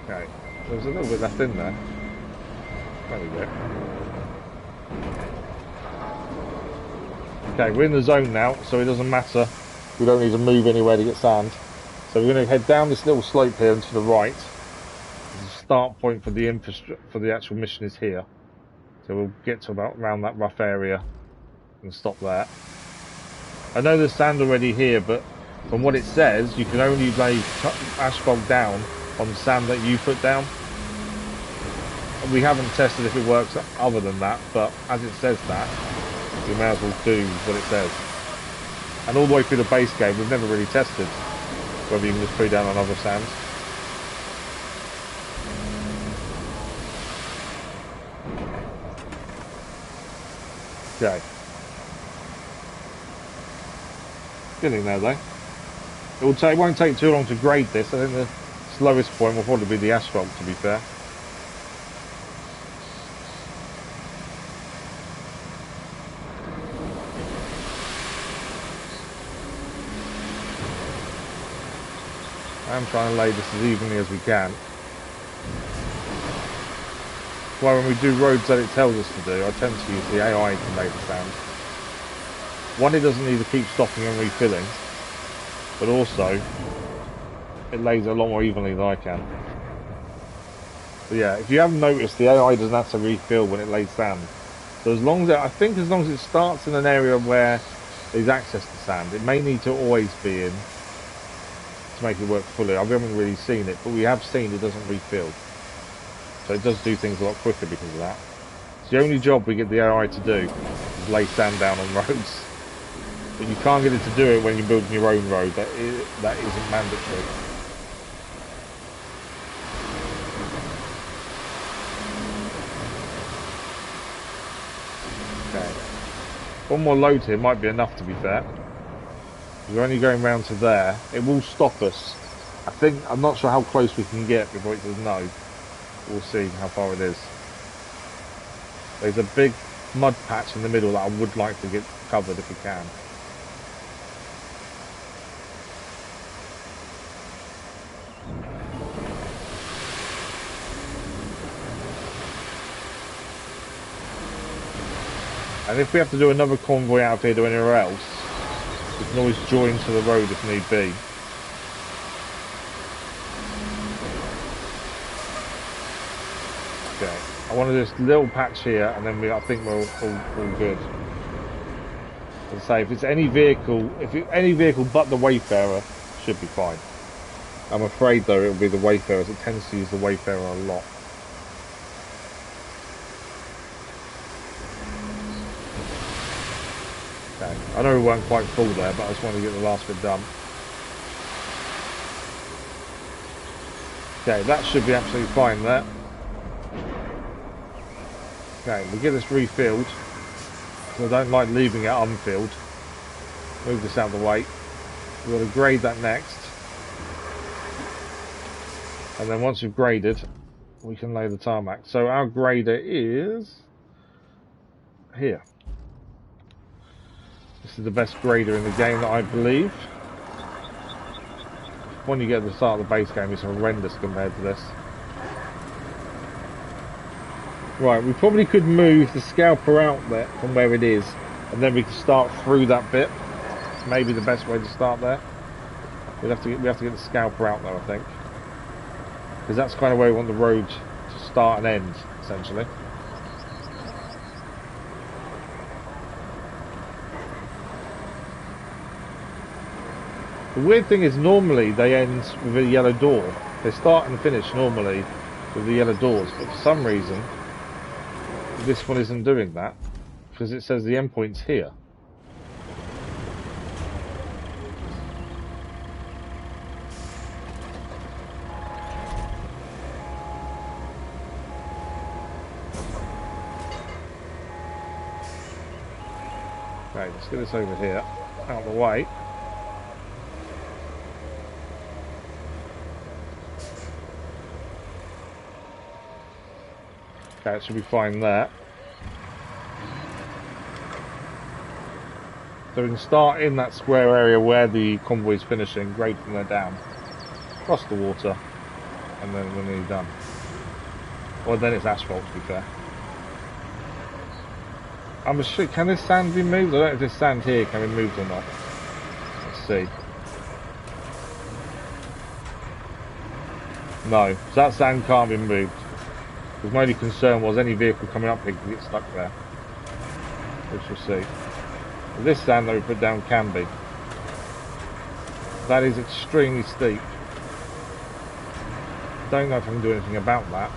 Okay, there's a little bit left in there. There we go. Okay, we're in the zone now, so it doesn't matter. We don't need to move anywhere to get sand. So we're going to head down this little slope here and to the right. The start point for the actual mission is here. So we'll get to about around that rough area and stop there. I know there's sand already here, but from what it says, you can only lay asphalt down on the sand that you put down. We haven't tested if it works other than that, but as it says that, we may as well do what it says. And all the way through the base game, we've never really tested whether you can just put down on other sands. Okay. Getting there though. It won't take too long to grade this. I think the slowest point will probably be the asphalt, to be fair. I'm trying to lay this as evenly as we can. Well, when we do roads that it tells us to do, I tend to use the AI to lay the sand. One, it doesn't need to keep stopping and refilling, but also it lays a lot more evenly than I can. But yeah, if you haven't noticed, the AI doesn't have to refill when it lays sand. So as long as it starts in an area where there's access to sand, it may need to always be in to make it work fully. I haven't really seen it, but we have seen it doesn't refill. So it does do things a lot quicker because of that. It's the only job we get the AI to do is lay sand down on roads. But you can't get it to do it when you're building your own road. That isn't mandatory. Okay. One more load here might be enough, to be fair. We're only going round to there. It will stop us. I'm not sure how close we can get before it says no. We'll see how far it is. There's a big mud patch in the middle that I would like to get covered if we can. And if we have to do another convoy out here to anywhere else, we can always join to the road if need be. Okay, I wanted this little patch here, and then I think we're all good. As I say, if it's any vehicle, but the Wayfarer, should be fine. I'm afraid though it will be the Wayfarer, as it tends to use the Wayfarer a lot. Okay, I know we weren't quite full there, but I just wanted to get the last bit done. Okay, that should be absolutely fine there. Okay, we get this refilled, because I don't like leaving it unfilled. Move this out of the way. We've got to grade that next. And then once we've graded, we can lay the tarmac. So our grader is here. This is the best grader in the game that I believe. When you get to the start of the base game, it's horrendous compared to this. Right, we probably could move the scalper out there from where it is, and then we can start through that bit. Maybe the best way to start there. We have to get the scalper out though, I think, because that's kind of where we want the road to start and end, essentially. The weird thing is, normally they end with a yellow door. They start and finish normally with the yellow doors, but for some reason this one isn't doing that, because it says the endpoint's here. Okay, let's get this over here, out of the way. Okay, it should be fine there. So we can start in that square area where the convoy is finishing, grade from there down, across the water, and then we're nearly done. Well, then it's asphalt, to be fair. I'm sure, can this sand be moved? I don't know if this sand here can be moved or not. Let's see. No, so that sand can't be moved. Because my only concern was any vehicle coming up here could get stuck there. Which we'll see. This sand that we put down can be. That is extremely steep. Don't know if I can do anything about that.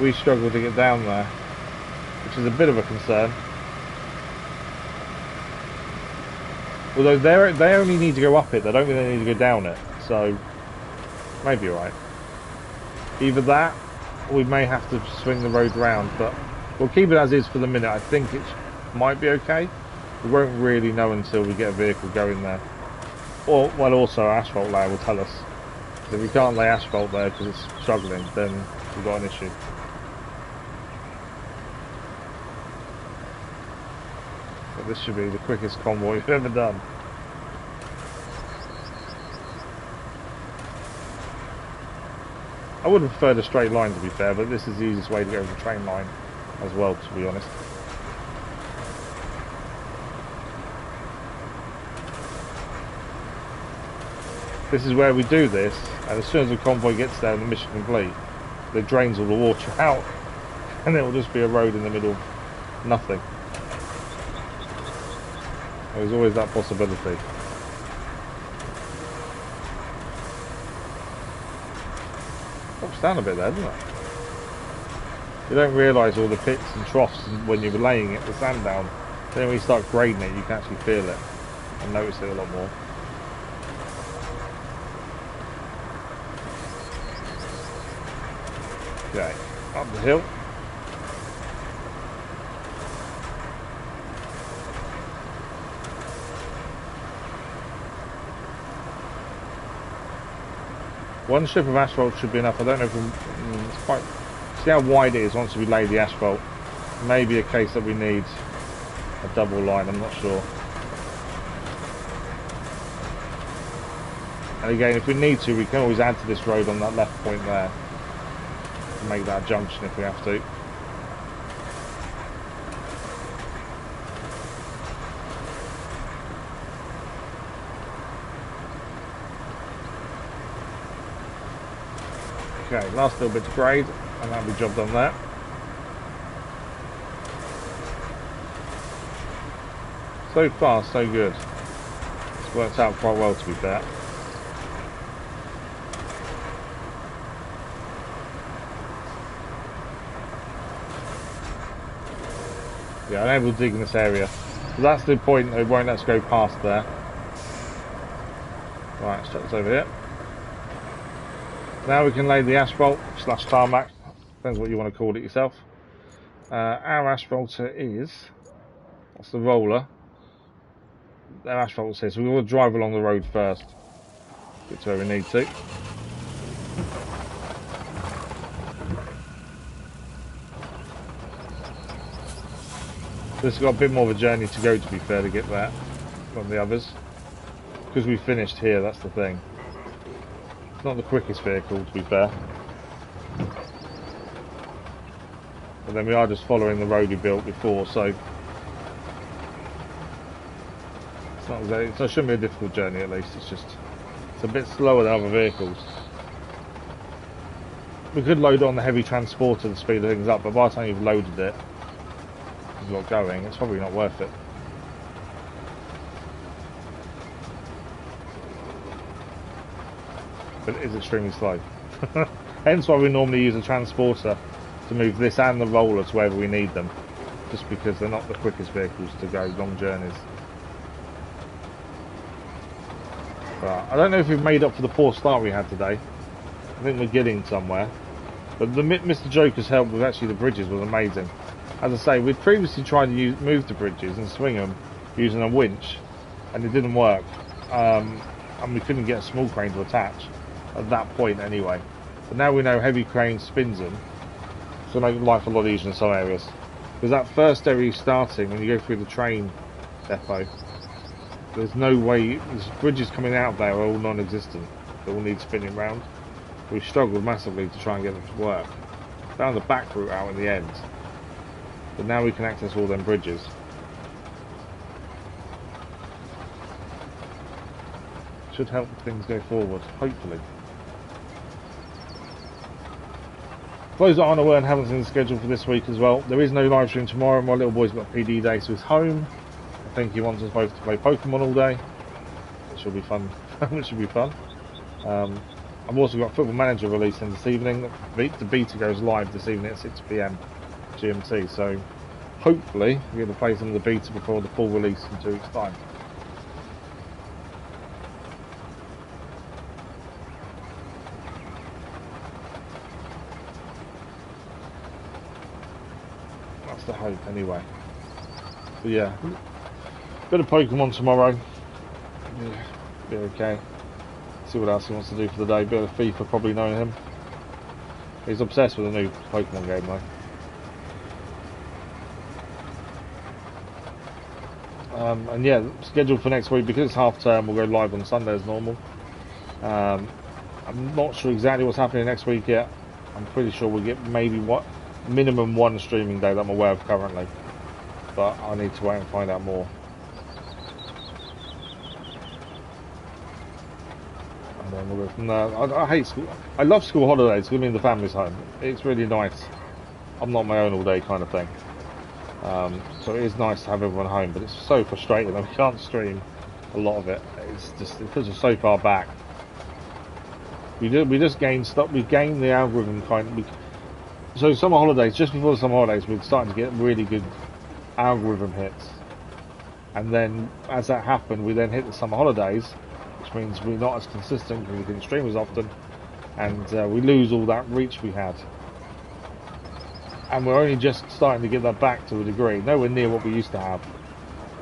We struggle to get down there, which is a bit of a concern. Although they only need to go up it, they don't really need to go down it, so maybe you're right. Either that, or we may have to swing the road round, but we'll keep it as is for the minute. I think it might be okay. We won't really know until we get a vehicle going there. Or, well, also our asphalt layer will tell us. If we can't lay asphalt there because it's struggling, then we've got an issue. But this should be the quickest convoy we've ever done. I would have preferred a straight line, to be fair, but this is the easiest way to go with a train line as well, to be honest. This is where we do this, and as soon as the convoy gets there and the mission complete, it drains all the water out, and it will just be a road in the middle of nothing. There's always that possibility. Drops down a bit there, doesn't it? You don't realise all the pits and troughs when you're laying it, the sand down. Then when you start grading it, you can actually feel it and notice it a lot more. Okay, up the hill. One strip of asphalt should be enough. I don't know if it's quite... See how wide it is once we lay the asphalt. Maybe a case that we need a double line, I'm not sure. And again, if we need to, we can always add to this road on that left point there. To make that junction if we have to. Okay, last little bit to grade, and that'll be job done there. So far, so good. It's worked out quite well, to be fair. Yeah, I'm able to dig in this area. So that's the point, it won't let us go past there. Right, let's check this over here. Now we can lay the asphalt / tarmac, depends what you want to call it yourself. Our asphalter is, that's the roller. Our asphalt's here, so we will drive along the road first. Get to where we need to. This has got a bit more of a journey to go, to be fair, to get that from the others. Because we finished here, that's the thing. It's not the quickest vehicle, to be fair. But then we are just following the road we built before, so it's not exactly, so it shouldn't be a difficult journey at least. It's a bit slower than other vehicles. We could load on the heavy transporter to speed things up, but by the time you've loaded it, you've got going, it's probably not worth it. But it is extremely slow. Hence why we normally use a transporter to move this and the roller to wherever we need them. Just because they're not the quickest vehicles to go long journeys. But I don't know if we've made up for the poor start we had today. I think we're getting somewhere. But Mr. Joker's help with actually the bridges was amazing. As I say, we'd previously tried to move the bridges and swing them using a winch, and it didn't work. And we couldn't get a small crane to attach at that point anyway. But now we know heavy crane spins them, so make life a lot easier in some areas. Because that first area starting, when you go through the train depot, there's no way, there's bridges coming out there are all non-existent. They all need spinning round. We've struggled massively to try and get them to work. Found the back route out in the end. But now we can access all them bridges. Should help things go forward, hopefully. For those that aren't aware and haven't seen the schedule for this week as well, there is no live stream tomorrow. My little boy's got PD day, so he's home. I think he wants us both to play Pokemon all day. It should be fun. It should be fun. I've also got Football Manager releasing this evening. The beta goes live this evening at 6 PM GMT, so hopefully we're going to play some of the beta before the full release in 2 weeks' time. That's the hope anyway. But yeah, bit of Pokemon tomorrow. Yeah, be okay. See what else he wants to do for the day. Bit of FIFA, probably knowing him. He's obsessed with a new Pokemon game though. And yeah, scheduled for next week, because it's half term, we'll go live on Sunday as normal. I'm not sure exactly what's happening next week yet. I'm pretty sure we'll get maybe minimum one streaming day that I'm aware of currently. But I need to wait and find out more. And then we'll go from there. I hate school. I love school holidays because it means the family's home. It's really nice. I'm not my own all day kind of thing. So it is nice to have everyone home, but it's so frustrating that we can't stream a lot of it. It's just because we're so far back. We just gained stuff. We gained the algorithm so summer holidays, just before the summer holidays, we're starting to get really good algorithm hits. And then as that happened, we then hit the summer holidays, which means we're not as consistent because we didn't stream as often, and we lose all that reach we had. And we're only just starting to get that back to a degree, nowhere near what we used to have,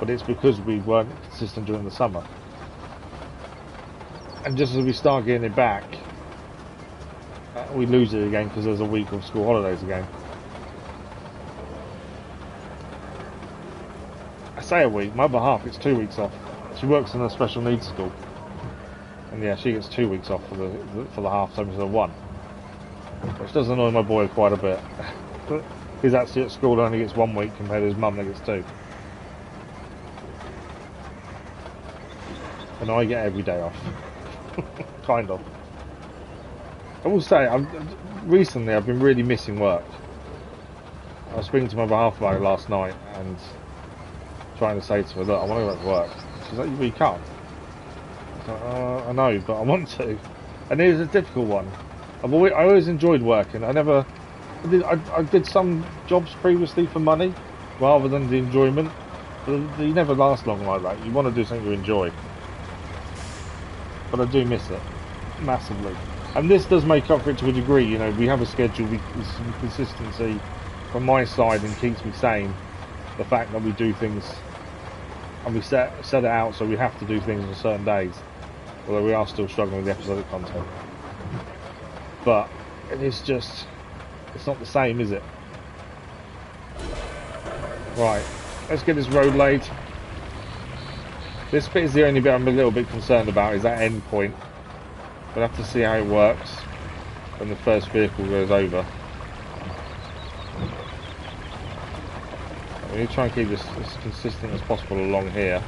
but it's because we weren't consistent during the summer. And just as we start getting it back, we lose it again because there's a week of school holidays again. I say a week, my other half gets 2 weeks off. She works in a special needs school, and yeah, she gets 2 weeks off for the half term instead of 1, which does annoy my boy quite a bit. He's actually at school and only gets 1 week compared to his mum that gets 2. And I get every day off. Kind of. I will say, recently I've been really missing work. I was speaking to my other half about it last night and trying to say to her, look, I want to go back to work. She's like, you can't. I was like, I know, but I want to. And it is a difficult one. I always enjoyed working. I did some jobs previously for money rather than the enjoyment. But you never last long like that. You want to do something you enjoy. But I do miss it massively. And this does make up for it to a degree. You know, we have a schedule, there's some consistency from my side, and keeps me sane. The fact that we do things and we set it out so we have to do things on certain days, although we are still struggling with the episodic content. But it is just, it's not the same, is it? Right, let's get this road laid. This bit is the only bit I'm a little bit concerned about, is that end point. We'll have to see how it works when the first vehicle goes over. We need to try and keep this as consistent as possible along here,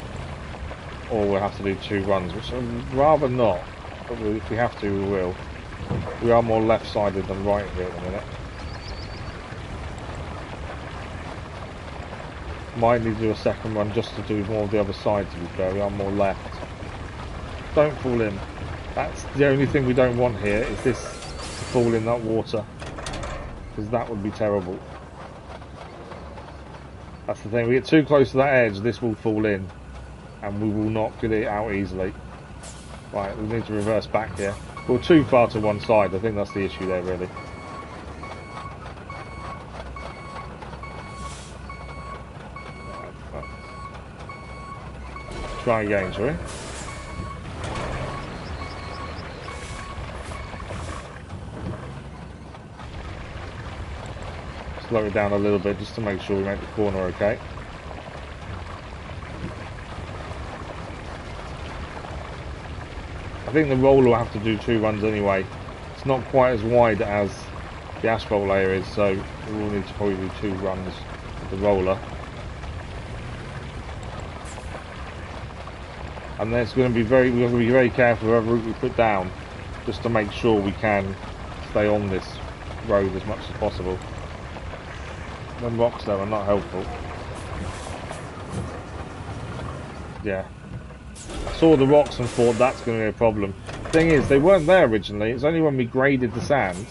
or we'll have to do 2 runs, which I'd rather not, but if we have to, we will. We are more left-sided than right here at the minute. Might need to do a second run just to do more of the other side, to be fair. We are more left. Don't fall in. That's the only thing we don't want here, is this to fall in that water, because that would be terrible. That's the thing, we get too close to that edge, this will fall in, and we will not get it out easily. Right, we need to reverse back here. We're too far to one side, I think that's the issue there really. Try again, shall we? Slow it down a little bit just to make sure we make the corner okay. I think the roller will have to do 2 runs anyway. It's not quite as wide as the asphalt layer is, so we will need to probably do 2 runs with the roller. And then it's going to be we're going to be very careful with every route we put down, just to make sure we can stay on this road as much as possible. Them rocks though are not helpful. Yeah. I saw the rocks and thought that's going to be a problem. Thing is, they weren't there originally. It's only when we graded the sand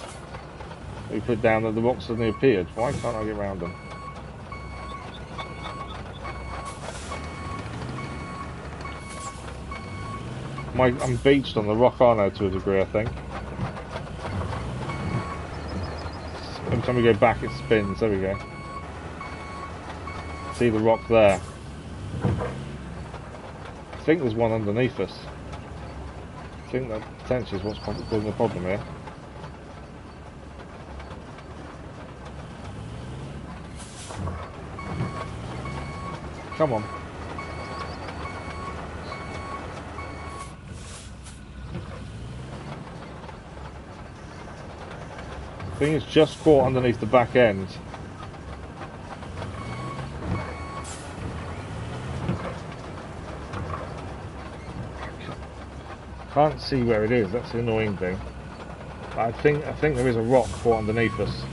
that we put down that the rocks suddenly appeared. Why can't I get around them? I'm beached on the rock, aren't I, to a degree, I think. Every time we go back, it spins. There we go. See the rock there. I think there's one underneath us. I think that potentially is what's causing the problem here. Come on. I think it's just caught underneath the back end. Can't see where it is, that's the annoying thing. But I think there is a rock caught underneath us.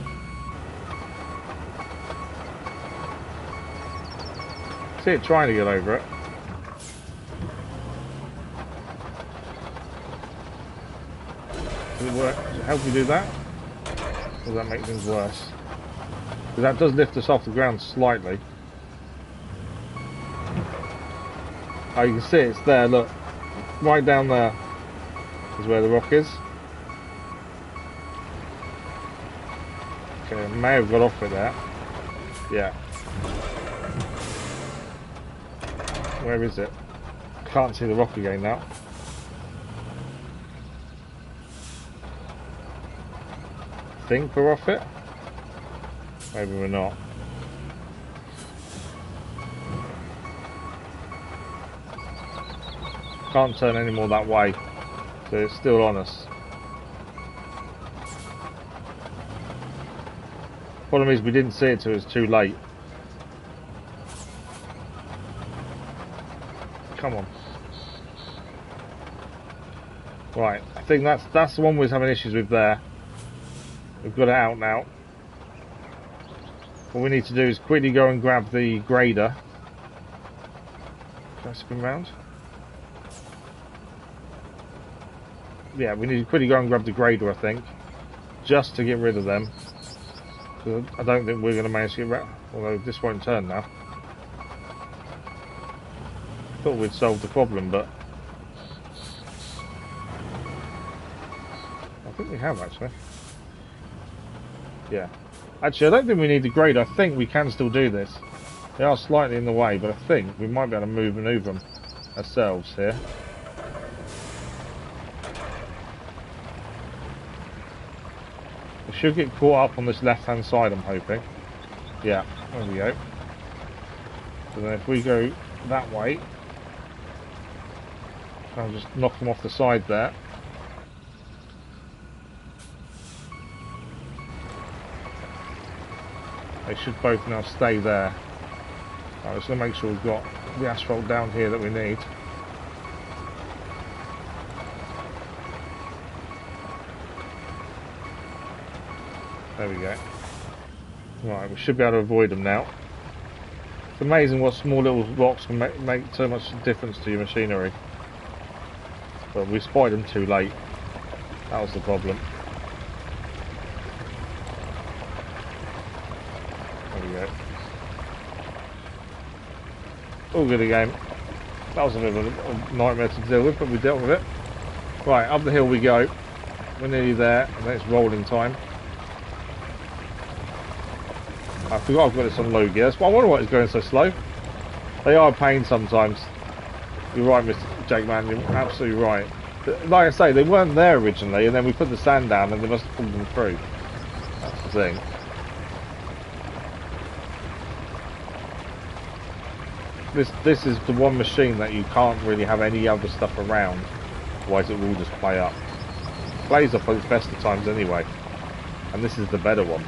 See it trying to get over it. Does it work? Does it help you do that? Or does that make things worse? Because that does lift us off the ground slightly. Oh, you can see it's there, look. Right down there is where the rock is. Okay, I may have got off with that. Yeah. Where is it? Can't see the rock again now. I think we're off it. Maybe we're not. Can't turn any more that way, so it's still on us. Problem is we didn't see it till it was too late. Come on. Right, I think that's the one we was having issues with there. We've got it out now. What we need to do is quickly go and grab the grader. Can I spin round? Yeah, we need to quickly go and grab the grader, I think, just to get rid of them. I don't think we're going to manage to get rid of, although this won't turn now. Thought we'd solved the problem, but I think we have actually. Yeah. Actually, I don't think we need the grader. I think we can still do this. They are slightly in the way, but I think we might be able to maneuver them ourselves here. We should get caught up on this left-hand side, I'm hoping. Yeah, there we go. So then if we go that way, I'll just knock them off the side there. They should both now stay there. Right, just going to make sure we've got the asphalt down here that we need. There we go. Right, we should be able to avoid them now. It's amazing what small little rocks can make so much difference to your machinery. But we spotted them too late. That was the problem. There we go. All good again. That was a bit of a nightmare to deal with, but we dealt with it. Right, up the hill we go. We're nearly there, and then it's rolling time. I forgot I've got this on low gear. I wonder why it's going so slow. They are a pain sometimes. You're right, Mr. Jake, man. You're absolutely right. Like I say, they weren't there originally, and then we put the sand down, and they must have pulled them through. That's the thing. This is the one machine that you can't really have any other stuff around, otherwise it will just play up. It plays up at its best of times anyway, and this is the better one.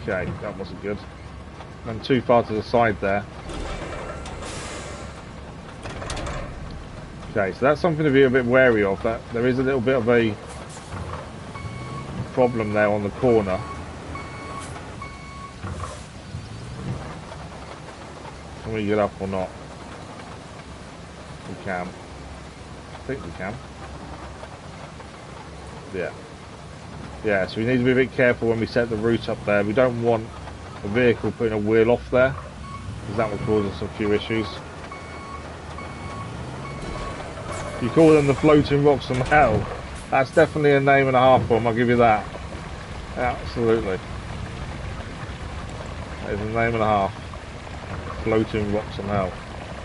Okay, that wasn't good. Went too far to the side there. Okay, so that's something to be a bit wary of. That there is a little bit of a problem there on the corner. Can we get up or not? We can. I think we can. Yeah. Yeah, so we need to be a bit careful when we set the route up there. We don't want a vehicle putting a wheel off there, because that will cause us a few issues. You call them the floating rocks from hell. That's definitely a name and a half for them, I'll give you that. Absolutely. That is a name and a half. Floating rocks from hell.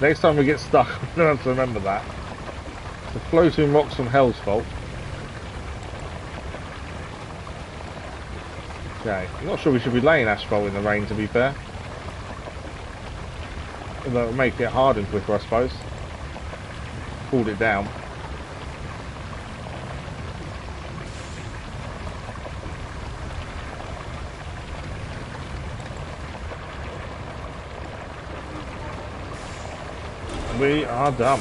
Next time we get stuck, we're going to have to remember that. The floating rocks from hell's fault. Okay, I'm not sure we should be laying asphalt in the rain, to be fair. That would make it hard and quicker, I suppose. Pulled it down. We are done.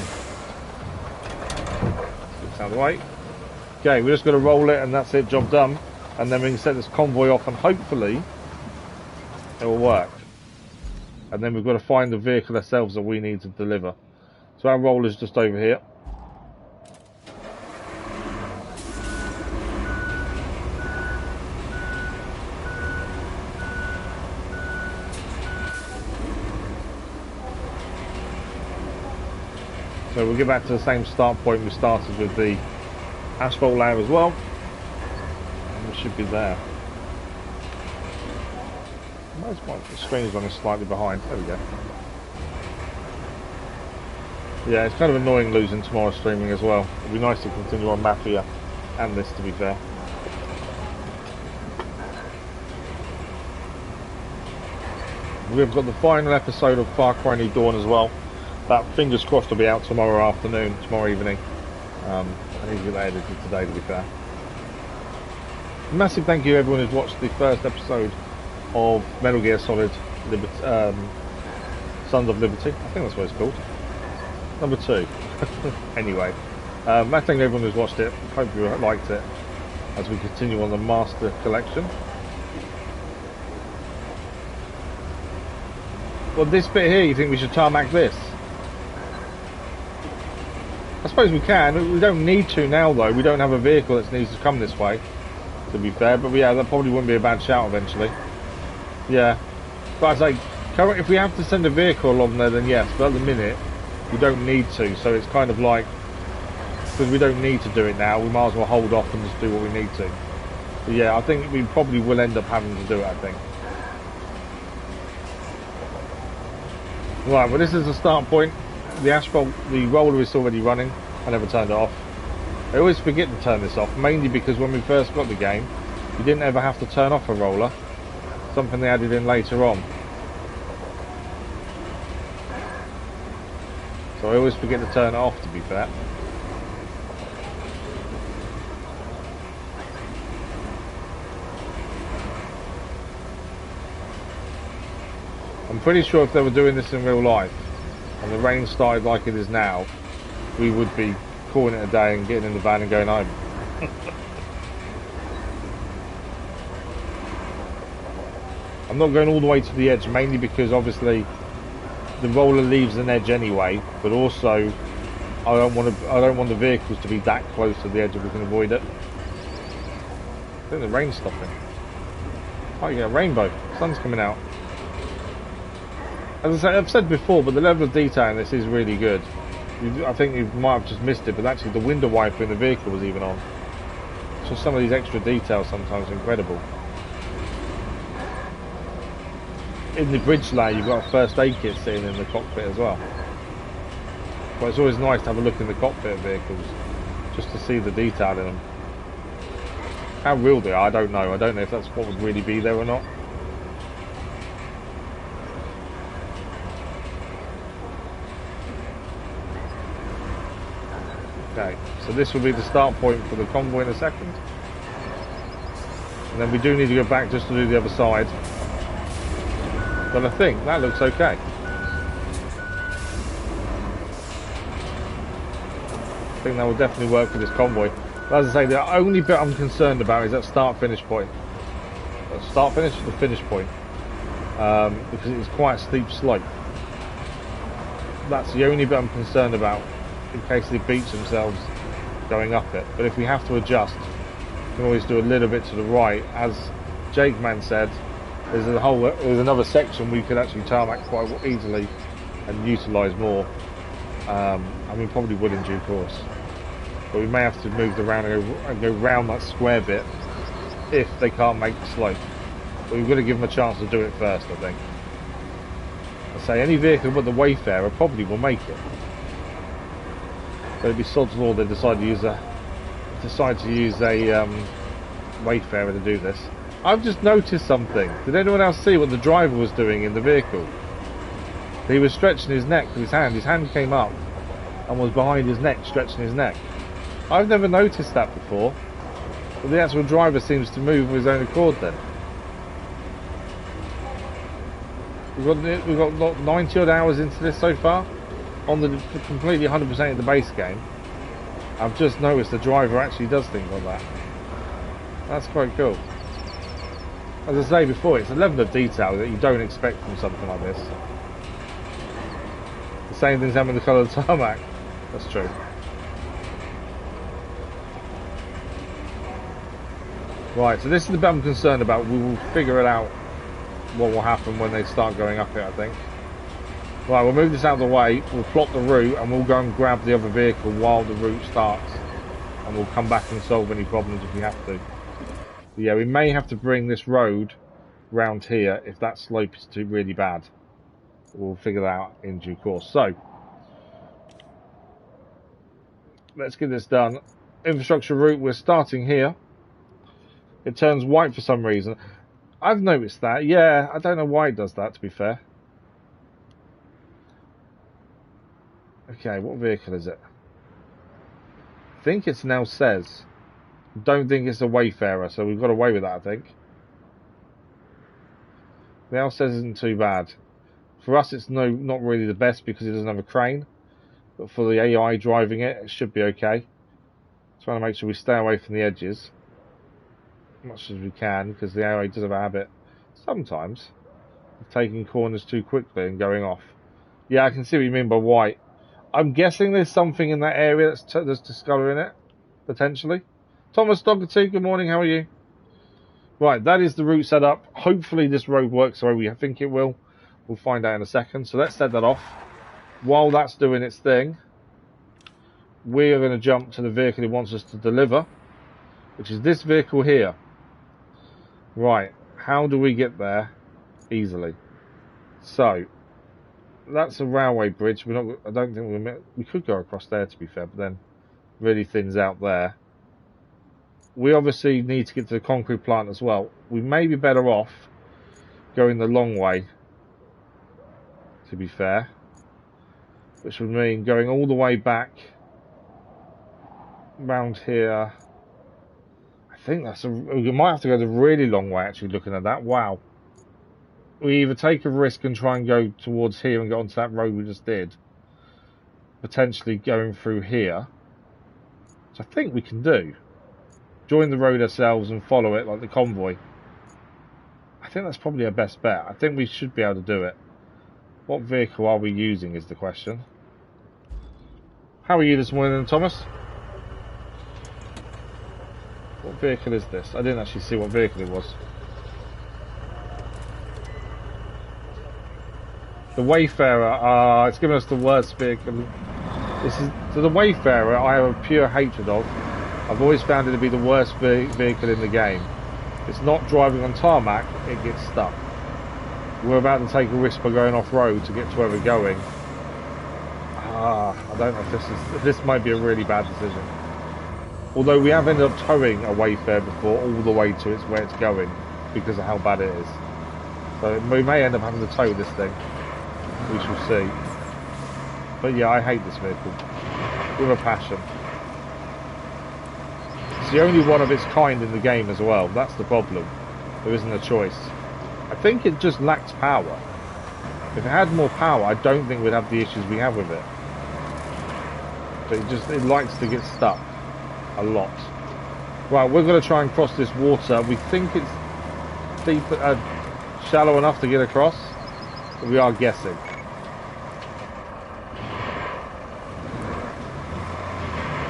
Looks out of the way. Okay, we're just going to roll it and that's it, job done. And then we can set this convoy off and hopefully it will work. And then we've got to find the vehicle ourselves that we need to deliver. So our roller's just over here. So we'll get back to the same start point we started with the asphalt layer as well. And we should be there. Where's my screen is running slightly behind? There we go. Yeah, it's kind of annoying losing tomorrow's streaming as well. It'd be nice to continue on Mafia and this, to be fair. We've got the final episode of Far Cry New Dawn as well. That, fingers crossed, will be out tomorrow afternoon, tomorrow evening. I need to get that edited today, to be fair. Massive thank you to everyone who's watched the first episode of Metal Gear Solid Sons of Liberty. I think that's what it's called. Number 2. Anyway, massive thank you to everyone who's watched it. Hope you liked it as we continue on the Master Collection. Well, this bit here, you think we should tarmac this? I suppose we can. We don't need to now, though. We don't have a vehicle that needs to come this way, to be fair. But yeah, that probably wouldn't be a bad shout eventually. Yeah. But I say, if we have to send a vehicle along there, then yes. But at the minute, we don't need to. So it's kind of like, because we don't need to do it now, we might as well hold off and just do what we need to. But yeah, I think we probably will end up having to do it, I think. Right, well, this is the start point. The asphalt, the roller is already running. I never turned it off. I always forget to turn this off, mainly because when we first got the game, you didn't ever have to turn off a roller. Something they added in later on. So I always forget to turn it off, to be fair. I'm pretty sure if they were doing this in real life, and the rain started like it is now, we would be calling it a day and getting in the van and going home. I'm not going all the way to the edge, mainly because obviously the roller leaves an edge anyway, but also I don't want the vehicles to be that close to the edge if we can avoid it. I think the rain's stopping. Oh, you get a rainbow. Sun's coming out. As I say, I've said before, but the level of detail in this is really good. I think you might have just missed it, but actually the window wiper in the vehicle was even on. So some of these extra details sometimes are incredible. in the bridge layer you've got a first aid kit sitting in the cockpit as well. But it's always nice to have a look in the cockpit of vehicles, just to see the detail in them. How real they are, I don't know. I don't know if that's what would really be there or not. Okay, so this will be the start point for the convoy in a second. And then we do need to go back just to do the other side. But I think that looks okay. I think that will definitely work for this convoy. But as I say, the only bit I'm concerned about is that start-finish point. Start-finish or the finish point. Because it's quite a steep slope. That's the only bit I'm concerned about, in case they beach themselves going up it. But if we have to adjust, we can always do a little bit to the right. As Jake Man said, there's another section we could actually tarmac quite easily and utilise more. And we probably would in due course. But we may have to move around and go round that square bit if they can't make the slope. But we've got to give them a chance to do it first, I think. I say any vehicle but the Wayfarer probably will make it. But it'd be sod's law they decide to use a Wayfarer to do this. I've just noticed something. Did anyone else see what the driver was doing in the vehicle? He was stretching his neck with his hand. His hand came up and was behind his neck, stretching his neck. I've never noticed that before. But the actual driver seems to move of his own accord then. We've got 90 odd hours into this so far. On the completely 100% of the base game. I've just noticed the driver actually does things like that. That's quite cool. As I say before, it's a level of detail that you don't expect from something like this. The same thing's happening with the colour of the tarmac. That's true. Right, so this is the bit I'm concerned about. We will figure it out what will happen when they start going up it, I think. Right, we'll move this out of the way, we'll plot the route, and we'll go and grab the other vehicle while the route starts. And we'll come back and solve any problems if we have to. But yeah, we may have to bring this road round here if that slope is too really bad. We'll figure that out in due course. So, let's get this done. Infrastructure route, we're starting here. It turns white for some reason. I've noticed that, yeah, I don't know why it does that, to be fair. Okay, what vehicle is it? I think it's now says. Don't think it's a Wayfarer, so we've got away with that, I think. The now says isn't too bad. For us, it's not really the best because it doesn't have a crane. But for the AI driving it, it should be okay. Trying to make sure we stay away from the edges. As much as we can, because the AI does have a habit, sometimes, of taking corners too quickly and going off. Yeah, I can see what you mean by white. I'm guessing there's something in that area that's discolouring it, potentially. Thomas Dougherty, good morning, how are you? Right, that is the route set up. Hopefully this road works the way we think it will. We'll find out in a second. So let's set that off. While that's doing its thing, we are going to jump to the vehicle it wants us to deliver, which is this vehicle here. Right, how do we get there easily? So, that's a railway bridge. I don't think we could go across there, to be fair, but then really thins out there. We obviously need to get to the concrete plant as well. We may be better off going the long way, to be fair, which would mean going all the way back round here. I think we might have to go the really long way, actually, looking at that. Wow. We either take a risk and try and go towards here and get onto that road we just did, potentially going through here, which I think we can do. Join the road ourselves and follow it like the convoy. I think that's probably our best bet. I think we should be able to do it. What vehicle are we using is the question. How are you this morning, Thomas? What vehicle is this? I didn't actually see what vehicle it was. The Wayfarer, it's given us the worst vehicle. So the Wayfarer I have a pure hatred of. I've always found it to be the worst vehicle in the game. It's not driving on tarmac, it gets stuck. we're about to take a risk by going off-road to get to where we're going. I don't know if this might be a really bad decision. Although we have ended up towing a Wayfarer before all the way to where it's going because of how bad it is. So we may end up having to tow this thing. We shall see. But yeah, I hate this vehicle with a passion. It's the only one of its kind in the game as well. That's the problem. There isn't a choice. I think it just lacks power. If it had more power, I don't think we'd have the issues we have with it. But it likes to get stuck a lot. Right, we're going to try and cross this water. We think it's deep, shallow enough to get across, but we are guessing.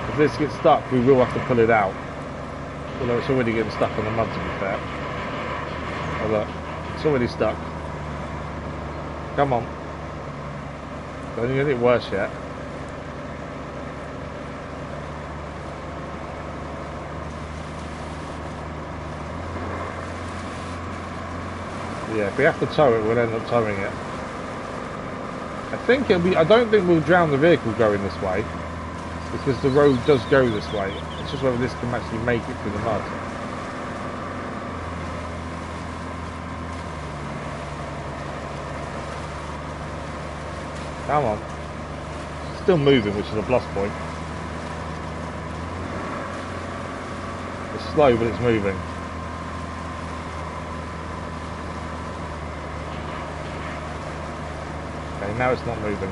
If this gets stuck, we will have to pull it out. Although it's already getting stuck in the mud, to be fair. Oh look, it's already stuck. Come on. Don't get it worse yet. Yeah, if we have to tow it, we'll end up towing it. I don't think we'll drown the vehicle going this way, because the road does go this way. It's just whether this can actually make it through the mud. Come on. It's still moving, which is a plus point. It's slow, but it's moving. Okay, now it's not moving.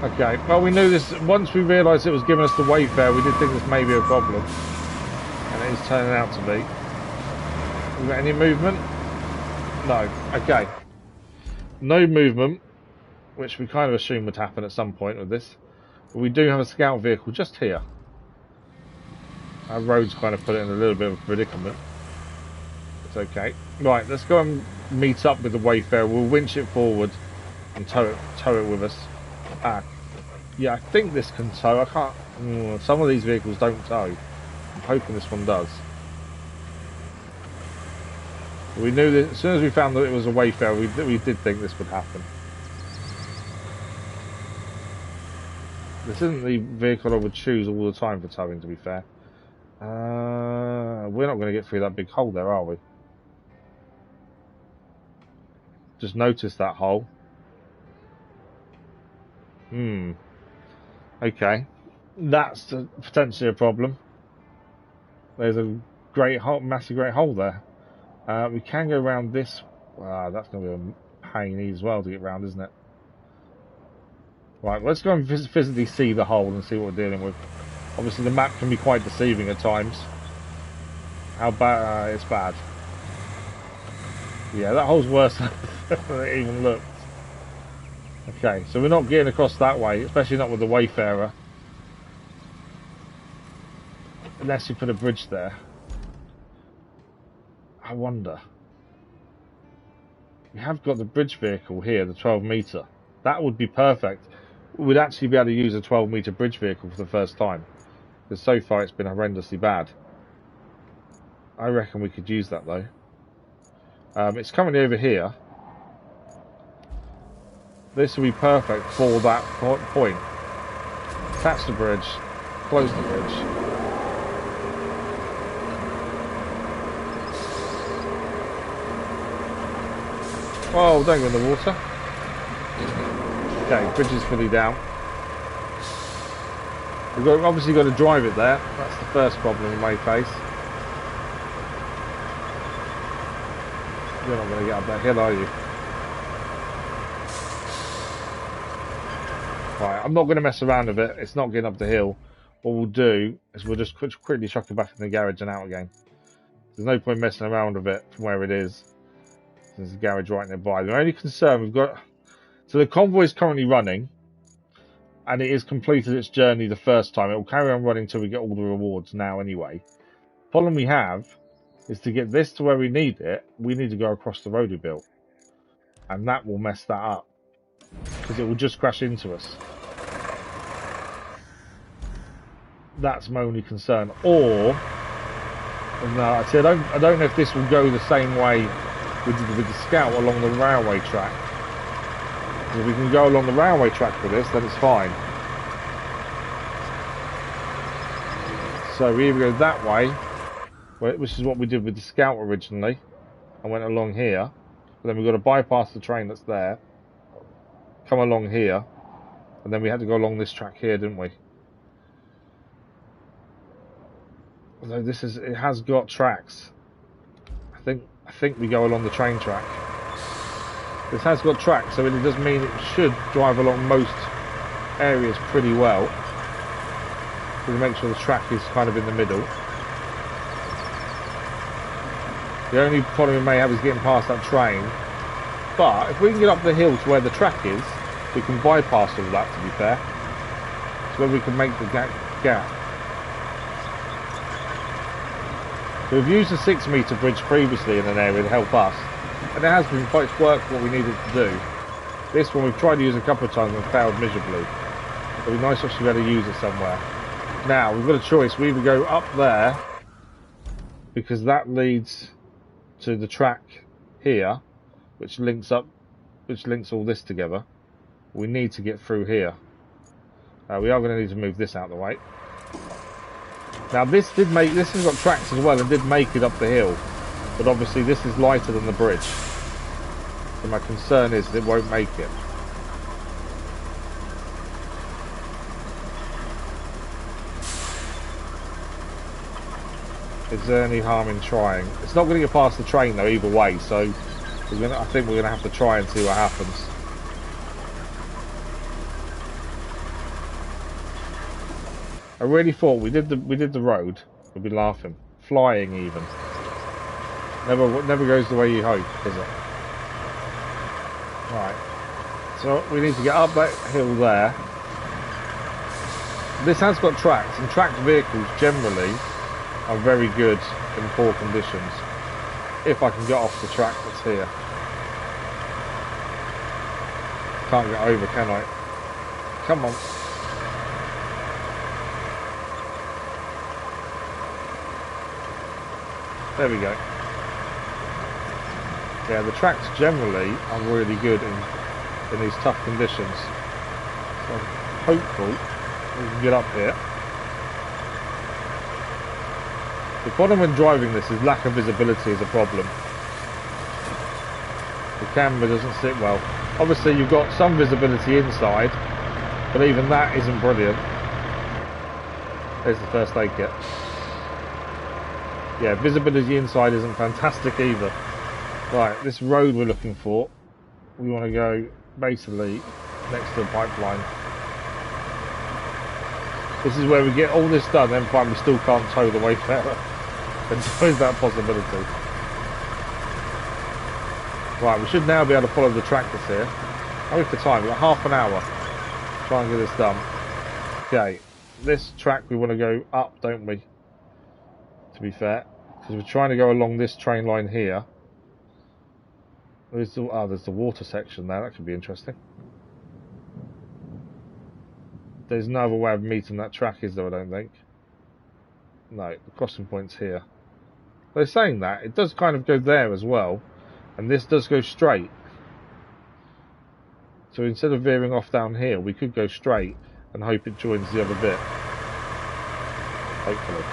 Okay, well we knew this, once we realised it was giving us the Wayfarer, we did think this may be a problem. And it is turning out to be. We got any movement? No. Okay. No movement, which we kind of assumed would happen at some point with this. But we do have a scout vehicle just here. Our roads kind of put it in a little bit of a predicament. It's okay. Right, let's go and meet up with the Wayfarer. We'll winch it forward and tow it with us. Yeah, I think this can tow. I can't. Some of these vehicles don't tow. I'm hoping this one does. We knew that as soon as we found that it was a Wayfarer, we did think this would happen. This isn't the vehicle I would choose all the time for towing, to be fair. We're not going to get through that big hole there, are we? Just notice that hole. Okay. That's potentially a problem. There's a great hole, massive great hole there. We can go around this. That's going to be a pain as well to get around, isn't it? Right, let's go and physically see the hole and see what we're dealing with. Obviously, the map can be quite deceiving at times. How bad? It's bad. Yeah, that hole's worse than it even looked. Okay, so we're not getting across that way, especially not with the Wayfarer. Unless you put a bridge there. I wonder. We have got the bridge vehicle here, the 12 metre. That would be perfect. We'd actually be able to use a 12 metre bridge vehicle for the first time. Because so far it's been horrendously bad. I reckon we could use that though. It's currently over here. This will be perfect for that point. Attach the bridge, close the bridge. Oh, don't go in the water. Okay, bridge is fully down. We've obviously got to drive it there. That's the first problem we may face. You're not going to get up that hill, are you? Right, I'm not going to mess around with it. It's not getting up the hill. What we'll do is we'll just quickly chuck it back in the garage and out again. There's no point messing around with it from where it is. There's a garage right nearby. The only concern we've got... So the convoy is currently running. And it has completed its journey the first time. It will carry on running until we get all the rewards now anyway. The problem we have is to get this to where we need it, we need to go across the road we built. And that will mess that up. Because it will just crash into us. That's my only concern. Or No, see, I don't know if this will go the same way we did with the Scout along the railway track. If we can go along the railway track for this, then it's fine. So we either go that way, which is what we did with the Scout originally, and went along here. But then we've got to bypass the train that's there, come along here, and then we had to go along this track here, didn't we? So it has got tracks. I think we go along the train track. This has got tracks, so it does mean it should drive along most areas pretty well. So we make sure the track is kind of in the middle. The only problem we may have is getting past that train. But if we can get up the hill to where the track is, we can bypass all that, to be fair. So where we can make the gap. So we've used a 6-metre bridge previously in an area to help us, and it has been quite worked what we needed to do. This one we've tried to use a couple of times and failed miserably. It would be nice if we had to use it somewhere. Now we've got a choice. We either go up there, because that leads to the track here, which links all this together. We need to get through here. We are going to need to move this out of the way. Now this has got tracks as well and did make it up the hill, but obviously this is lighter than the bridge. So my concern is it won't make it. Is there any harm in trying? It's not going to get past the train though either way, so I think we're going to have to try and see what happens. I really thought we did the road, we'd be laughing, flying even. Never goes the way you hope, does it? Right. So we need to get up that hill there. This has got tracks, and tracked vehicles generally are very good in poor conditions. If I can get off the track that's here. Can't get over, can I? Come on. There we go. Yeah, the tracks generally are really good in these tough conditions. So I'm hopeful we can get up here. The problem when driving this is lack of visibility is a problem. The camera doesn't sit well. Obviously you've got some visibility inside, but even that isn't brilliant. There's the first aid kit. Yeah, visibility inside isn't fantastic either. Right, this road we're looking for, we want to go basically next to the pipeline. This is where we get all this done, then find we still can't tow the Wayfarer. And so is that possibility. Right, we should now be able to follow the track that's here. How is the time? We've got half an hour to try and get this done. Okay, this track we want to go up, don't we? To be fair. Because we're trying to go along this train line here. There's the water section there, that could be interesting. There's no other way of meeting that track, is there, I don't think? No, the crossing point's here. They're saying that, it does kind of go there as well. And this does go straight. So instead of veering off down here, we could go straight and hope it joins the other bit. Hopefully.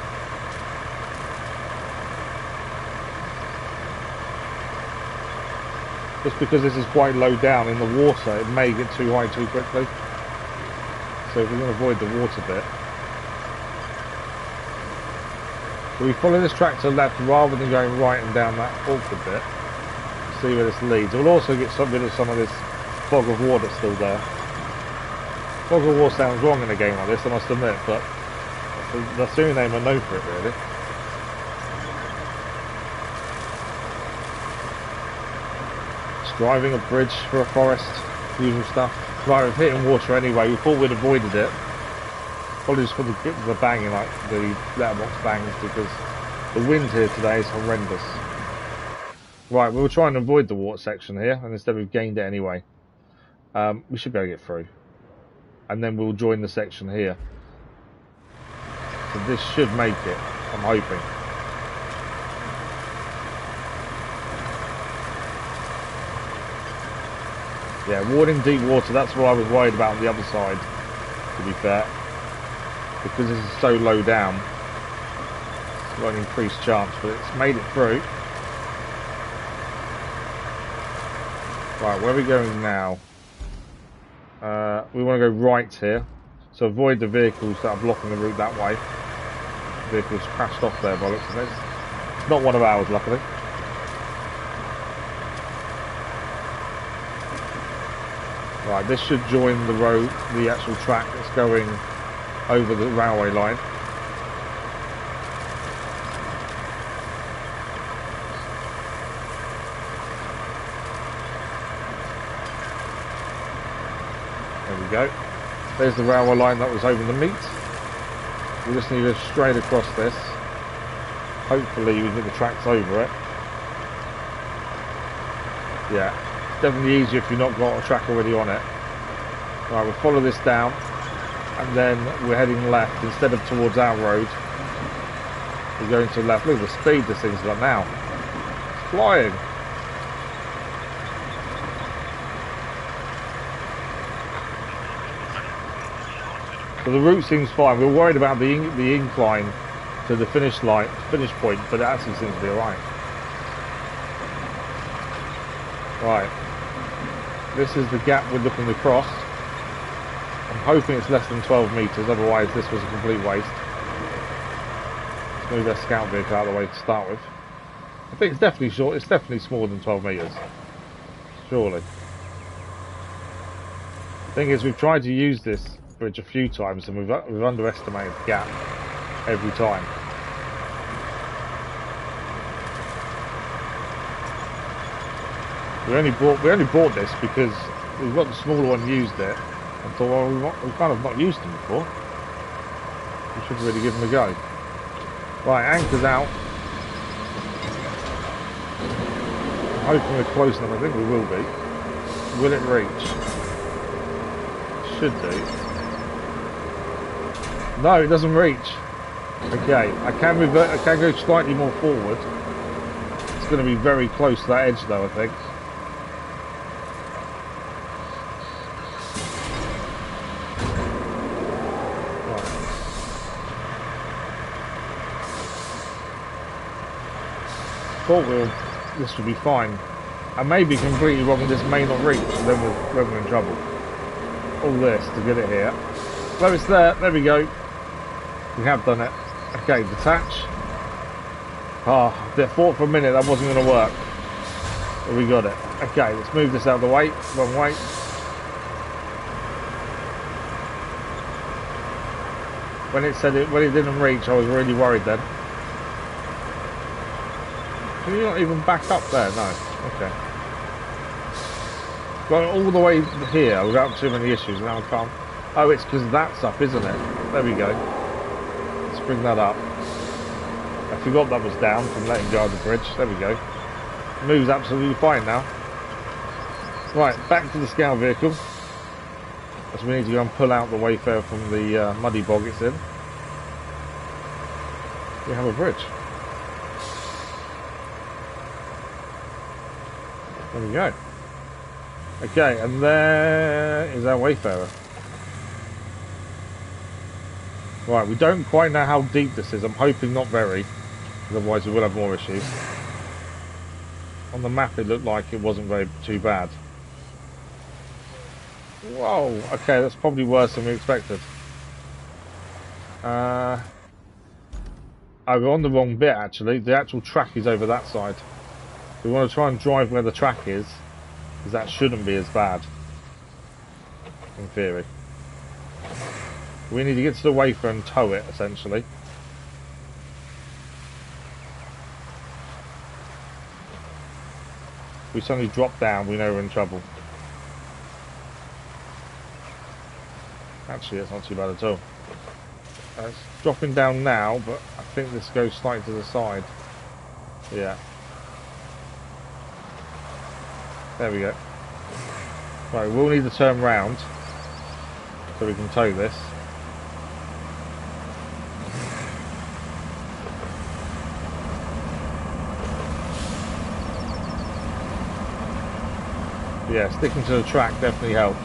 Just because this is quite low down in the water, it may get too high too quickly. So if we can avoid the water bit. So we follow this track to the left rather than going right and down that awkward bit. See where this leads. We'll also get rid of some of this fog of war that's still there. Fog of war sounds wrong in a game like this, I must admit, but that's the only name I know for it, really. Driving a bridge for a forest, usual stuff. Right, we've hit in water anyway. We thought we'd avoided it. Probably just for the banging, like the letterbox bangs, because the wind here today is horrendous. Right, we were trying to avoid the water section here, and instead we've gained it anyway. We should be able to get through. And then we'll join the section here. So this should make it, I'm hoping. Yeah, warning deep water, that's what I was worried about on the other side, to be fair. Because this is so low down, it's got an increased chance, but it's made it through. Right, where are we going now? We want to go right here, so avoid the vehicles that are blocking the route that way. Vehicles crashed off there by the looks of it. It's not one of ours, luckily. Right, this should join the road, the actual track that's going over the railway line. There we go. There's the railway line that was over the meat. We just need to straight across this. Hopefully we get the tracks over it. Yeah, it's definitely easier if you've not got a track already on it. Right, we'll follow this down and then we're heading left instead of towards our road. We're going to the left. Look at the speed this thing's got now. It's flying. So the route seems fine. We were worried about the incline to the finish point, but it actually seems to be alright. Right. This is the gap we're looking across. I'm hoping it's less than 12 metres, otherwise this was a complete waste. Let's move that scout vehicle out of the way to start with. I think it's definitely short. It's definitely smaller than 12 metres. Surely. The thing is, we've tried to use this bridge a few times and we've underestimated the gap every time. We only bought this because we've got the smaller one, used it, and thought, well, we've kind of not used them before. We should really give them a go. Right, anchor's out. I'm hoping we're close enough. I think we will be. Will it reach? Should do. No, it doesn't reach. Okay, I can revert. I can go slightly more forward. It's going to be very close to that edge, though, I think. Thought this would be fine. I may be completely wrong and this may not reach, and then we're in trouble. All this to get it here. Well, it's there we go. We have done it. Okay, detach. I thought for a minute that wasn't going to work. But we got it. Okay, let's move this out of the way. Wrong way. When it didn't reach, I was really worried then. Can you not even back up there? No. Okay. Got all the way here without too many issues. Now I can't. Oh, it's because that's up, isn't it? There we go. Let's bring that up. I forgot that was down from letting go of the bridge. There we go. Moves absolutely fine now. Right, back to the scout vehicle. As we need to go and pull out the Wayfarer from the muddy bog it's in. We have a bridge. There we go. Okay, and there is our Wayfarer. Right, we don't quite know how deep this is. I'm hoping not very, otherwise we will have more issues. On the map it looked like it wasn't too bad. Whoa, okay, that's probably worse than we expected. Oh, we're on the wrong bit actually. The actual track is over that side. We want to try and drive where the track is, because that shouldn't be as bad, in theory. We need to get to the Wayfarer and tow it, essentially. If we suddenly drop down, we know we're in trouble. Actually, that's not too bad at all. It's dropping down now, but I think this goes slightly to the side. Yeah. There we go. Right, we'll need to turn round so we can tow this. Yeah, sticking to the track definitely helps.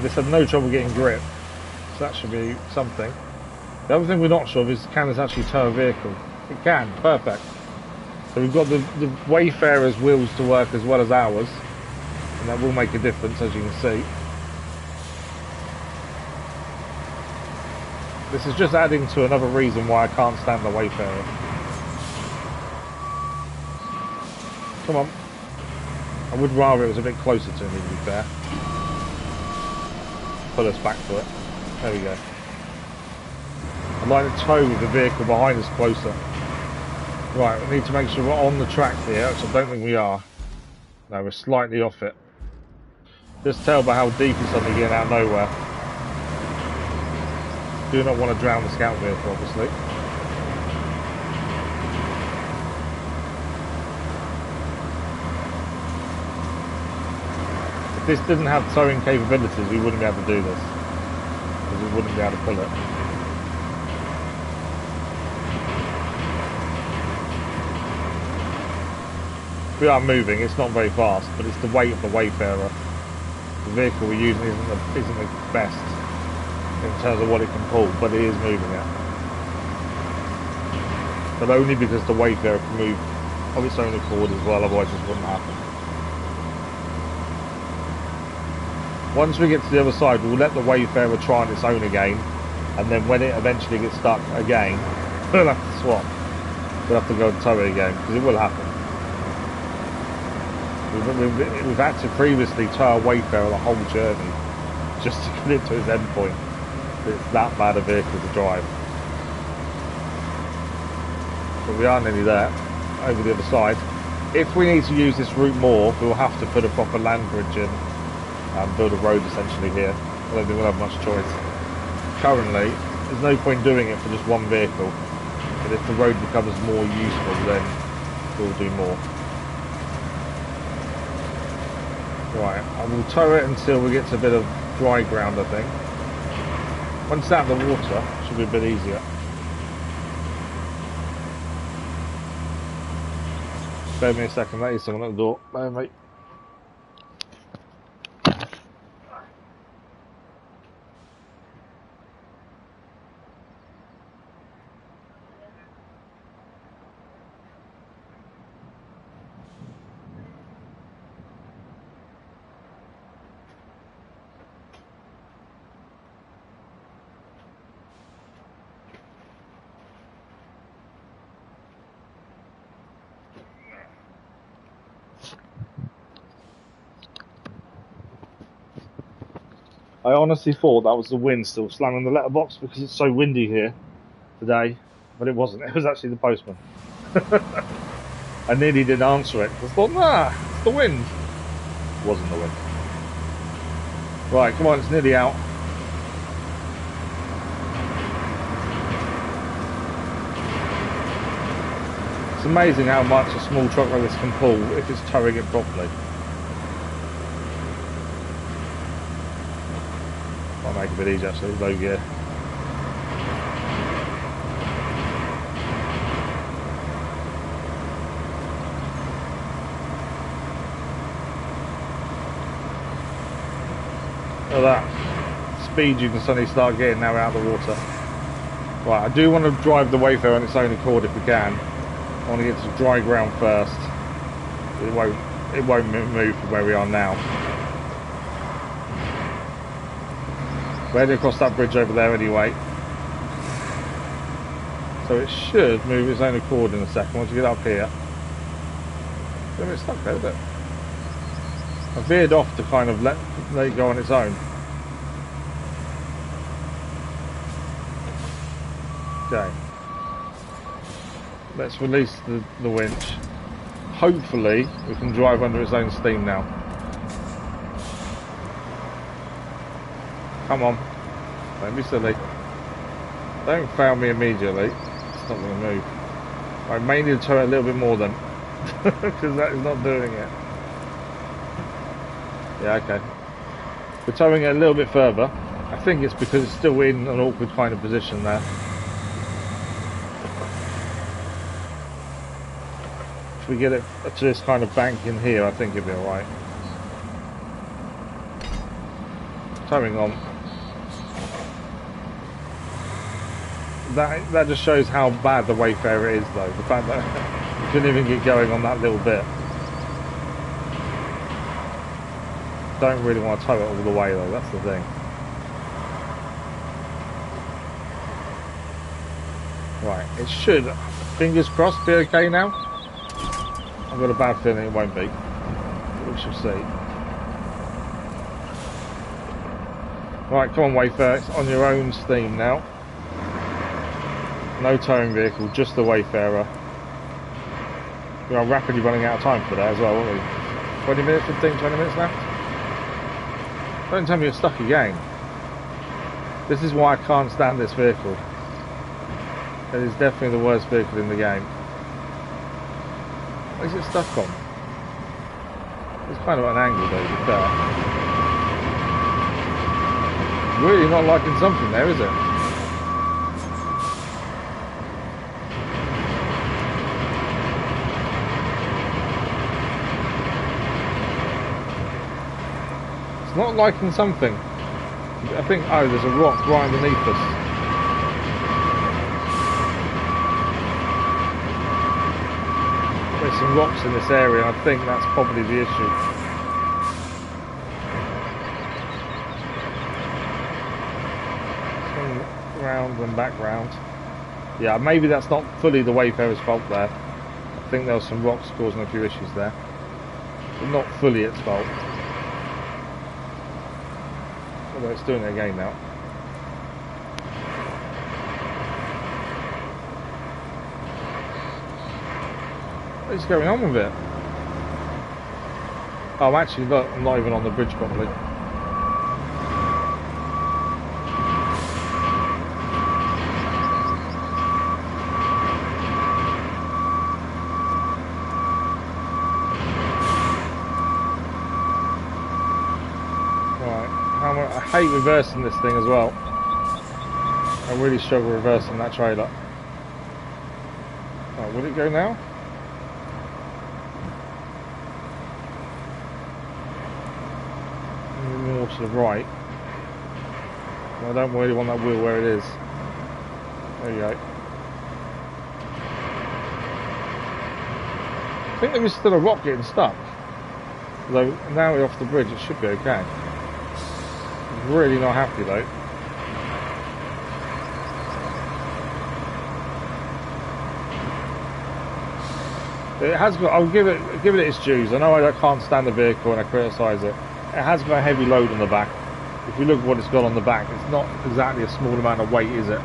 This had no trouble getting grip, so that should be something. The other thing we're not sure of is, can this actually tow a vehicle? It can, perfect. So we've got the Wayfarer's wheels to work as well as ours, and that will make a difference, as you can see. This is just adding to another reason why I can't stand the Wayfarer. Come on. I would rather it was a bit closer to me, to be fair. Pull us back to it. There we go. I'd like to tow with the vehicle behind us closer. Right, we need to make sure we're on the track here, which I don't think we are. No, we're slightly off it. Just tell by how deep it's suddenly getting out of nowhere. Do not want to drown the scout vehicle, obviously. If this didn't have towing capabilities, we wouldn't be able to do this. Because we wouldn't be able to pull it. We are moving, it's not very fast, but it's the weight of the Wayfarer. The vehicle we're using isn't the best in terms of what it can pull, but it is moving it. But only because the Wayfarer can move of its own accord as well, otherwise this wouldn't happen. Once we get to the other side, we'll let the Wayfarer try on its own again, and then when it eventually gets stuck again, we'll have to swap. We'll have to go and tow it again, because it will happen. We've had to previously tow a Wayfarer the whole journey just to get it to its end point. It's that bad a vehicle to drive. But we are nearly there, over the other side. If we need to use this route more, we'll have to put a proper land bridge in and build a road essentially here. I don't think we'll have much choice. Currently, there's no point doing it for just one vehicle. But if the road becomes more useful, then we'll do more. Right, I will tow it until we get to a bit of dry ground, I think. Once it's out of the water, it should be a bit easier. Bear me a second, that is someone at the door. Bear me. I honestly thought that was the wind still slamming the letterbox because it's so windy here today, but it wasn't. It was actually the postman. I nearly didn't answer it. I thought, nah, it's the wind. It wasn't the wind. Right, come on, it's nearly out. It's amazing how much a small truck like this can pull if it's towing it properly. Might make it a bit easier actually, low gear. Look at that speed you can suddenly start getting now out of the water. Right, I do want to drive the Wayfarer on its own accord if we can. I want to get to dry ground first. It won't move from where we are now. We're heading across that bridge over there anyway. So it should move its own accord in a second once you get up here. It's a bit stuck there, isn't it? I veered off to kind of let it go on its own. Okay. Let's release the winch. Hopefully we can drive under its own steam now. Come on. Don't be silly. Don't fail me immediately. It's not going to move. I may need to tow it a little bit more then. Because that is not doing it. Yeah, okay. We're towing it a little bit further. I think it's because it's still in an awkward kind of position there. If we get it to this kind of bank in here, I think it'll be alright. Towing on. That just shows how bad the Wayfarer is, though. The fact that you couldn't even get going on that little bit. Don't really want to tow it all the way, though. That's the thing. Right, it should, fingers crossed, be okay now. I've got a bad feeling it won't be. But we shall see. Right, come on, Wayfarer. It's on your own steam now. No towing vehicle, just the Wayfarer. We are rapidly running out of time for that as well, aren't we? 20 minutes, 15, 20 minutes left? Don't tell me you're stuck again. This is why I can't stand this vehicle. It is definitely the worst vehicle in the game. What is it stuck on? It's kind of at an angle though, to be fair. Really not liking something there, is it? It's not liking something. I think, oh, there's a rock right underneath us. There's some rocks in this area, and I think that's probably the issue. Swing round and back round. Yeah, maybe that's not fully the Wayfarer's fault there. I think there was some rocks causing a few issues there. But not fully its fault. Although it's doing it again now. What is going on with it? Oh, actually, look, I'm not even on the bridge properly. I hate reversing this thing as well. I really struggle reversing that trailer. Oh, will it go now? More to the right. I don't really want that wheel where it is. There you go. I think there is still a rock getting stuck. Although now we're off the bridge, it should be okay. Really not happy though. It has got. I'll give it its dues. I know I can't stand the vehicle and I criticise it. It has got a heavy load on the back. If you look at what it's got on the back, it's not exactly a small amount of weight, is it?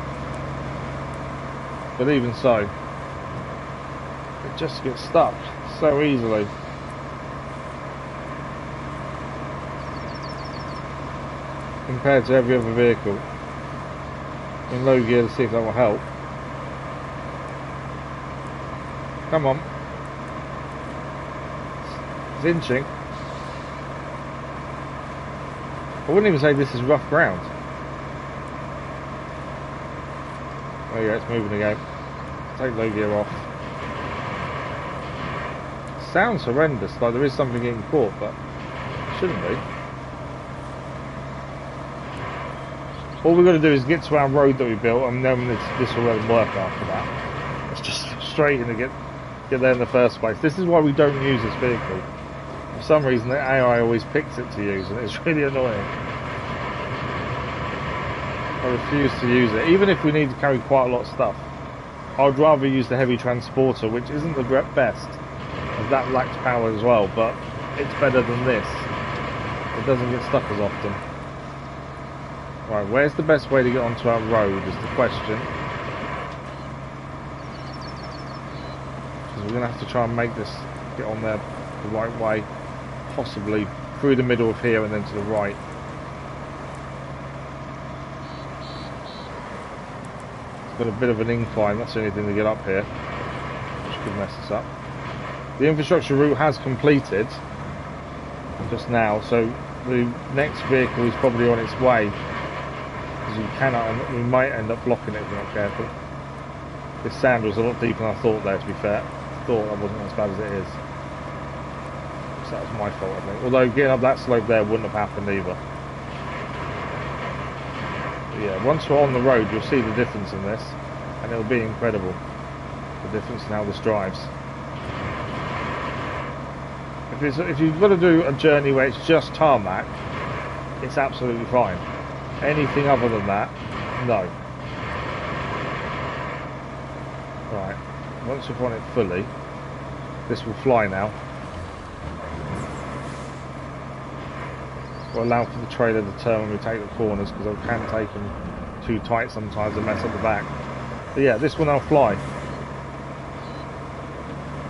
But even so, it just gets stuck so easily. Compared to every other vehicle in low gear, to see if that will help. Come on, it's inching. I wouldn't even say this is rough ground. There you go, it's moving again. Take low gear off. Sounds horrendous, like there is something getting caught, but it shouldn't be. All we've got to do is get to our road that we built, and then this will work after that. It's just frustrating to get there in the first place. This is why we don't use this vehicle. For some reason, the AI always picks it to use, and it's really annoying. I refuse to use it, even if we need to carry quite a lot of stuff. I'd rather use the heavy transporter, which isn't the best, as that lacks power as well, but it's better than this. It doesn't get stuck as often. Right, where's the best way to get onto our road is the question. Because we're going to have to try and make this get on there the right way. Possibly through the middle of here and then to the right. It's got a bit of an incline, that's the only thing to get up here. Which could mess us up. The infrastructure route has completed just now, so the next vehicle is probably on its way. We might end up blocking it if we're not careful. This sand was a lot deeper than I thought there, to be fair. thought that wasn't as bad as it is. So that was my fault, I think. Although getting up that slope there wouldn't have happened either. But yeah, once we're on the road, you'll see the difference in this, and it'll be incredible. The difference in how this drives. If you've got to do a journey where it's just tarmac, it's absolutely fine. Anything other than that, no. Right, once we've run it fully, this will fly now. We'll allow for the trailer to turn when we take the corners, because I can take them too tight sometimes and mess up the back. But yeah, this will now fly.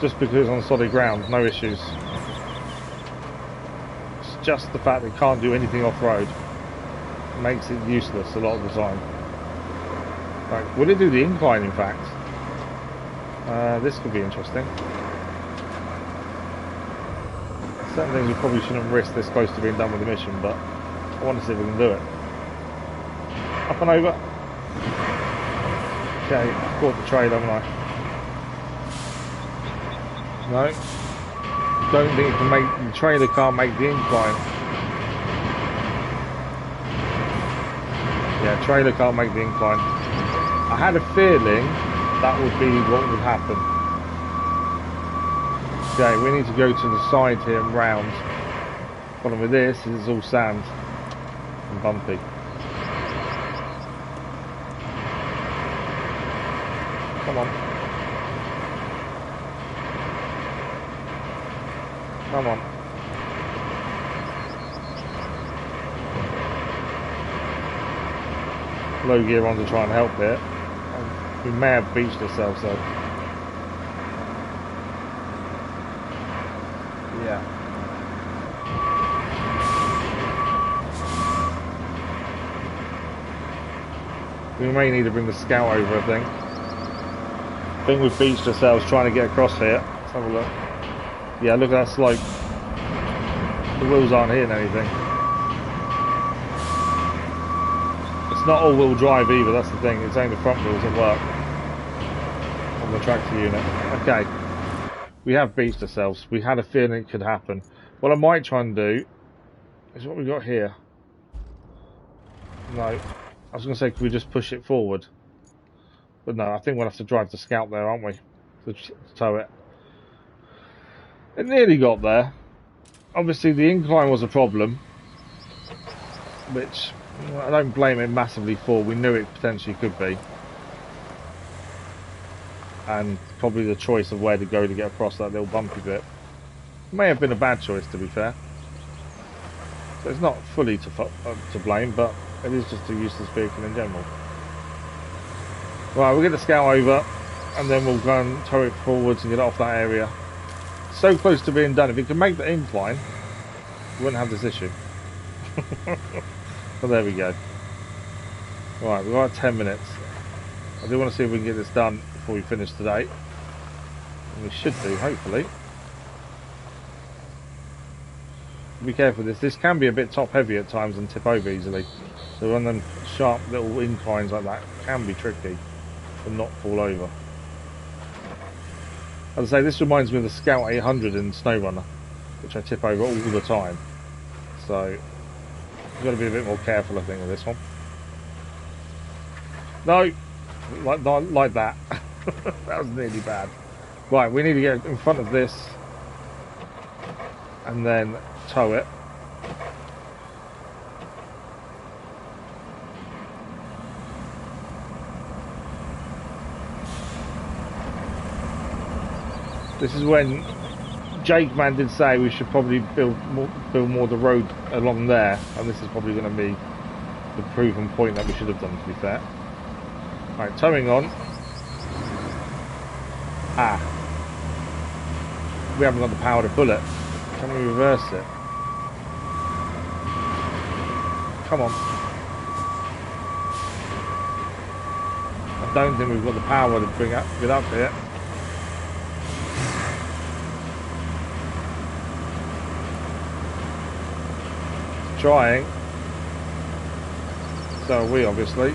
Just because it's on solid ground, no issues. It's just the fact that it can't do anything off-road. Makes it useless a lot of the time. Right, will it do the incline in fact? This could be interesting. Certain things we probably shouldn't risk this close to being done with the mission, but I want to see if we can do it. Up and over. Okay, I've caught the trailer, haven't I? No. Don't think it can make, the trailer can't make the incline. Yeah, trailer can't make the incline. I had a feeling that would be what would happen. Okay, we need to go to the side here and round. Problem with this is it's all sand and bumpy. Come on. Come on. Low gear on to try and help it. We may have beached ourselves though. Yeah. We may need to bring the scout over, I think. I think we've beached ourselves trying to get across here. Let's have a look. Yeah, look at that slope. The wheels aren't hitting anything. It's not all-wheel drive either, that's the thing. It's only the front wheels that work on the tractor unit. Okay. We have beached ourselves. We had a feeling it could happen. What I might try and do is what we got here. No. I was going to say, could we just push it forward? But no, I think we'll have to drive the scout there, aren't we? To tow it. It nearly got there. Obviously the incline was a problem, which I don't blame it massively for. We knew it potentially could be. And probably the choice of where to go to get across that little bumpy bit may have been a bad choice, to be fair. So it's not fully to blame, but it is just a useless vehicle in general. Right, we'll get the scout over and then we'll go and tow it forwards and get it off that area. So close to being done. If it can make the incline, we wouldn't have this issue. But there we go. Right, we've got 10 minutes. I do want to see if we can get this done before we finish today. And we should do, hopefully. Be careful with this. This can be a bit top heavy at times and tip over easily. So on them sharp little inclines like that, it can be tricky to not fall over. As I say, this reminds me of the Scout 800 in SnowRunner, which I tip over all the time. So, you've got to be a bit more careful, I think, with this one. No! Like that. That was nearly bad. Right, we need to get in front of this and then tow it. This is when Jake Man did say we should probably build more the road along there, and this is probably going to be the proven point that we should have done, to be fair. Right, towing on. Ah. We haven't got the power to pull it. Can we reverse it? Come on. I don't think we've got the power to bring it up here. Trying. So are we, obviously.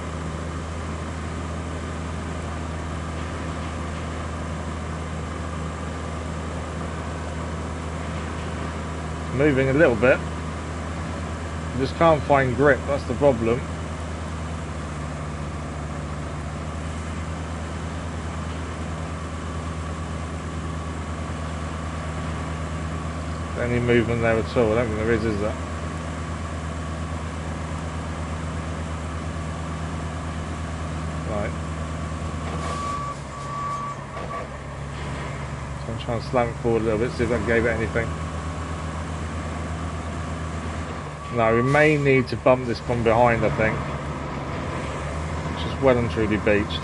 Moving a little bit. I just can't find grip, that's the problem. Any movement there at all? I don't think there is there? Right. So I'm trying to slam it forward a little bit, see if that gave it anything. No, we may need to bump this from behind, I think. It's just well and truly beached.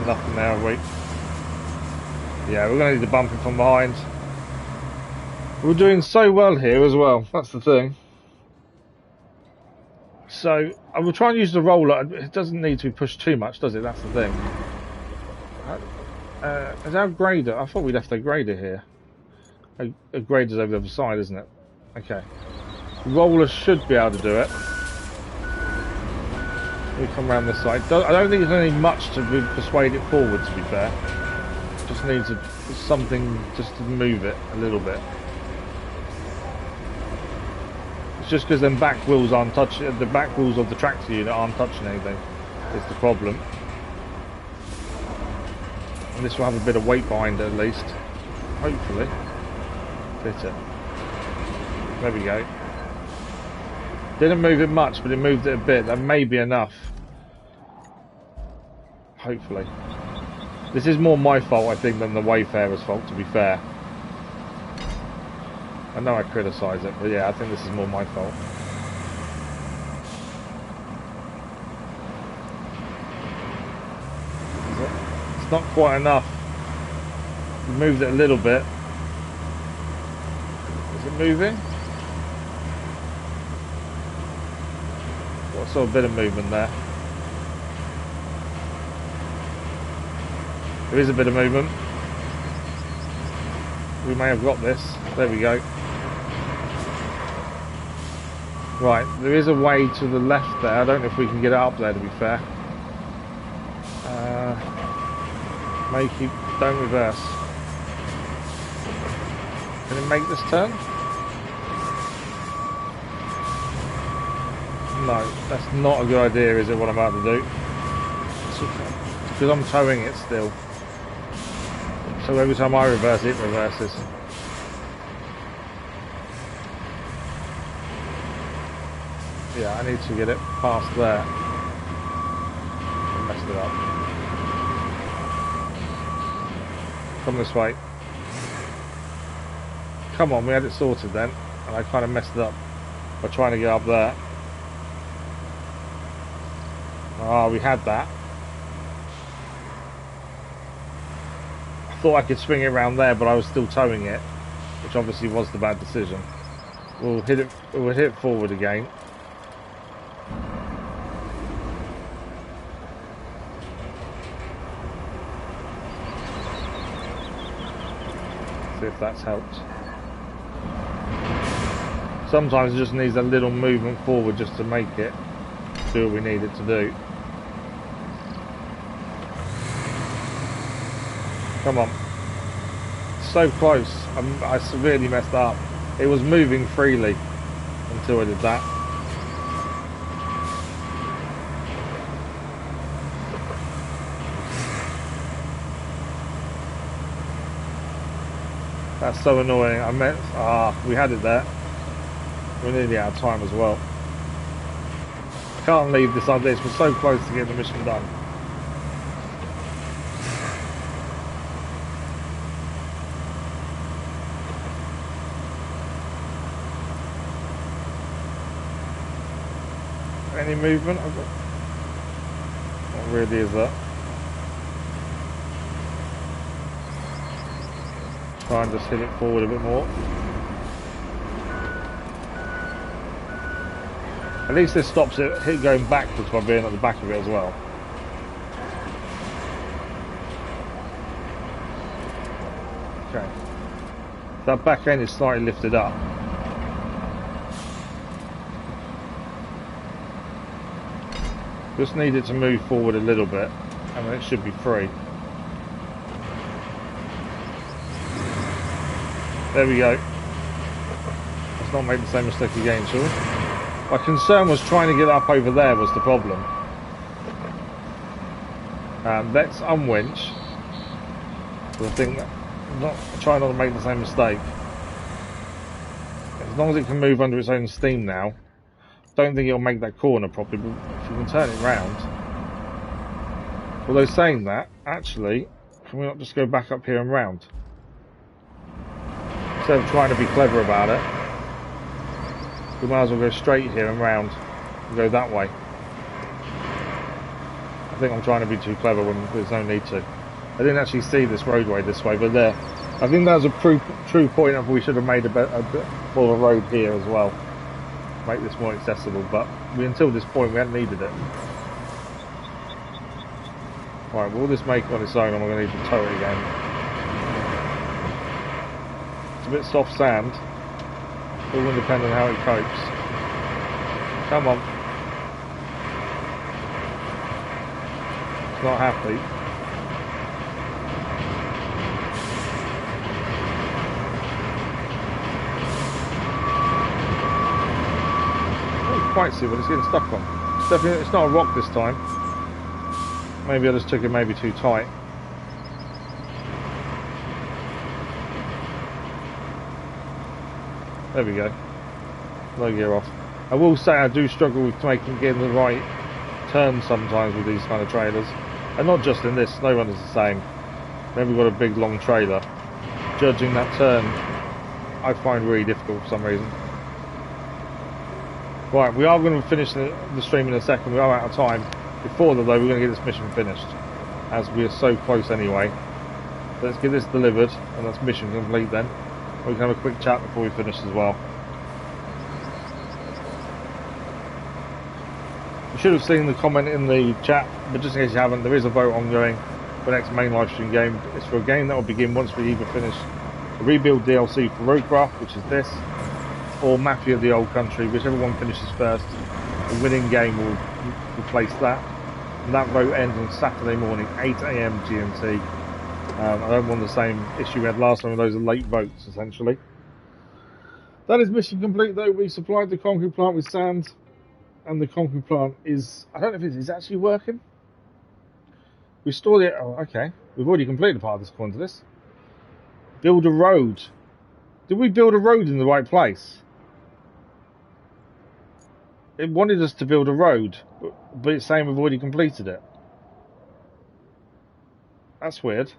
Nothing there, have we? Yeah, we're going to need to bump it from behind. We're doing so well here as well, that's the thing. So, I will try and use the roller. It doesn't need to be pushed too much, does it? That's the thing. Is our grader? I thought we left a grader here. A grader's over the other side, isn't it? Okay. Roller should be able to do it. We come around this side. I don't think there's any much to persuade it forward, to be fair. Just needs something just to move it a little bit. It's just because them back wheels aren't touching, the back wheels of the tractor unit aren't touching anything. It's the problem. And this will have a bit of weight behind it at least. Hopefully. Hit it. There we go. Didn't move it much, but it moved it a bit. That may be enough. Hopefully. This is more my fault, I think, than the Wayfarer's fault, to be fair. I know I criticise it, but yeah, I think this is more my fault. It's not quite enough. We moved it a little bit. Is it moving? I saw a bit of movement there. There is a bit of movement. We may have got this. There we go. Right, there is a way to the left there. I don't know if we can get it up there, to be fair. Don't reverse. Can it make this turn? No, that's not a good idea, is it, what I'm about to do? Because I'm towing it still. So every time I reverse, it reverses. Yeah, I need to get it past there. I messed it up. Come this way. Come on, we had it sorted then. And I kind of messed it up by trying to get up there. Ah, we had that. I thought I could swing it around there, but I was still towing it, which obviously was the bad decision. We'll hit it forward again. See if that's helped. Sometimes it just needs a little movement forward just to make it do what we need it to do. Come on. So close. I severely messed up. It was moving freely until I did that. That's so annoying. We had it there. We're nearly out of time as well. Can't leave this on this. We're so close to getting the mission done. Any movement? Not really, is that? Try and just hit it forward a bit more. At least this stops it going backwards by being at the back of it as well. Okay. That back end is slightly lifted up. Just need it to move forward a little bit, and then it should be free. There we go. Let's not make the same mistake again, shall we? My concern was trying to get up over there was the problem. Let's unwinch. I think try not to make the same mistake. As long as it can move under its own steam now, don't think it'll make that corner properly, but if you can turn it round. Although saying that, actually, can we not just go back up here and round? Instead of trying to be clever about it, we might as well go straight here and round and go that way. I think I'm trying to be too clever when there's no need to. I didn't actually see this roadway this way, but there. I think that was a true point of we should have made a bit more of a road here as well. Make this more accessible, but until this point we hadn't needed it. Right, will this make on its own, or am I going to need to tow it again? It's a bit soft sand. All going to depend on how it copes. Come on. It's not happy. Quite see what it's getting stuck on. It's definitely, it's not a rock this time. Maybe I just took it maybe too tight. There we go. Low gear off. I will say I do struggle with getting the right turn sometimes with these kind of trailers, and not just in this. No one is the same. Then we've got a big long trailer. Judging that turn, I find really difficult for some reason. Right, we are going to finish the stream in a second. We are out of time. Before that, though, we're going to get this mission finished, as we are so close anyway. So let's get this delivered, and that's mission complete then. We can have a quick chat before we finish as well. You should have seen the comment in the chat, but just in case you haven't, there is a vote ongoing for the next main live stream game. It's for a game that will begin once we either finish the Rebuild DLC for RoadCraft, which is this, or Mafia the Old Country, whichever one finishes first. The winning game will replace that. And that vote ends on Saturday morning, 8 AM GMT. I don't want the same issue we had last time, those are late votes, essentially. That is mission complete, though. We supplied the concrete plant with sand, and the concrete plant is, I don't know if it's actually working. We stored it, oh, okay. We've already completed part of this according to this. Build a road. Did we build a road in the right place? It wanted us to build a road, but it's saying we've already completed it. That's weird.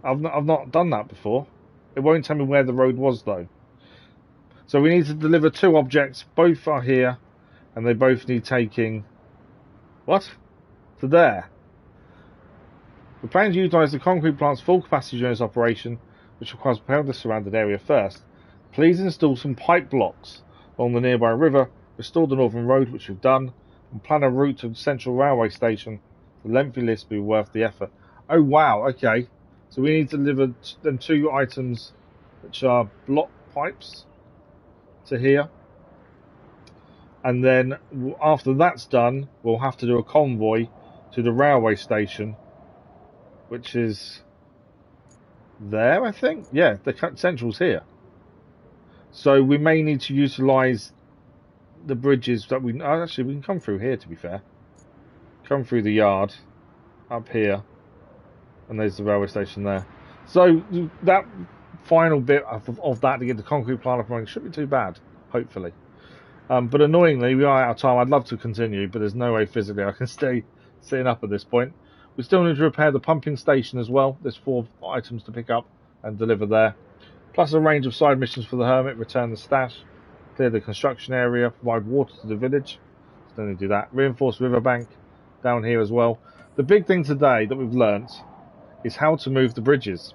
I've not done that before. It won't tell me where the road was though. So we need to deliver 2 objects. Both are here, and they both need taking. What? To there. We plan to utilise the concrete plant's full capacity during this operation, which requires preparing the surrounded area first. Please install some pipe blocks along the nearby river, restore the northern road, which we've done, and plan a route to the central railway station. The lengthy list will be worth the effort. Oh wow, okay. So we need to deliver them 2 items, which are block pipes, to here. And then after that's done, we'll have to do a convoy to the railway station, which is there, I think. Yeah, the central's here. So we may need to utilise the bridges that we... actually, we can come through here, to be fair. Come through the yard, up here. And there's the railway station there. So that final bit of that to get the concrete plant up running shouldn't be too bad, hopefully. But annoyingly, we are out of time. I'd love to continue, but there's no way physically I can stay sitting up at this point. We still need to repair the pumping station as well. There's 4 items to pick up and deliver there. Plus a range of side missions for the Hermit. Return the stash, clear the construction area, provide water to the village. Still need to do that. Reinforce riverbank down here as well. The big thing today that we've learnt is how to move the bridges.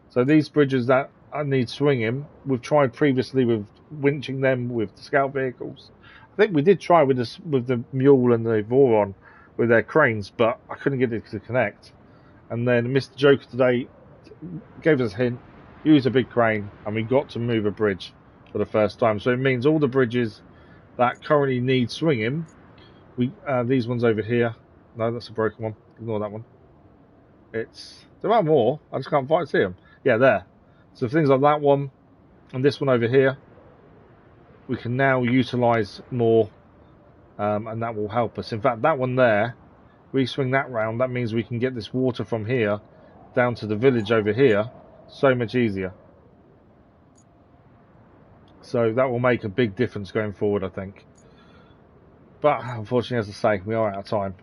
So these bridges that need swinging, we've tried previously with winching them with the scout vehicles. I think we did try with the mule and the Voron with their cranes, but I couldn't get it to connect. And then Mr. Joker today gave us a hint, use a big crane, and we got to move a bridge for the first time. So it means all the bridges that currently need swinging, These ones over here. No, that's a broken one. Ignore that one. There are more. I just can't see them. Yeah, there. So things like that one and this one over here, we can now utilise more, and that will help us. In fact, that one there, we swing that round. That means we can get this water from here down to the village over here so much easier. So that will make a big difference going forward, I think. But unfortunately, as I say, we are out of time.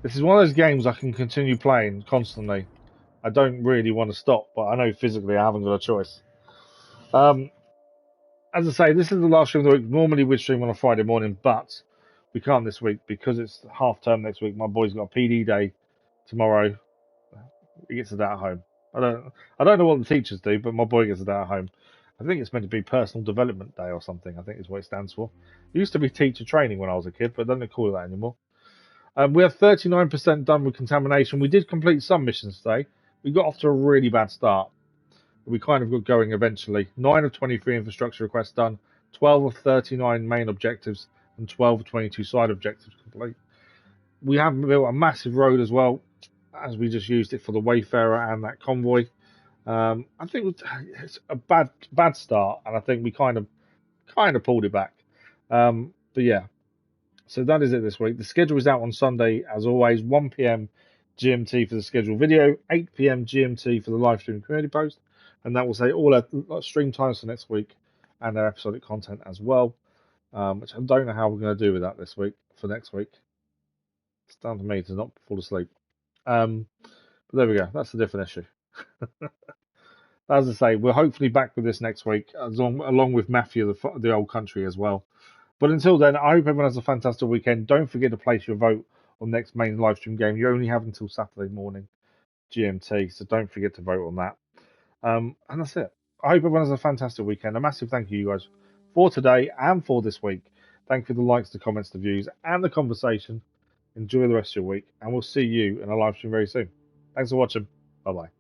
This is one of those games I can continue playing constantly. I don't really want to stop, but I know physically I haven't got a choice. As I say, this is the last stream of the week. Normally we'd stream on a Friday morning, but we can't this week because it's half term next week. My boy's got a PD day tomorrow. He gets it at home. I don't know what the teachers do, but my boy gets it at home. I think it's meant to be personal development day or something. I think is what it stands for. It used to be teacher training when I was a kid, but they don't call it that anymore. We have 39% done with contamination. We did complete some missions today. We got off to a really bad start. We kind of got going eventually. 9 of 23 infrastructure requests done, 12 of 39 main objectives, and 12 of 22 side objectives complete. We have built a massive road as well, as we just used it for the Wayfarer and that convoy. I think it's a bad start, and I think we kind of pulled it back. But yeah, so that is it this week. The schedule is out on Sunday, as always, 1 p.m. GMT for the scheduled video, 8 p.m. GMT for the live stream community post, and that will say all our stream times for next week and our episodic content as well, which I don't know how we're going to do with that this week for next week. It's down to me to not fall asleep. But there we go. That's a different issue. As I say, we're hopefully back with this next week, along with Mafia, the old country as well. But until then, I hope everyone has a fantastic weekend. Don't forget to place your vote on next main live stream game. You only have until Saturday morning GMT, so don't forget to vote on that. And that's it. I hope everyone has a fantastic weekend. A massive thank you guys for today and for this week. Thank you for the likes, the comments, the views, and the conversation. Enjoy the rest of your week, and we'll see you in a live stream very soon. Thanks for watching. Bye-bye.